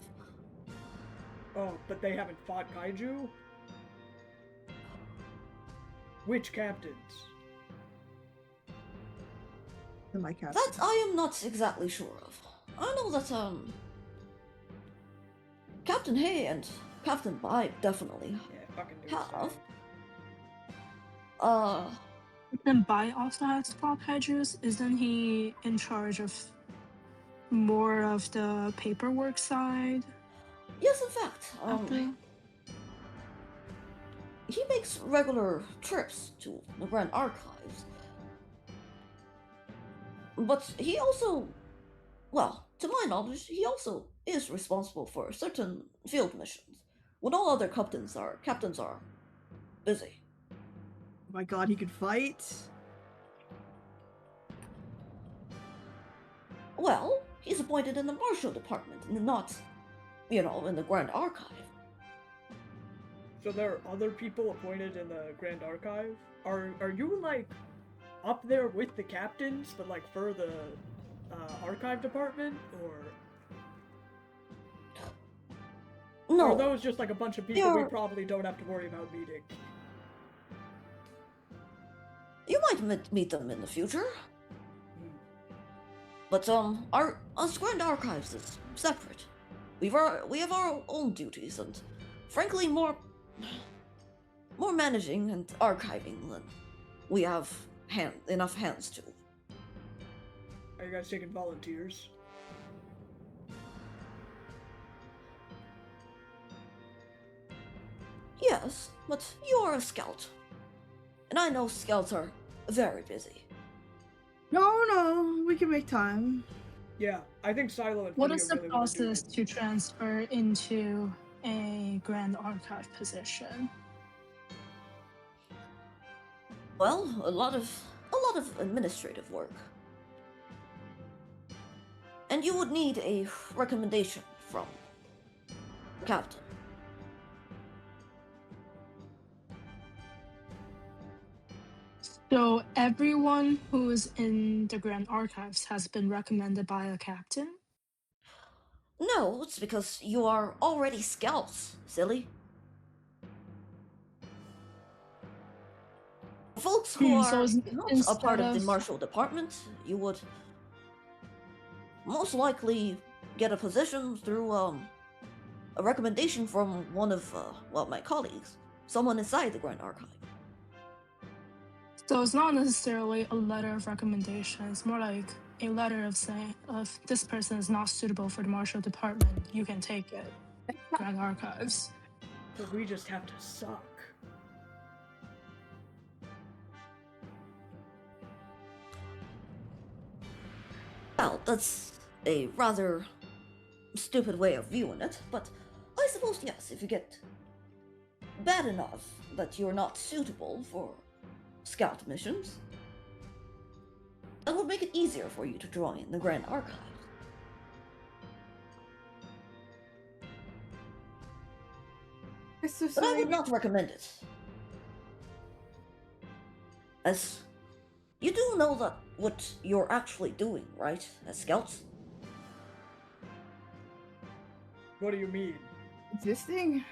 Oh, but they haven't fought kaiju? Which captains? My captain. That I am not exactly sure of. I know that, Captain Hay and Captain Bai definitely Yeah, fucking do have. Then Bai also has fought kaijus. Isn't he in charge of more of the paperwork side? Yes, in fact, after? he makes regular trips to the Grand Archives. But he also, well, to my knowledge, he also is responsible for certain field missions when all other captains are busy. Oh my god, he could fight? Well, he's appointed in the Marshal Department, and not, in the Grand Archive. So there are other people appointed in the Grand Archive? Are you, like, up there with the captains, but, like, for the Archive Department? Or No, are those just, like, a bunch of people we probably don't have to worry about meeting? you might meet them in the future. But us Grand Archives is separate. We have our own duties, and frankly, more managing and archiving than we have enough hands to. Are you guys taking volunteers? Yes, but you are a scout, and I know scouts are very busy. No, we can make time. Yeah, I think Silo and What Fulia is the really wanna do process it. to transfer into a Grand Archive position? Well, a lot of administrative work, and you would need a recommendation from the captain. So everyone who's in the Grand Archives has been recommended by a captain? No, it's because you are already scouts, silly. Folks who So are is- not a instead part of the of- Marshal Department, you would most likely get a position through a recommendation from one of my colleagues, someone inside the Grand Archive. So it's not necessarily a letter of recommendation. It's more like a letter of saying, "If this person is not suitable for the Marshal Department, you can take it." Grand Archives. But we just have to suck. Well, that's a rather stupid way of viewing it, but I suppose yes, if you get bad enough that you're not suitable for scout missions, that would make it easier for you to join the Grand Archives. But I would not recommend it. As you do know that what you're actually doing, right? As scouts? What do you mean? Existing?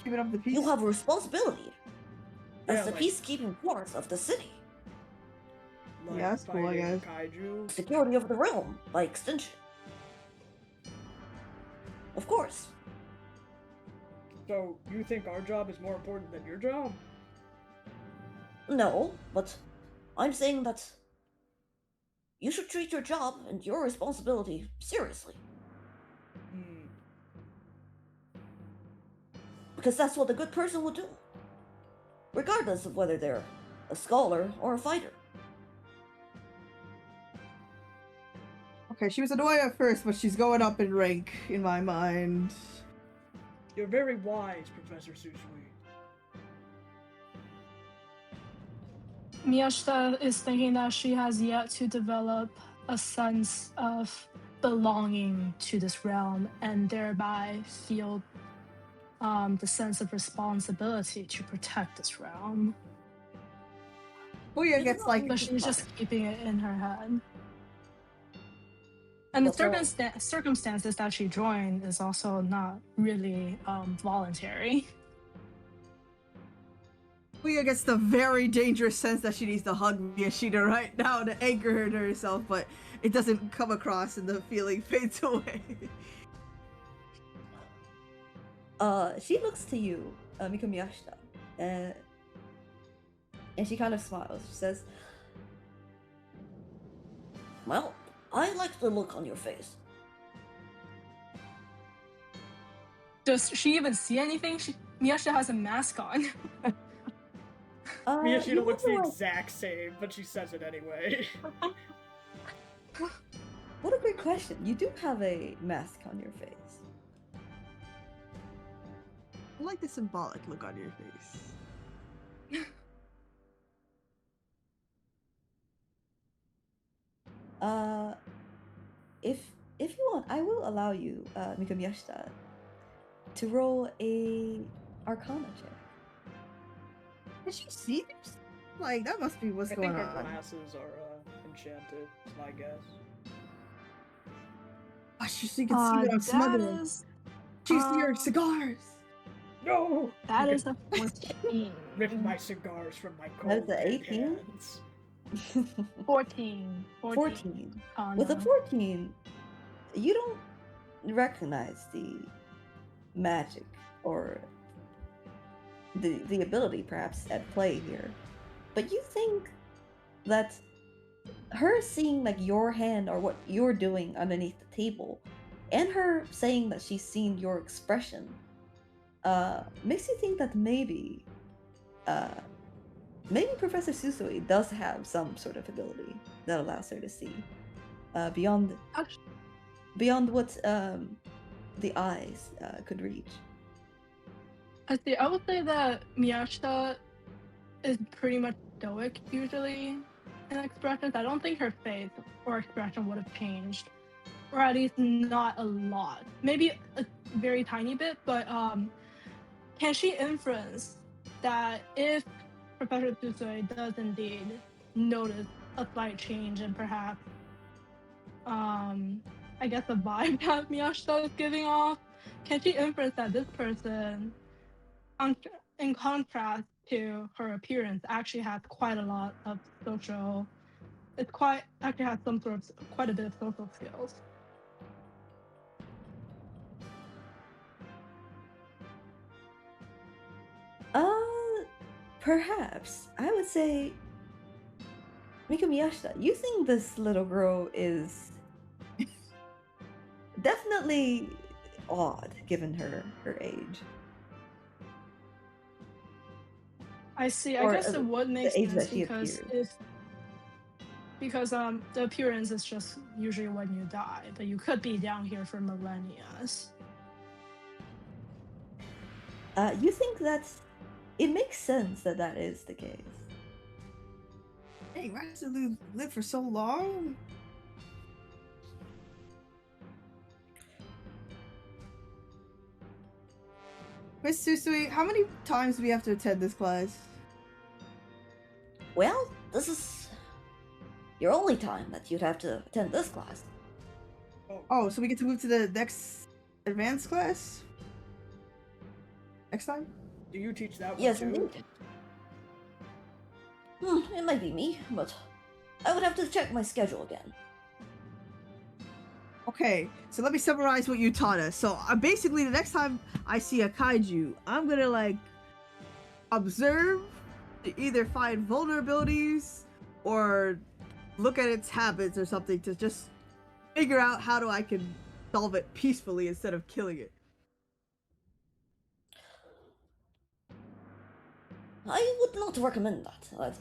Keeping up the peace? You have a responsibility as Yeah, the like- peacekeeping force of the city. like Yeah, that's cool, I fighting guess. kaiju. Security of the realm, by extension. Of course. So you think our job is more important than your job? No, but I'm saying that you should treat your job and your responsibility seriously. Hmm. Because that's what a good person would do. Regardless of whether they're a scholar or a fighter. Okay, she was annoying at first, but she's going up in rank in my mind. You're very wise, Professor Susui. Miyashita is thinking that she has yet to develop a sense of belonging to this realm and thereby feel the sense of responsibility to protect this realm. Booyah gets like, But she's just keeping it in her head. And the circumstances that she joined is also not really voluntary. Booyah gets the very dangerous sense that she needs to hug Miyashita right now to anchor her to herself, but it doesn't come across and the feeling fades away. She looks to you, Miko Miyashita, and she kind of smiles. She says, Well, I like the look on your face. Does she even see anything? Miyashita has a mask on. Miyashita you looks feel the like- exact same, but she says it anyway. What a great question. You do have a mask on your face. I like the symbolic look on your face. If you want, I will allow you, Miko Miyashita, to roll a Arcana check. Did she see this? Like, that must be what's I going think her on. glasses are enchanted, is my guess. Oh, so you can see what I'm smuggling. She can see her uh, cigars. No! That You is a 14. rip my cigars from my That is cold a dead 18? hands. 14. 14. Oh, With a no. 14, you don't recognize the magic or the ability perhaps at play here. But you think that her seeing like your hand or what you're doing underneath the table and her saying that she's seen your expression makes you think that maybe Professor Susui does have some sort of ability that allows her to see beyond what the eyes could reach. I would say that Miyashita is pretty much stoic usually in expressions. I don't think her face or expression would have changed, or at least not a lot. Maybe a very tiny bit, but can she inference that if Professor Susui does indeed notice a slight change in perhaps, I guess the vibe that Miyashita is giving off, can she inference that this person, in contrast to her appearance, actually has quite a lot of social, actually has some sort of, quite a bit of social skills? Perhaps. I would say, Miko Miyashita, you think this little girl is definitely odd given her age. I see. I Or, guess it would make the age sense that she because appeared. the appearance is just usually when you die, but you could be down here for millennia. You think that it makes sense that that is the case. Hey, why does it live for so long? Miss Susui, how many times do we have to attend this class? Well, this is your only time that you'd have to attend this class. Oh, so we get to move to the next advanced class? Next time? Do you teach that one Yes, too? indeed. It might be me, but I would have to check my schedule again. Okay, so let me summarize what you taught us. So basically, the next time I see a kaiju, I'm gonna like observe to either find vulnerabilities or look at its habits or something to just figure out how I can solve it peacefully instead of killing it. I would not recommend that.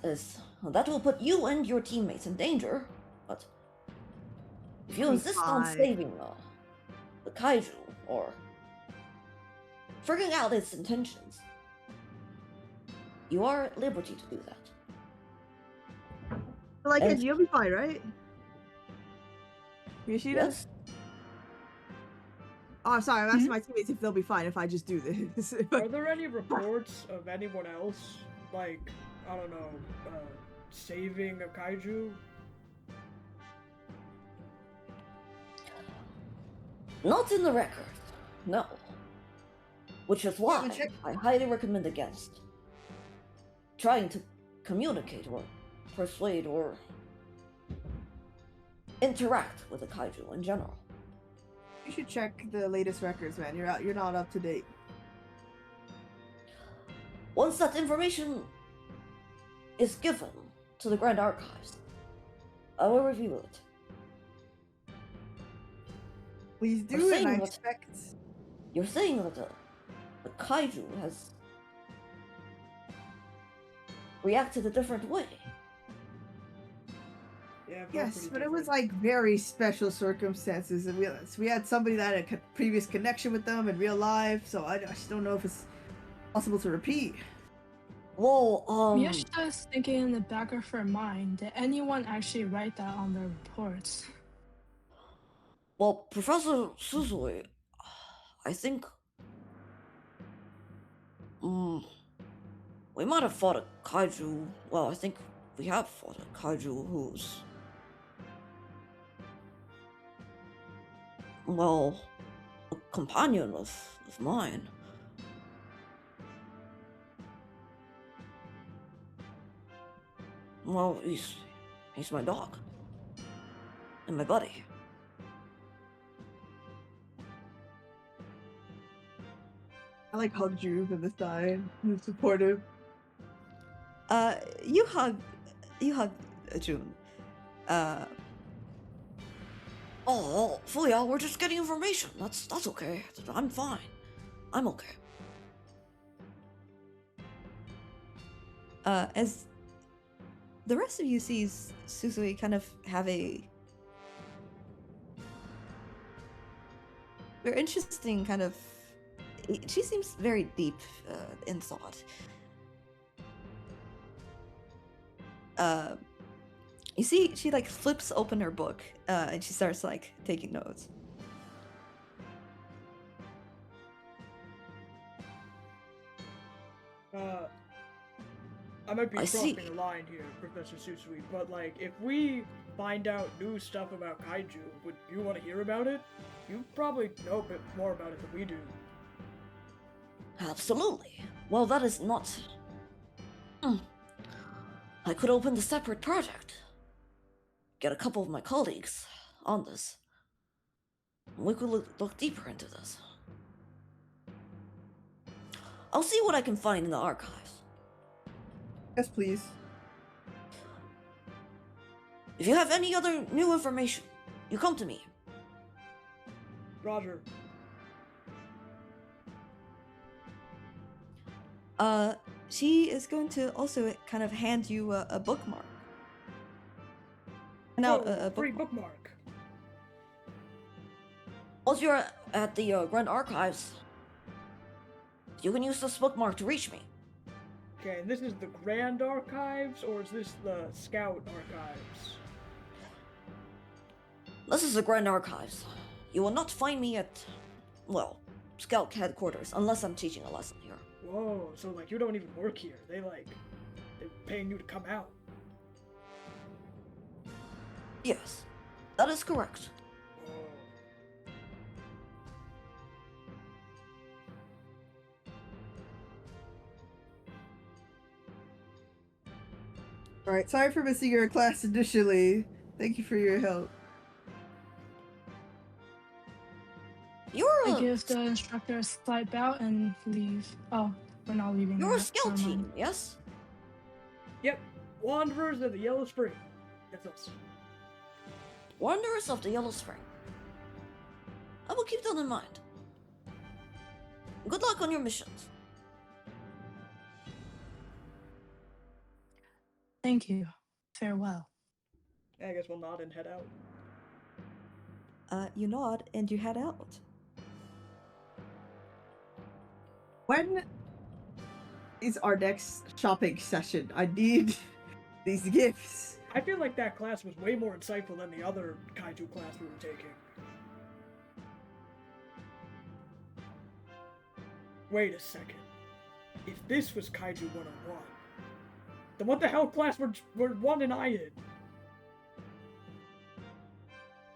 That will put you and your teammates in danger. But if you insist on Fine. saving the kaiju or figuring out its intentions, you are at liberty to do that. Like, And- you'll be fine, right? Yoshida? Yes. Oh, I'm sorry. I'm asking my teammates if they'll be fine if I just do this. Are there any reports of anyone else, like, I don't know, saving a kaiju? Not in the record, no. Which is why but check- I highly recommend against trying to communicate or persuade or interact with the kaiju in general. You should check the latest records, man. You're not up to date. Once that information is given to the Grand Archives, I will review it. Please You're do, and saying I what- expect. You're saying that the kaiju has reacted a different way. Yeah, they're Yes, pretty but it was different. like very special circumstances, and we had somebody that had a previous connection with them in real life, so I just don't know if it's possible to repeat. Well, Miyashita's thinking in the back of her mind, did anyone actually write that on their reports? well, Professor Suzui, I think, we might have fought a kaiju. Well, I think we have fought a kaiju who's, well, a companion of mine. Well, he's my dog. And my buddy. I like hugged you from the side. You're supportive. You hug June. Oh, Fuya, we're just getting information. That's okay. I'm fine. I'm okay. As the rest of you sees Susui kind of have a very interesting kind of. She seems very deep in thought. You see, she like flips open her book and she starts like taking notes. I might be I see. crossing a line here, Professor Susui, but like, if we find out new stuff about kaiju, would you want to hear about it? You probably know a bit more about it than we do. Absolutely. Well, that is not. I could open a separate project. Get a couple of my colleagues on this. We could look deeper into this. I'll see what I can find in the archives. Yes, please. If you have any other new information, you come to me. Roger. She is going to also kind of hand you a bookmark. No, a free bookmark. bookmark. Once you're at the Grand Archives, you can use this bookmark to reach me. Okay, and this is the Grand Archives, or is this the Scout Archives? This is the Grand Archives. You will not find me at, well, Scout headquarters unless I'm teaching a lesson here. Whoa, so like you don't even work here. They're paying you to come out. Yes, that is correct. Whoa. Alright, sorry for missing your class initially. Thank you for your help. You're I a give the instructor a slight bow and leave. Oh, we're not leaving you're a yet. scout Never mind. team, yes? Yep, Wanderers of the Yellow Spring. That's us. Wanderers of the Yellow Spring. I will keep that in mind. Good luck on your missions. Thank you. Farewell. I guess we'll nod and head out. You nod and you head out. When is our next shopping session? I need these gifts. I feel like that class was way more insightful than the other kaiju class we were taking. Wait a second. If this was Kaiju 101, then what the hell class were One and I in?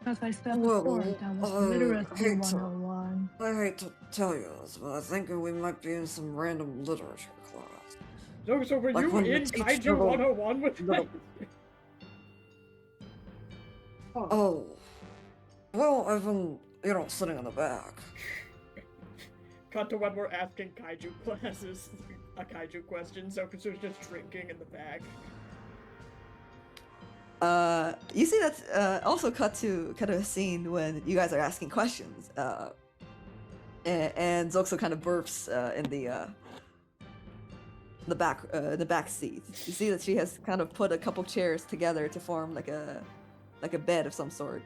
As I said Well, before, that was literacy hate to- 101. I hate to tell you this, but I think we might be in some random literature class. So were Like you when in the teacher Kaiju will- 101 with little- them? Oh. Well, I've been, sitting in the back. Cut to when we're asking Kaiju classes a Kaiju question, so Kasu's just drinking in the back. You see that's also cut to kind of a scene when you guys are asking questions. And Zoxo kind of burps in the back seat. You see that she has kind of put a couple chairs together to form like a bed of some sort.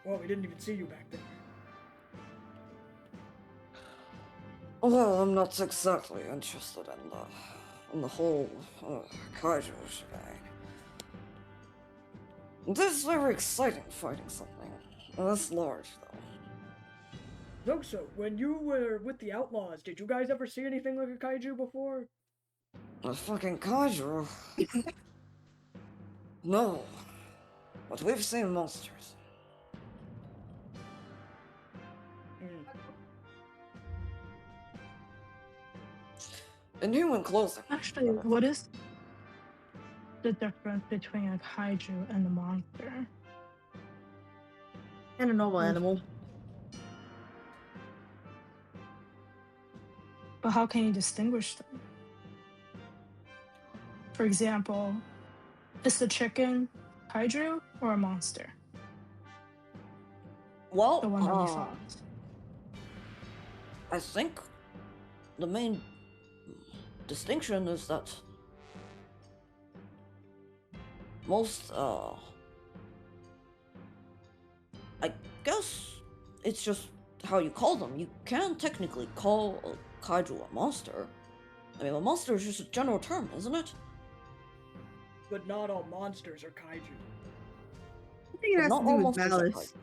Well, we didn't even see you back there. Well, I'm not exactly interested in the whole kaiju shebang. This is very exciting fighting something. This large, though. Zoxo, when you were with the Outlaws, did you guys ever see anything like a Kaiju before? A fucking kaiju? No. But we've seen monsters. Hmm. In human clothing. Actually, what is the difference between a kaiju and a monster? And a normal animal. But how can you distinguish them? For example, is the chicken kaiju or a monster? Well, The one that we fought. I think the main distinction is that most, I guess it's just how you call them. You can technically call a kaiju a monster. I mean, a monster is just a general term, isn't it? But not all monsters are Kaiju. I think it has Not to all do with monsters are malice.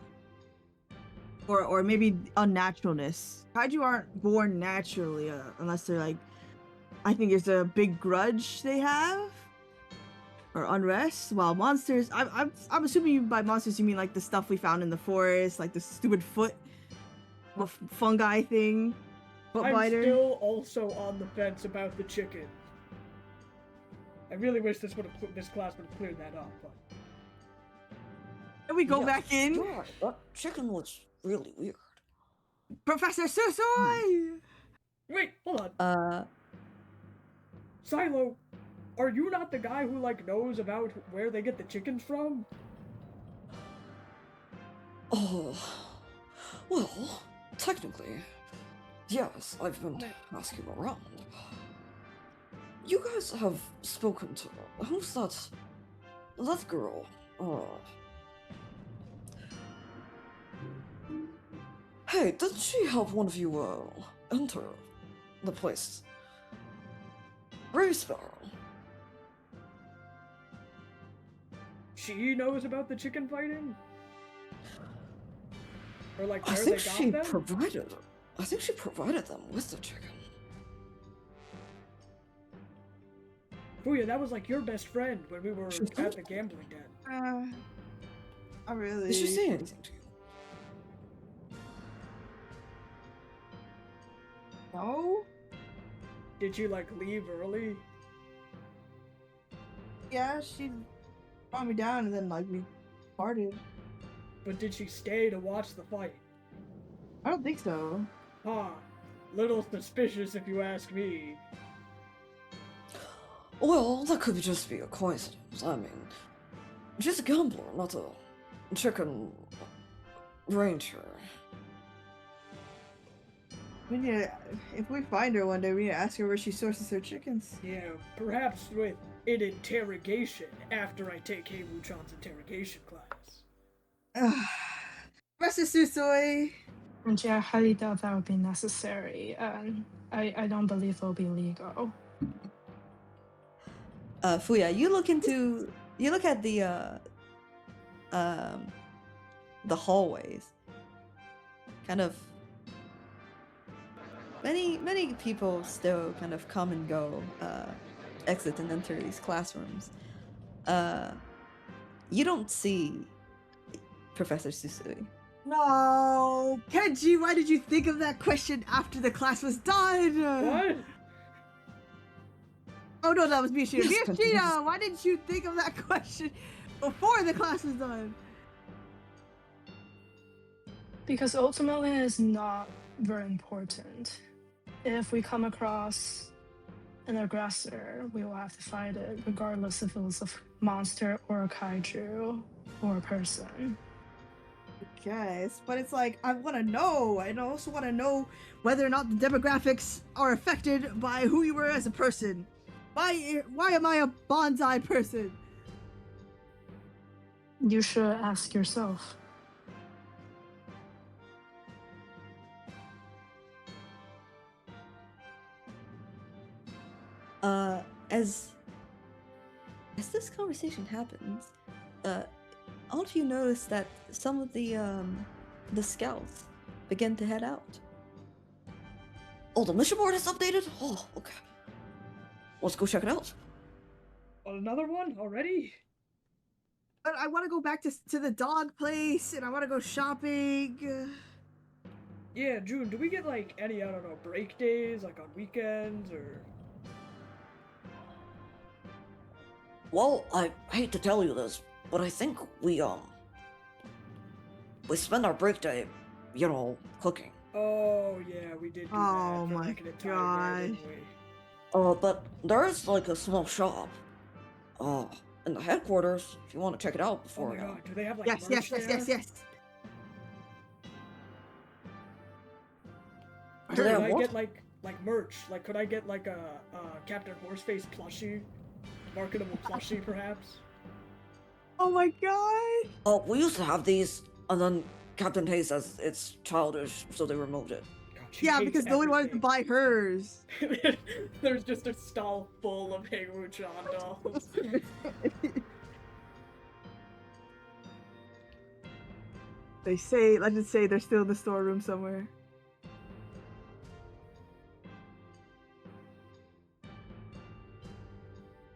Or maybe unnaturalness. Kaiju aren't born naturally unless they're like, I think it's a big grudge they have or unrest. While monsters, I'm assuming by monsters you mean like the stuff we found in the forest, like the stupid foot fungi thing, foot I'm biter. still also on the fence about the chicken. I really wish this class would have cleared that up. But Can we go Yes, back in, you're right. That chicken was really weird. Professor Susoi? wait, hold on. Silo, are you not the guy who knows about where they get the chickens from? Oh, well, technically, yes, I've been asking around. You guys have spoken to, who's that girl, hey, didn't she help one of you, enter the place? Ray Sparrow. She knows about the chicken fighting? Or where I they think got she them? provided them with the chicken. Fuya, that was your best friend when we were She at did? the gambling den. I really. Did she say anything to you? No. Did she leave early? Yeah, she brought me down and then like we parted. But did she stay to watch the fight? I don't think so. Huh. Little suspicious if you ask me. Well, that could just be a coincidence. I mean, she's a gambler, not a chicken ranger. We need to, if we find her one day, we need to ask her where she sources her chickens. Yeah, perhaps with an interrogation after I take Heiwu-chan's interrogation class. Professor Susui. And yeah, I highly doubt that would be necessary, and I don't believe it'll be legal. Fuya, you look at the hallways. Kind of many people still kind of come and go, exit and enter these classrooms. You don't see Professor Susui. No, Kenji, why did you think of that question after the class was done? What? Oh no, that was Mishina. Yes, Mishina, why didn't you think of that question before the class was done? Because ultimately it's not very important. If we come across an aggressor, we will have to fight it, regardless if it was a monster or a kaiju or a person. Yes, but it's like, I want to know. I also want to know whether or not the demographics are affected by who you were as a person. Why am I a bonsai person? You should ask yourself. As this conversation happens, all of you notice that some of the scouts begin to head out. Oh, the mission board is updated? Oh, okay. Let's go check it out. Another one already? But I want to go back to the dog place, and I want to go shopping. Yeah, June, do we get like any, I don't know, break days, like on weekends, or... Well, I hate to tell you this, but I think we spend our break day, cooking. Oh, yeah, we did do Oh that for my like an entire day, didn't we? But there is like a small shop, in the headquarters, if you want to check it out Oh before, my god, do they have like Yes, merch yes, yes, there? yes, yes. Do they Could have I what? get like merch? Like, could I get like a Captain Horseface plushie? Marketable plushie, perhaps? Oh my god. Oh, we used to have these, and then Captain Hay says it's childish, so they removed it. God, she Yeah, hates because no one wanted to everything. buy hers. There's just a stall full of Heiwu-chan dolls. Let's just say they're still in the storeroom somewhere.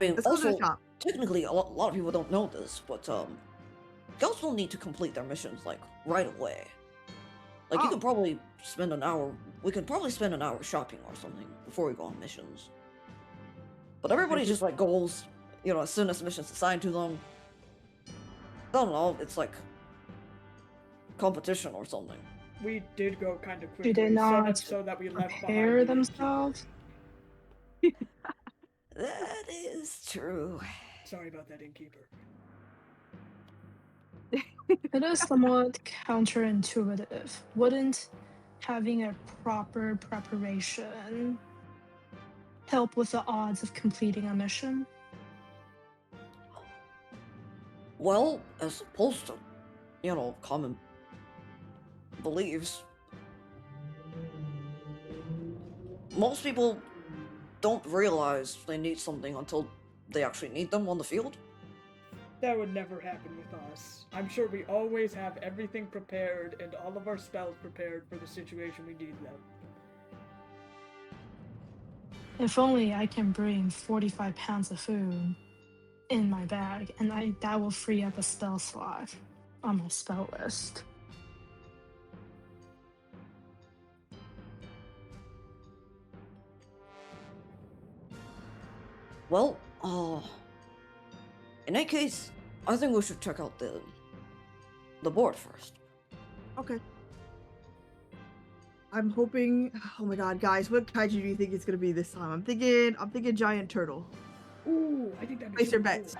I mean, Let's go to also, the shop. technically, a lot of people don't know this, but scouts will need to complete their missions like right away. Like you Oh. could probably spend an hour. We could probably spend an hour shopping or something before we go on missions. But everybody just like goes, as soon as missions assigned to them. I don't know. It's like competition or something. We did go kind of quickly. Do they so not much so that we left prepare behind the innkeeper. themselves? That is true. Sorry about that, innkeeper. It is somewhat counterintuitive. Wouldn't having a proper preparation help with the odds of completing a mission? Well, as opposed to, common beliefs, most people don't realize they need something until they actually need them on the field. That would never happen with us. I'm sure we always have everything prepared and all of our spells prepared for the situation we need them. If only I can bring 45 pounds of food in my bag, and that will free up a spell slot on my spell list. Well, In that case, I think we should check out the board first. Okay. I'm hoping. Oh my god, guys, what kaiju do you think it's gonna be this time? I'm thinking giant turtle. Ooh, I think that'd be Place so your cool. bets.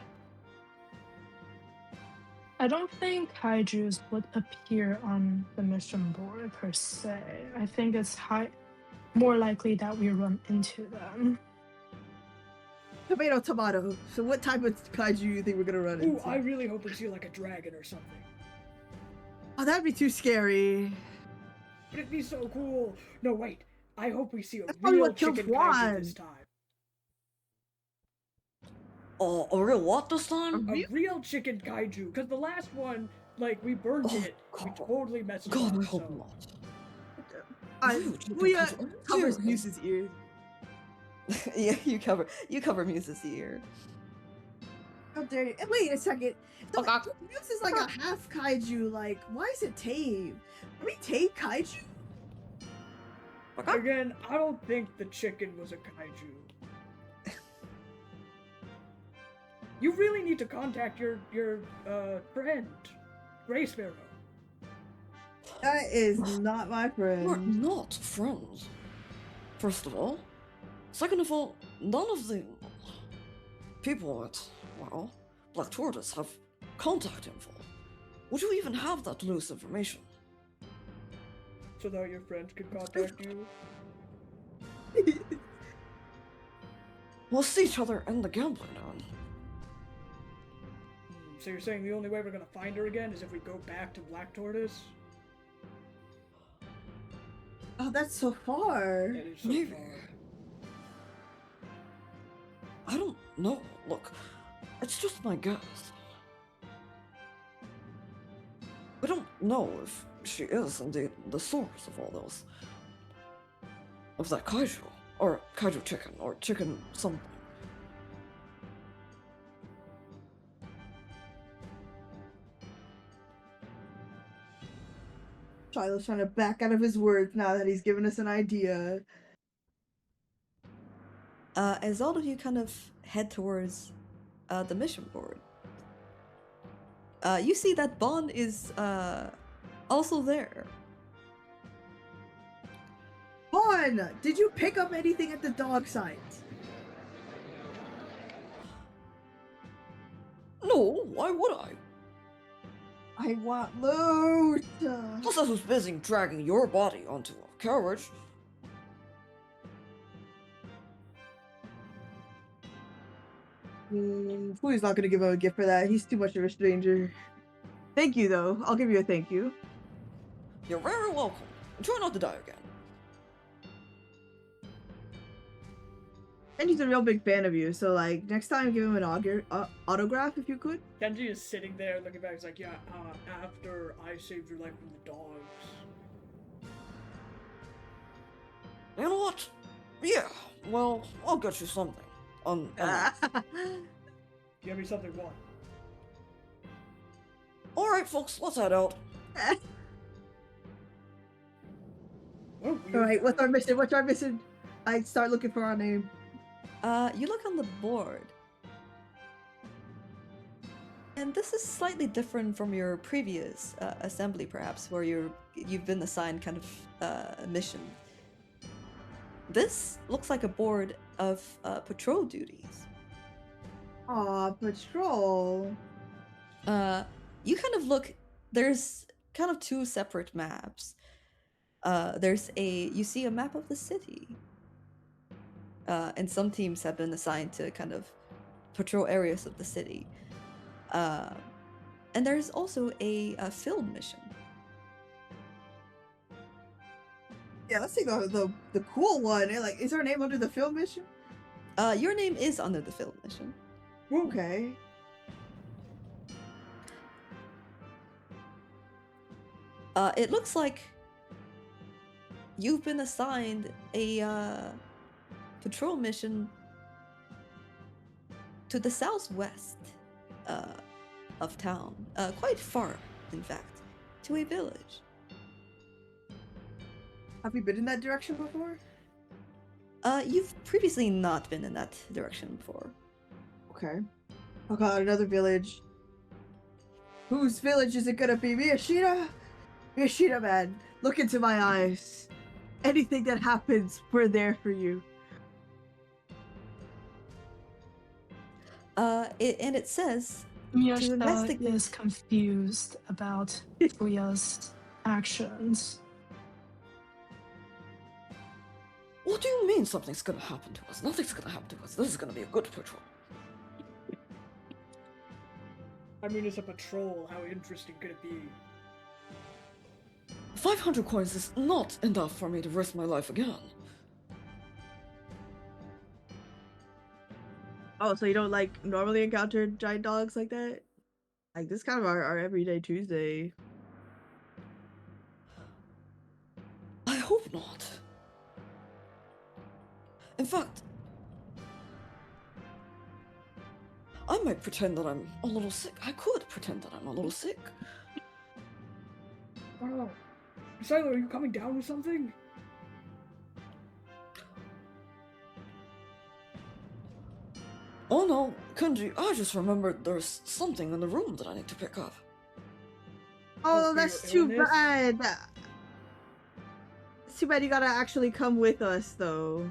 I don't think kaijus would appear on the mission board per se. I think it's more likely that we run into them. Tomato, tomato. So what type of kaiju do you think we're gonna run Ooh, into? I really hope we see like a dragon or something. Oh, that'd be too scary. But it'd be so cool. No, wait. I hope we see a That's probably real what killed chicken kaiju this Juan. time. Oh, a real what this time? A real chicken kaiju. Because the last one, like, we burned Oh, it. We God. totally messed it God, up. I hope so. not. Leah covers Muse's ears. Yeah, you cover Muse's ear. How dare you? And wait a second. Okay. Muse is like a half kaiju. Like, why is it tame? Are we tame kaiju? Again, I don't think the chicken was a kaiju. You really need to contact your friend, Gray Sparrow. That is not my We're friend. not friends. First of all. Second of all, none of the people at, well, Black Tortoise have contact info. Would you even have that loose information? So that your friends can contact you. We'll see each other in the gambling now. So you're saying the only way we're gonna find her again is if we go back to Black Tortoise? Oh, that's so far. That is so Maybe. far. I don't know. Look, it's just my guess. We don't know if she is indeed the source of all those. Of that kaiju. Or kaiju chicken. Or chicken something. Shiloh's trying to back out of his words now that he's given us an idea. As all of you kind of head towards the mission board, you see that Bond is also there. Vaughn, did you pick up anything at the dog site? No, why would I? I want loot. Plus I was busy dragging your body onto a carriage. Fuyu's not gonna give him a gift for that. He's too much of a stranger. Thank you, though. I'll give you a thank you. You're very welcome. And try not to die again. And he's a real big fan of you, so like next time give him an autograph if you could. Kenji is sitting there looking back. He's like, yeah, after I saved your life from the dogs. You know what? Yeah, well, I'll get you something. Give me something one. Alright, folks, let's head out. Alright, what's our mission? What's our mission? I start looking for our name. You look on the board, and this is slightly different from your previous assembly, perhaps, where you've been assigned kind of a mission. This looks like a board of patrol duties. Aw, patrol. You kind of look. There's kind of two separate maps. You see a map of the city. And some teams have been assigned to kind of patrol areas of the city. And there's also a field mission. Yeah, let's take the cool one. Like, is our name under the film mission? Your name is under the field mission. Okay. It looks like you've been assigned a patrol mission to the southwest of town, quite far, in fact, to a village. Have you been in that direction before? You've previously not been in that direction before. Okay. Oh god, another village. Whose village is it gonna be? Miyashita? Miyashita, man, look into my eyes. Anything that happens, we're there for you. And it says to Miyashita investigate. is confused about Fuya's actions. What do you mean something's gonna happen to us? Nothing's gonna happen to us. This is gonna be a good patrol. I mean, it's a patrol. How interesting could it be? 500 coins is not enough for me to risk my life again. Oh, so you don't like normally encounter giant dogs like that? Like this kind of our everyday Tuesday. I hope not. In fact, I might pretend that I'm a little sick. I could pretend that I'm a little sick. Oh, Silo, are you coming down with something? Oh no, Kunji, I just remembered there's something in the room that I need to pick up. Oh, for that's your too illness? bad. It's too bad you gotta actually come with us, though.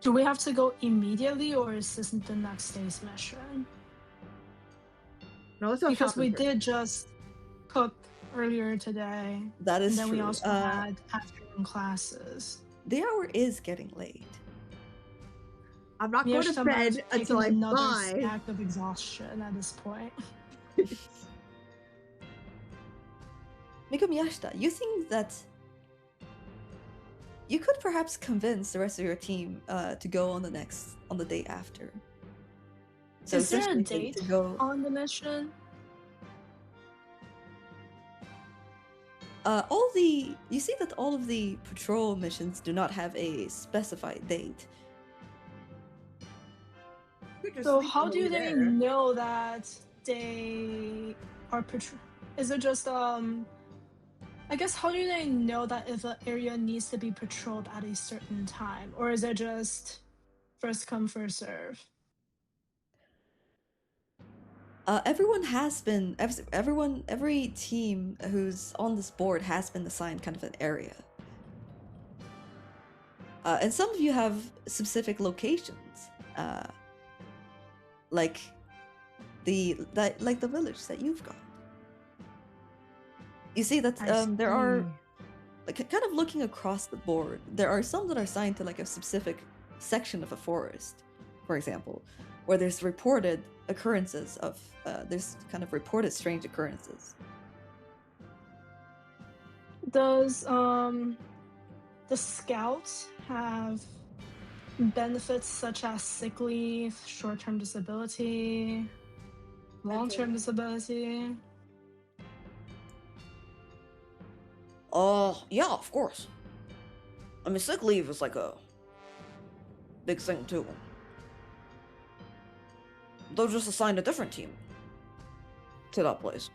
Do we have to go immediately, or is this the next day's mission? No, let's go Because we shopping first. did just cook earlier today, That and is then true. we also had afternoon classes. The hour is getting late. I'm not going to Miyashita might bed have until I taken another buy. stack of exhaustion at this point. Miko Miyashita, you think that you could perhaps convince the rest of your team to go on the day after? So Is there a essentially date to go. on the mission? You see that all of the patrol missions do not have a specified date. We could So sleep how on the do way they there. know that they are is it just I guess how do they know that if an area needs to be patrolled at a certain time, or is it just first come first serve? Every team who's on this board has been assigned kind of an area. And some of you have specific locations, like the village that you've got. You see that there are, like, kind of looking across the board, there are some that are assigned to like a specific section of a forest, for example, where there's reported occurrences of there's kind of reported strange occurrences. Does the scouts have benefits such as sick leave, short-term disability, long-term disability? Yeah, of course. I mean, sick leave is like a big thing too. They'll just assign a different team to that place.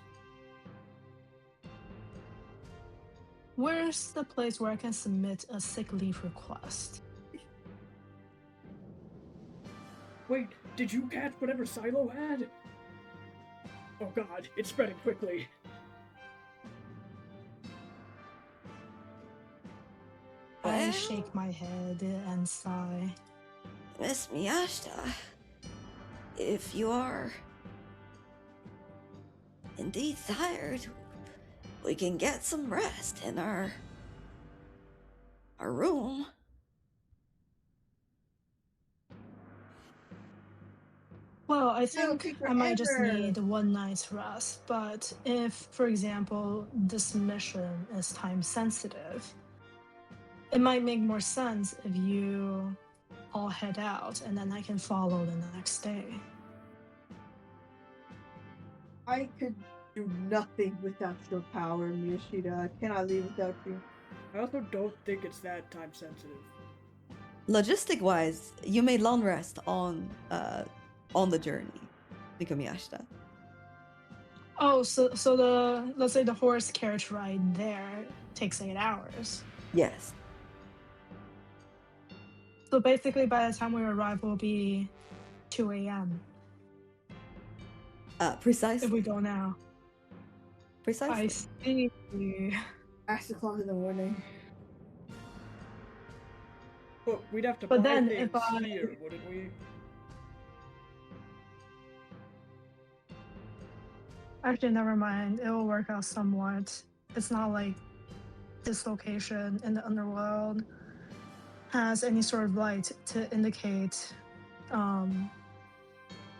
Where's the place where I can submit a sick leave request? Wait, did you catch whatever Silo had? Oh god, it's spreading quickly. I Well, shake my head and sigh. Miss Miyashita, if you are indeed tired, we can get some rest in our room. Well, I It'll think take I might just forever. need one night's rest, but if, for example, this mission is time sensitive, it might make more sense if you all head out and then I can follow the next day. I could do nothing without your power, Miyashita. I cannot leave without you. I also don't think it's that time sensitive. Logistic-wise, you may long rest on the journey, Miko Miyashita. Oh, so the let's say the horse carriage ride there takes 8 hours. Yes. So basically by the time we arrive will be 2 a.m. Precisely. If we go now. Precisely. I see. Ask o'clock in the morning. But we'd have to But buy then things if I- here, wouldn't we? Actually, never mind. It will work out somewhat. It's not like this location in the underworld has any sort of light to indicate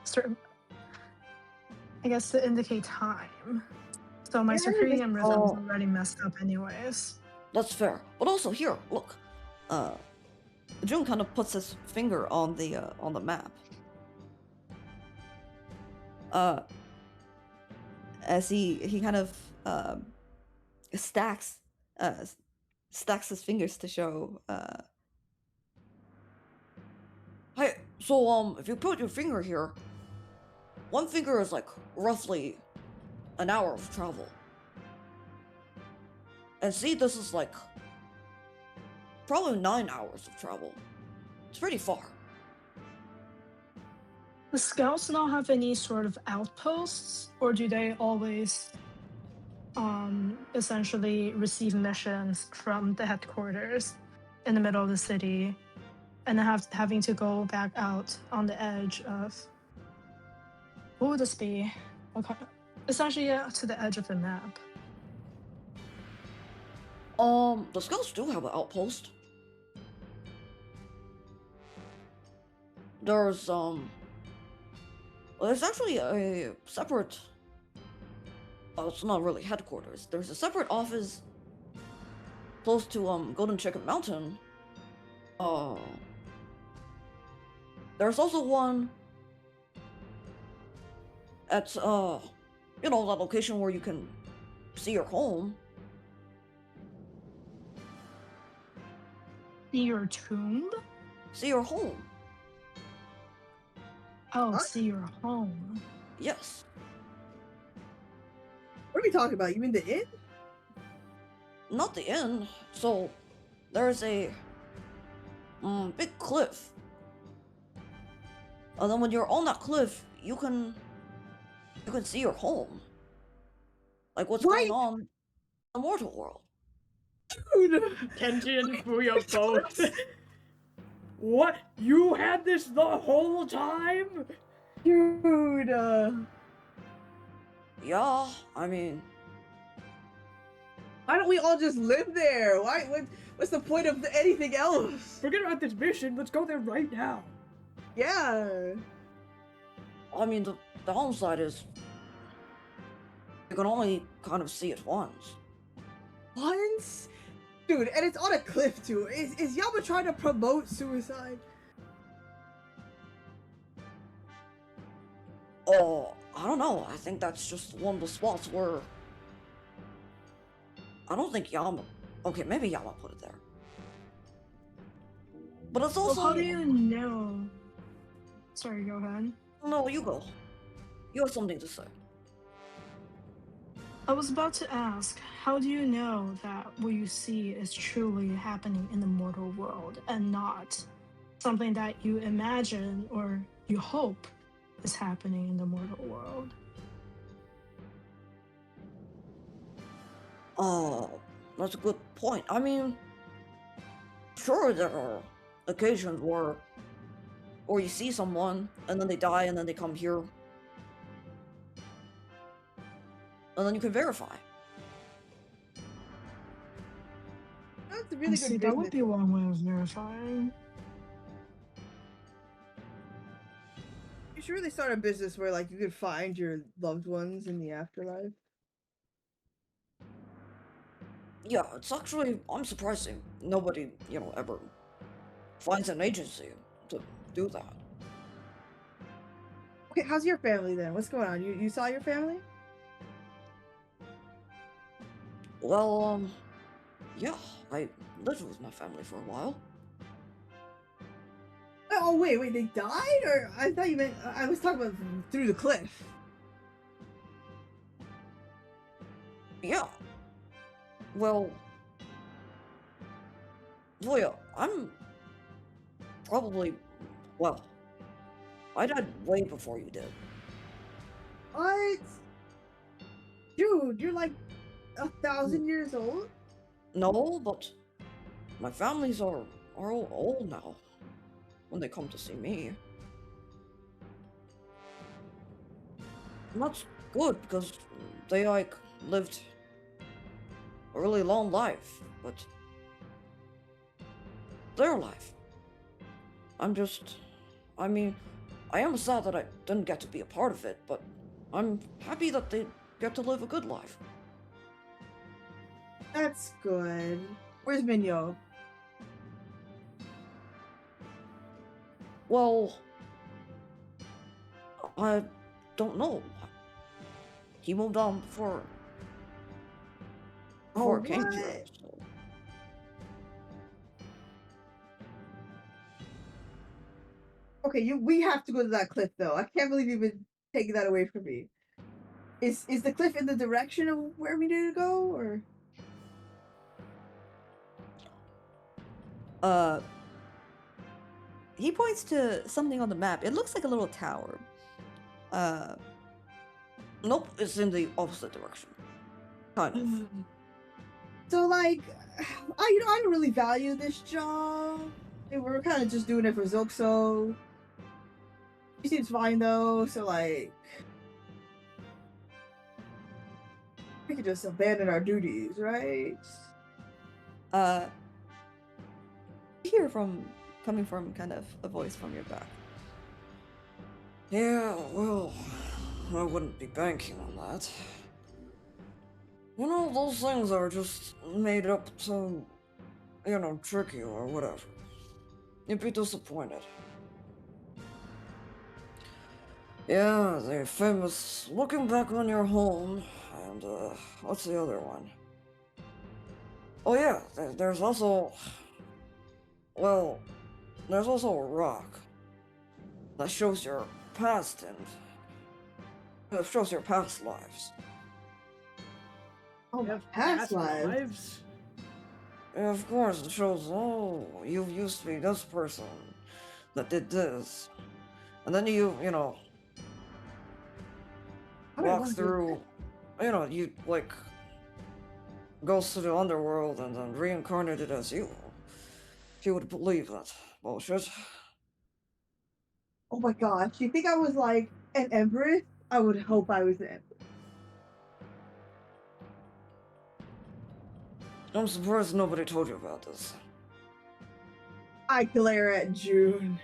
certain, I guess, to indicate time. So my Yeah, I think- circadian rhythm is Oh. already messed up anyways. That's fair. But also here, look. June kind of puts his finger on the map. As he kind of stacks his fingers to show. Hey, so if you put your finger here, one finger is like roughly an hour of travel. And see, this is like probably 9 hours of travel. It's pretty far. The scouts not have any sort of outposts, or do they always essentially receive missions from the headquarters in the middle of the city and then having to go back out on the edge of, what would this be? Okay. Essentially, yeah, to the edge of the map. The scouts do have an outpost. There's actually a separate. It's not really headquarters. There's a separate office close to Golden Chicken Mountain. There's also one at that location where you can see your home. See your tomb? See your home. Oh, What? see your home. Yes. What are we talking about? You mean the inn? Not the inn. So there's a big cliff. And then when you're on that cliff, you can see your home. Like what's Right. going on in the mortal world. Dude. Kenji and Fuyo both. What? You had this the whole time? Dude. Yeah, I mean, Why don't we all just live there? What's the point of anything else? Forget about this mission. Let's go there right now. Yeah. the downside is you can only kind of see it once. Once? Dude, and it's on a cliff too. Is Yama trying to promote suicide? Oh, I don't know. I think that's just one of the spots where I don't think Yama. Okay, maybe Yama put it there. But it's Well, also. how do you know? Sorry, go ahead. No, you go. You have something to say. I was about to ask, how do you know that what you see is truly happening in the mortal world and not something that you imagine or you hope is happening in the mortal world? That's a good point. I mean, sure, there are occasions where you see someone and then they die and then they come here. And then you can verify. That's a I really see, good that would business. be one way of verifying. You should really start a business where like you could find your loved ones in the afterlife. Yeah, it's actually, I'm surprised nobody, ever finds an agency to do that. Okay, how's your family then? What's going on? You saw your family? Well, yeah, I lived with my family for a while. Oh wait, they died? Or I thought you meant I was talking about through the cliff. Yeah. Well, yeah, I'm probably, well, I died way before you did. What? Dude, you're like 1,000 years old? No, but my families are all old now when they come to see me. And that's good because they like lived a really long life, but their life. I mean, I am sad that I didn't get to be a part of it, but I'm happy that they get to live a good life. That's good. Where's Minyo? Well, I don't know. He moved on before it came what? here. So. Okay, we have to go to that cliff though. I can't believe you've been taking that away from me. Is the cliff in the direction of where we need to go, or? He points to something on the map. It looks like a little tower. Nope, it's in the opposite direction. Kind of. So like, I don't really value this job. We're kind of just doing it for Zoxo. He seems fine though, so like, we could just abandon our duties, right? You hear coming from kind of a voice from your back. Yeah, well, I wouldn't be banking on that. You know, those things are just made up to, trick you or whatever. You'd be disappointed. Yeah, the famous looking back on your home, and, what's the other one? Oh yeah, there's also a rock that shows your past and it shows your past lives. Oh, We have past lives. Yeah, of course, it shows, oh, you used to be this person that did this. And then you walk through, you, like, goes to the underworld and then reincarnated as you. If you would believe that bullshit. Oh my gosh, you think I was like an empress? I would hope I was an empress. I'm surprised nobody told you about this. I glare at June.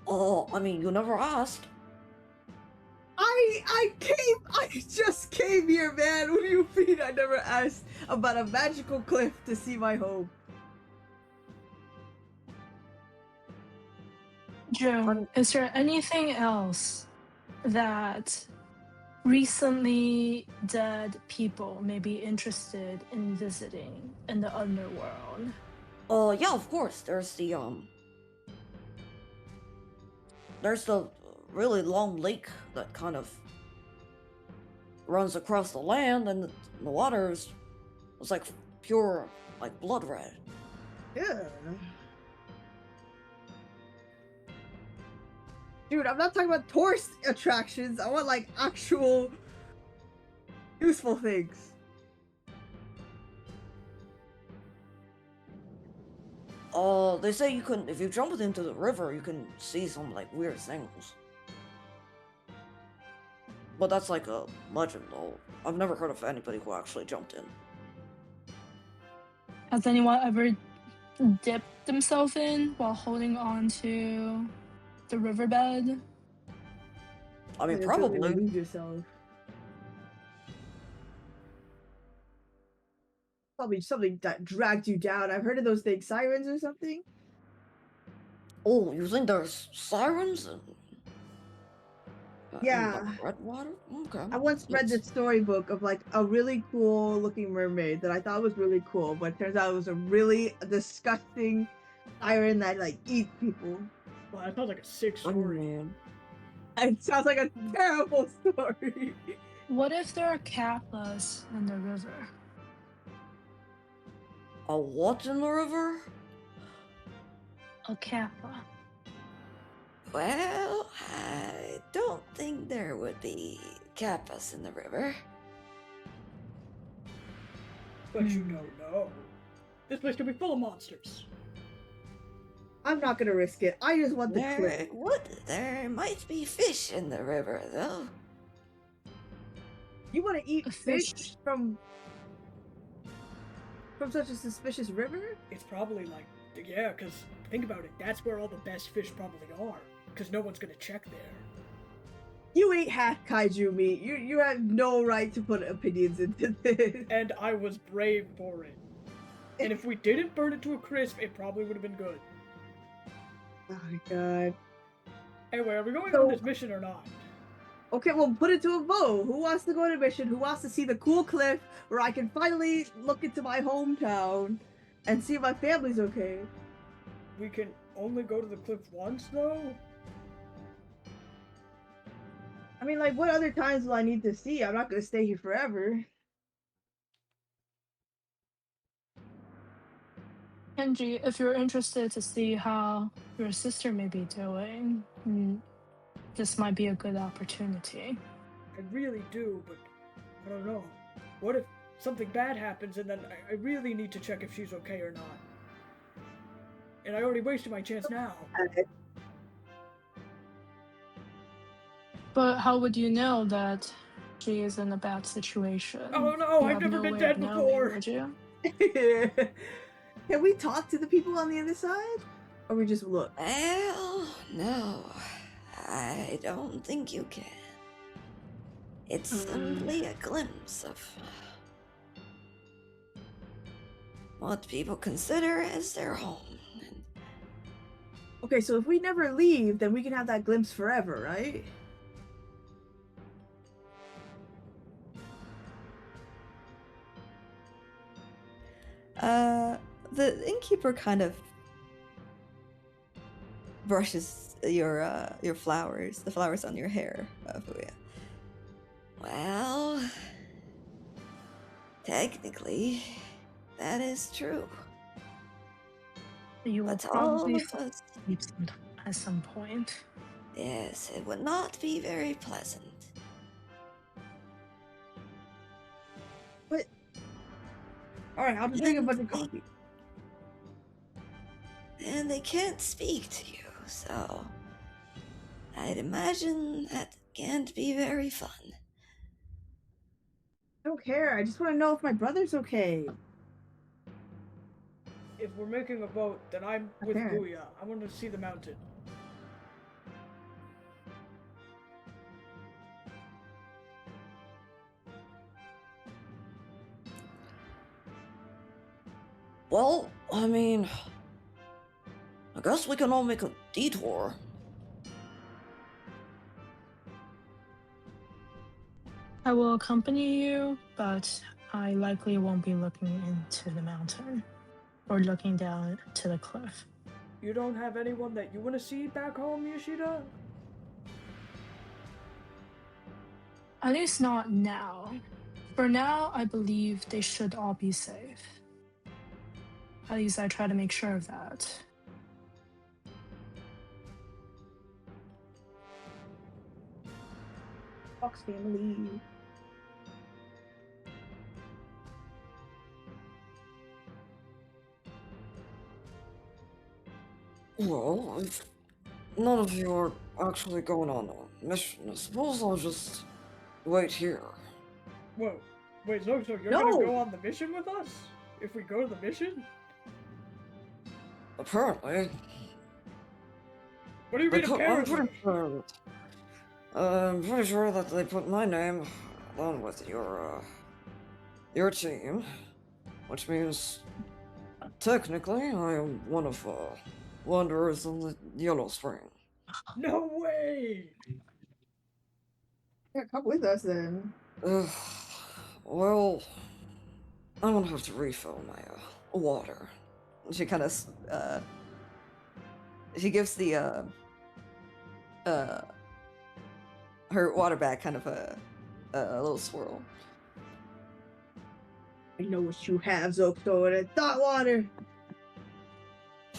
Oh, I mean, you never asked. I just came here, man. What do you mean I never asked about a magical cliff to see my home? June, is there anything else that recently dead people may be interested in visiting in the underworld? Yeah, of course. There's the really long lake that kind of runs across the land, and the water is like pure, like blood red. Yeah. Dude, I'm not talking about tourist attractions. I want like actual useful things. They say you can, if you jump into the river, you can see some like weird things. But that's like a legend, though. I've never heard of anybody who actually jumped in. Has anyone ever dipped themselves in while holding on to the riverbed? I mean, Like, until you probably. lose yourself. Probably something that dragged you down. I've heard of those things, sirens or something. Oh, you think there's sirens and Yeah. like red water? Okay. I once read this storybook of like a really cool looking mermaid that I thought was really cool, but it turns out it was a really disgusting siren that like eats people. Wow, that sounds like a sick Oh, story. man. It sounds like a terrible story. What if there are kappas in the river? A what in the river? A kappa. Well, I don't think there would be kappas in the river. But you don't know. This place could be full of monsters. I'm not gonna risk it. I just want the clip. There might be fish in the river, though. You want to eat A fish fish. from such a suspicious river? It's probably like, yeah, because think about it. That's where all the best fish probably are. Because no one's going to check there. You ate half kaiju meat. You have no right to put opinions into this. And I was brave for it. And if we didn't burn it to a crisp, it probably would have been good. Oh my god. Anyway, are we going So- on this mission or not? Okay, well, put it to a vote. Who wants to go on a mission? Who wants to see the cool cliff where I can finally look into my hometown and see if my family's okay? We can only go to the cliff once, though? I mean, like, what other times will I need to see? I'm not gonna stay here forever. Kenji, if you're interested to see how your sister may be doing, this might be a good opportunity. I really do, but I don't know. What if something bad happens and then I really need to check if she's okay or not? And I already wasted my chance now. But how would you know that she is in a bad situation? Oh no, You I've have never no been way dead of knowing, before! would you? Can we talk to the people on the other side? Or we just look? Well, no. I don't think you can. It's simply a glimpse of what people consider as their home. Okay, so if we never leave, then we can have that glimpse forever, right? The innkeeper kind of brushes your flowers, the flowers on your hair, Fuya. Well, technically, that is true. You will But all probably of us, sleep at some point. yes, it would not be very pleasant. But alright, I'll just drink a bunch of coffee. And they can't speak to you, so I'd imagine that can't be very fun. I don't care. I just want to know if my brother's okay. If we're making a vote, then I'm with Okay. Booyah. I want to see the mountain. Well, I mean, I guess we can all make a detour. I will accompany you, but I likely won't be looking into the mountain or looking down to the cliff. You don't have anyone that you want to see back home, Yoshida? At least not now. For now, I believe they should all be safe. At least I try to make sure of that. Fox family. Well, if none of you are actually going on a mission, I suppose I'll just wait here. Whoa. Wait, so you're No. gonna go on the mission with us? If we go to the mission? Apparently, What do you mean I'm apparently? pretty sure that they put my name along with your team, which means technically I am one of wanderers in the Yellow Spring. No way! Yeah, come with us then. Well, I'm gonna have to refill my water. She kind of she gives the her water bag kind of a little swirl. I know what you have, Zokto, and it's not water.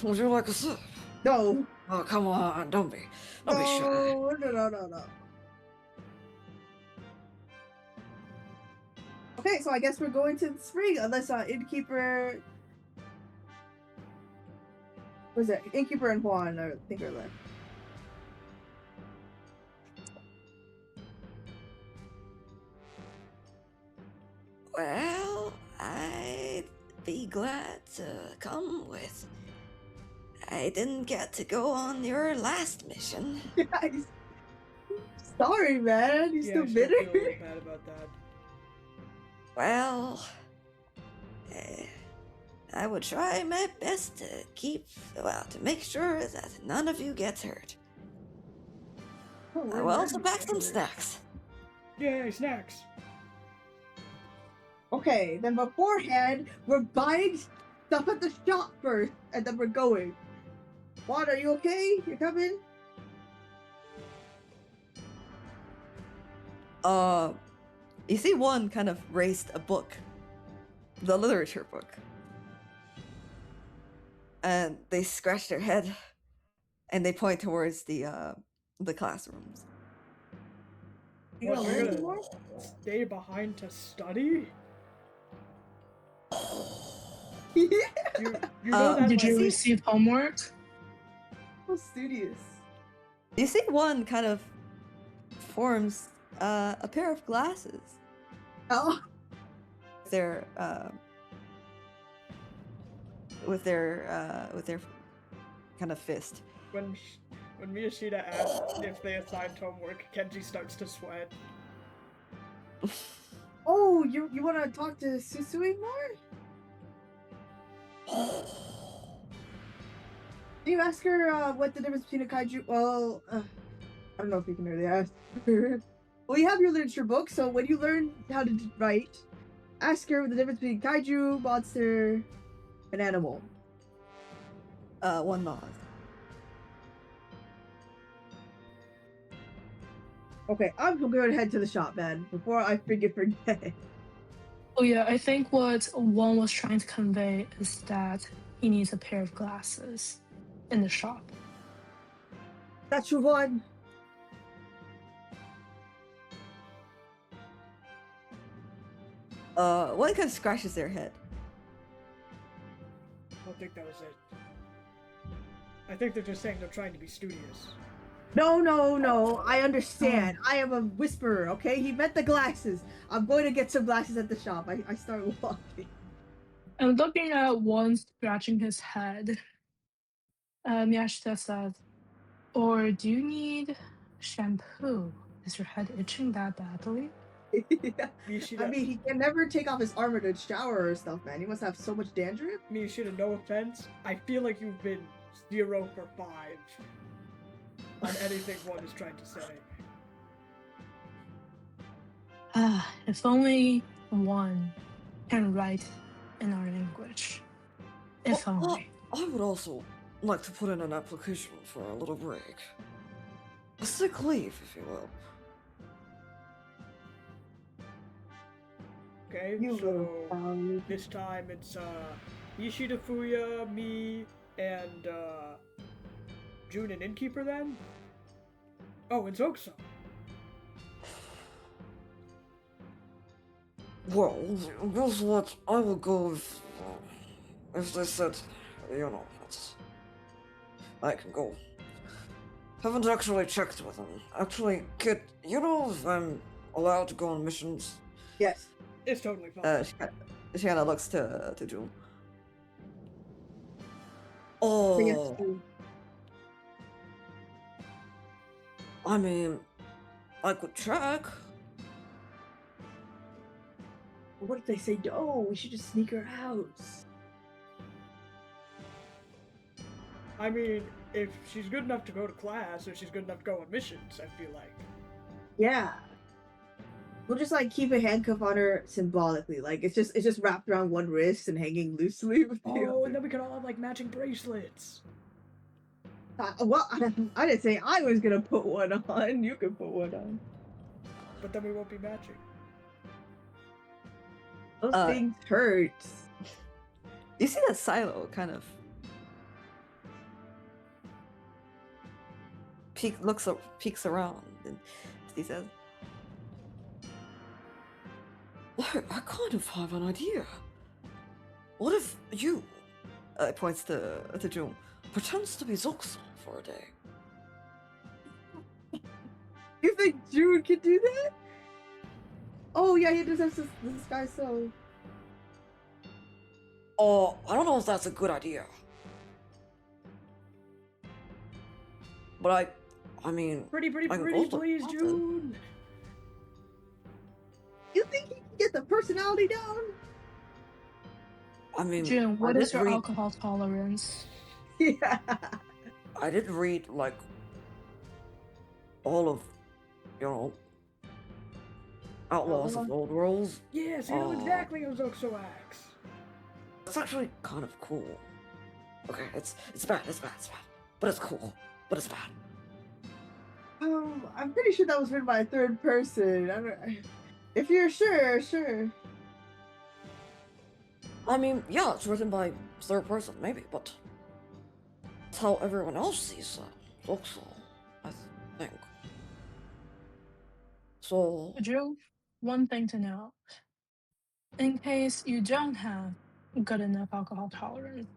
Would you like a sip? No, Oh, come on, don't be shy. No. Okay, so I guess we're going to the spring, unless innkeeper. Was it innkeeper and Juan? I think are left. Well, I'd be glad to come with. I didn't get to go on your last mission. Guys, sorry, man. You're Yeah, still I still bitter. feel a little bad about that. Well, I would try my best to to make sure that none of you gets hurt. I will also pack some snacks. Yay, snacks! Okay, then beforehand, we're buying stuff at the shop first, and then we're going. Juan, are you okay? You coming? You see one kind of raised a book, the literature book, and they scratch their head, and they point towards the classrooms. You gonna What, learn you're some more? gonna stay behind to study? Yeah. You know that Did you like, receive homework? So studious. You see one kind of forms a pair of glasses. Oh. With their kind of fist. when Miyashita asks if they assigned homework, Kenji starts to sweat. Oh, you want to talk to Susui more? Do you ask her what the difference between a kaiju? Well, I don't know if you can really ask her. Well, you have your literature book, so when you learn how to write, ask her the difference between kaiju, monster, and animal. One nod. Okay, I'm going to head to the shop, man, before I forget. Oh yeah, I think what one was trying to convey is that he needs a pair of glasses in the shop. That's your one. One kind of scratches their head. I don't think that was it. I think they're just saying they're trying to be studious. No. I understand. I am a whisperer, okay? He meant the glasses. I'm going to get some glasses at the shop. I start walking. And looking at one scratching his head, Miyashita said, "Or do you need shampoo? Is your head itching that badly?" Yeah. Miyashita, I mean, he can never take off his armor to shower or stuff, man. He must have so much dandruff. Miyashita, no offense, I feel like you've been 0 for 5 on anything one is trying to say. If only one can write in our language. If only. I would also like to put in an application for a little break. A sick leave, if you will. Okay, You so little this time it's Ishida, Fuya, me, and June and Innkeeper then? Oh, and Zokusa. Well, guess what? I will go if they said, I can go. Haven't actually checked with them. Actually, kid, you know if I'm allowed to go on missions? Yes. It's totally fine. She kind of looks to June. Oh, I mean, I could check. What if they say no? We should just sneak her out. I mean, if she's good enough to go to class, or she's good enough to go on missions, I feel like. Yeah. We'll just like keep a handcuff on her symbolically. Like it's just wrapped around one wrist and hanging loosely with the Oh, other. and then we could all have like matching bracelets. Well, I didn't say I was gonna put one on. You can put one on. But then we won't be matching. Those things hurt. You see that Silo kind of peeks around, and he says, I kind of have an idea. What if you, points to June. pretends to be Zoxal for a day? You think June could do that? Oh yeah, he just has this guy so. Oh, I don't know if that's a good idea. But I mean, Pretty, I can please, also- June. You think he can get the personality down? I mean, June, I what is did your read- alcohol tolerance? Yeah. I did read like all of, Outlaws of the Old Worlds. Yes, you know Oh. exactly how Zoxo acts. It's actually kind of cool. Okay, it's bad, but it's cool, but it's bad. I'm pretty sure that was written by a third person. I don't. If you're sure. I mean, yeah, it's written by third person, maybe, but that's how everyone else sees Zoxal, I think. So, June, one thing to know. In case you don't have good enough alcohol tolerance,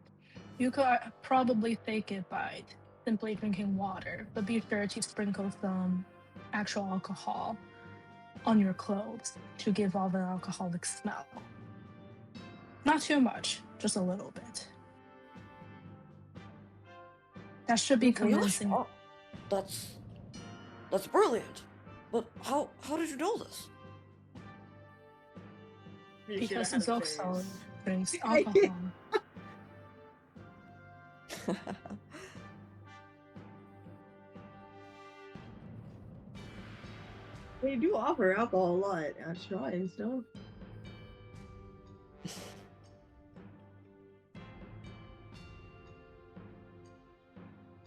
you could probably fake it by simply drinking water, but be sure to sprinkle some actual alcohol on your clothes to give off an alcoholic smell. Not too much, just a little bit. That should be yeah, convincing. sure. That's brilliant. But how did you know this? You should Because have had a Zoxal face. drinks alcohol. They do offer alcohol a lot at shrines, don't?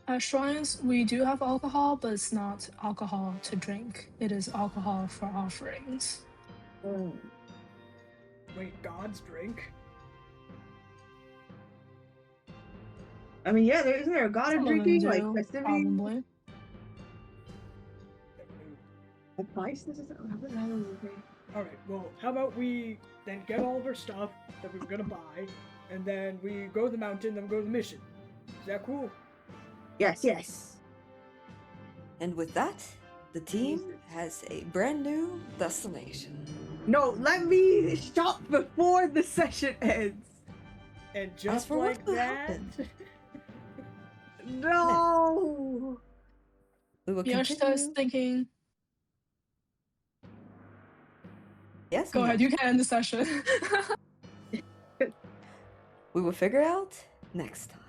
At shrines, we do have alcohol, but it's not alcohol to drink. It is alcohol for offerings. Wait, God's drink? I mean, yeah, isn't there a god of Some of them drinking, like do, festivity? probably. Advice? This is Alright, well, how about we then get all of our stuff that we were gonna buy, and then we go to the mountain, then we go to the mission. Is that cool? Yes. And with that, the team has a brand new destination. No, let me stop before the session ends. And just for like what will that, happen. No. We will Yoshito is continue. thinking, Yes, go ahead, Mia. you can end the session. We will figure out next time.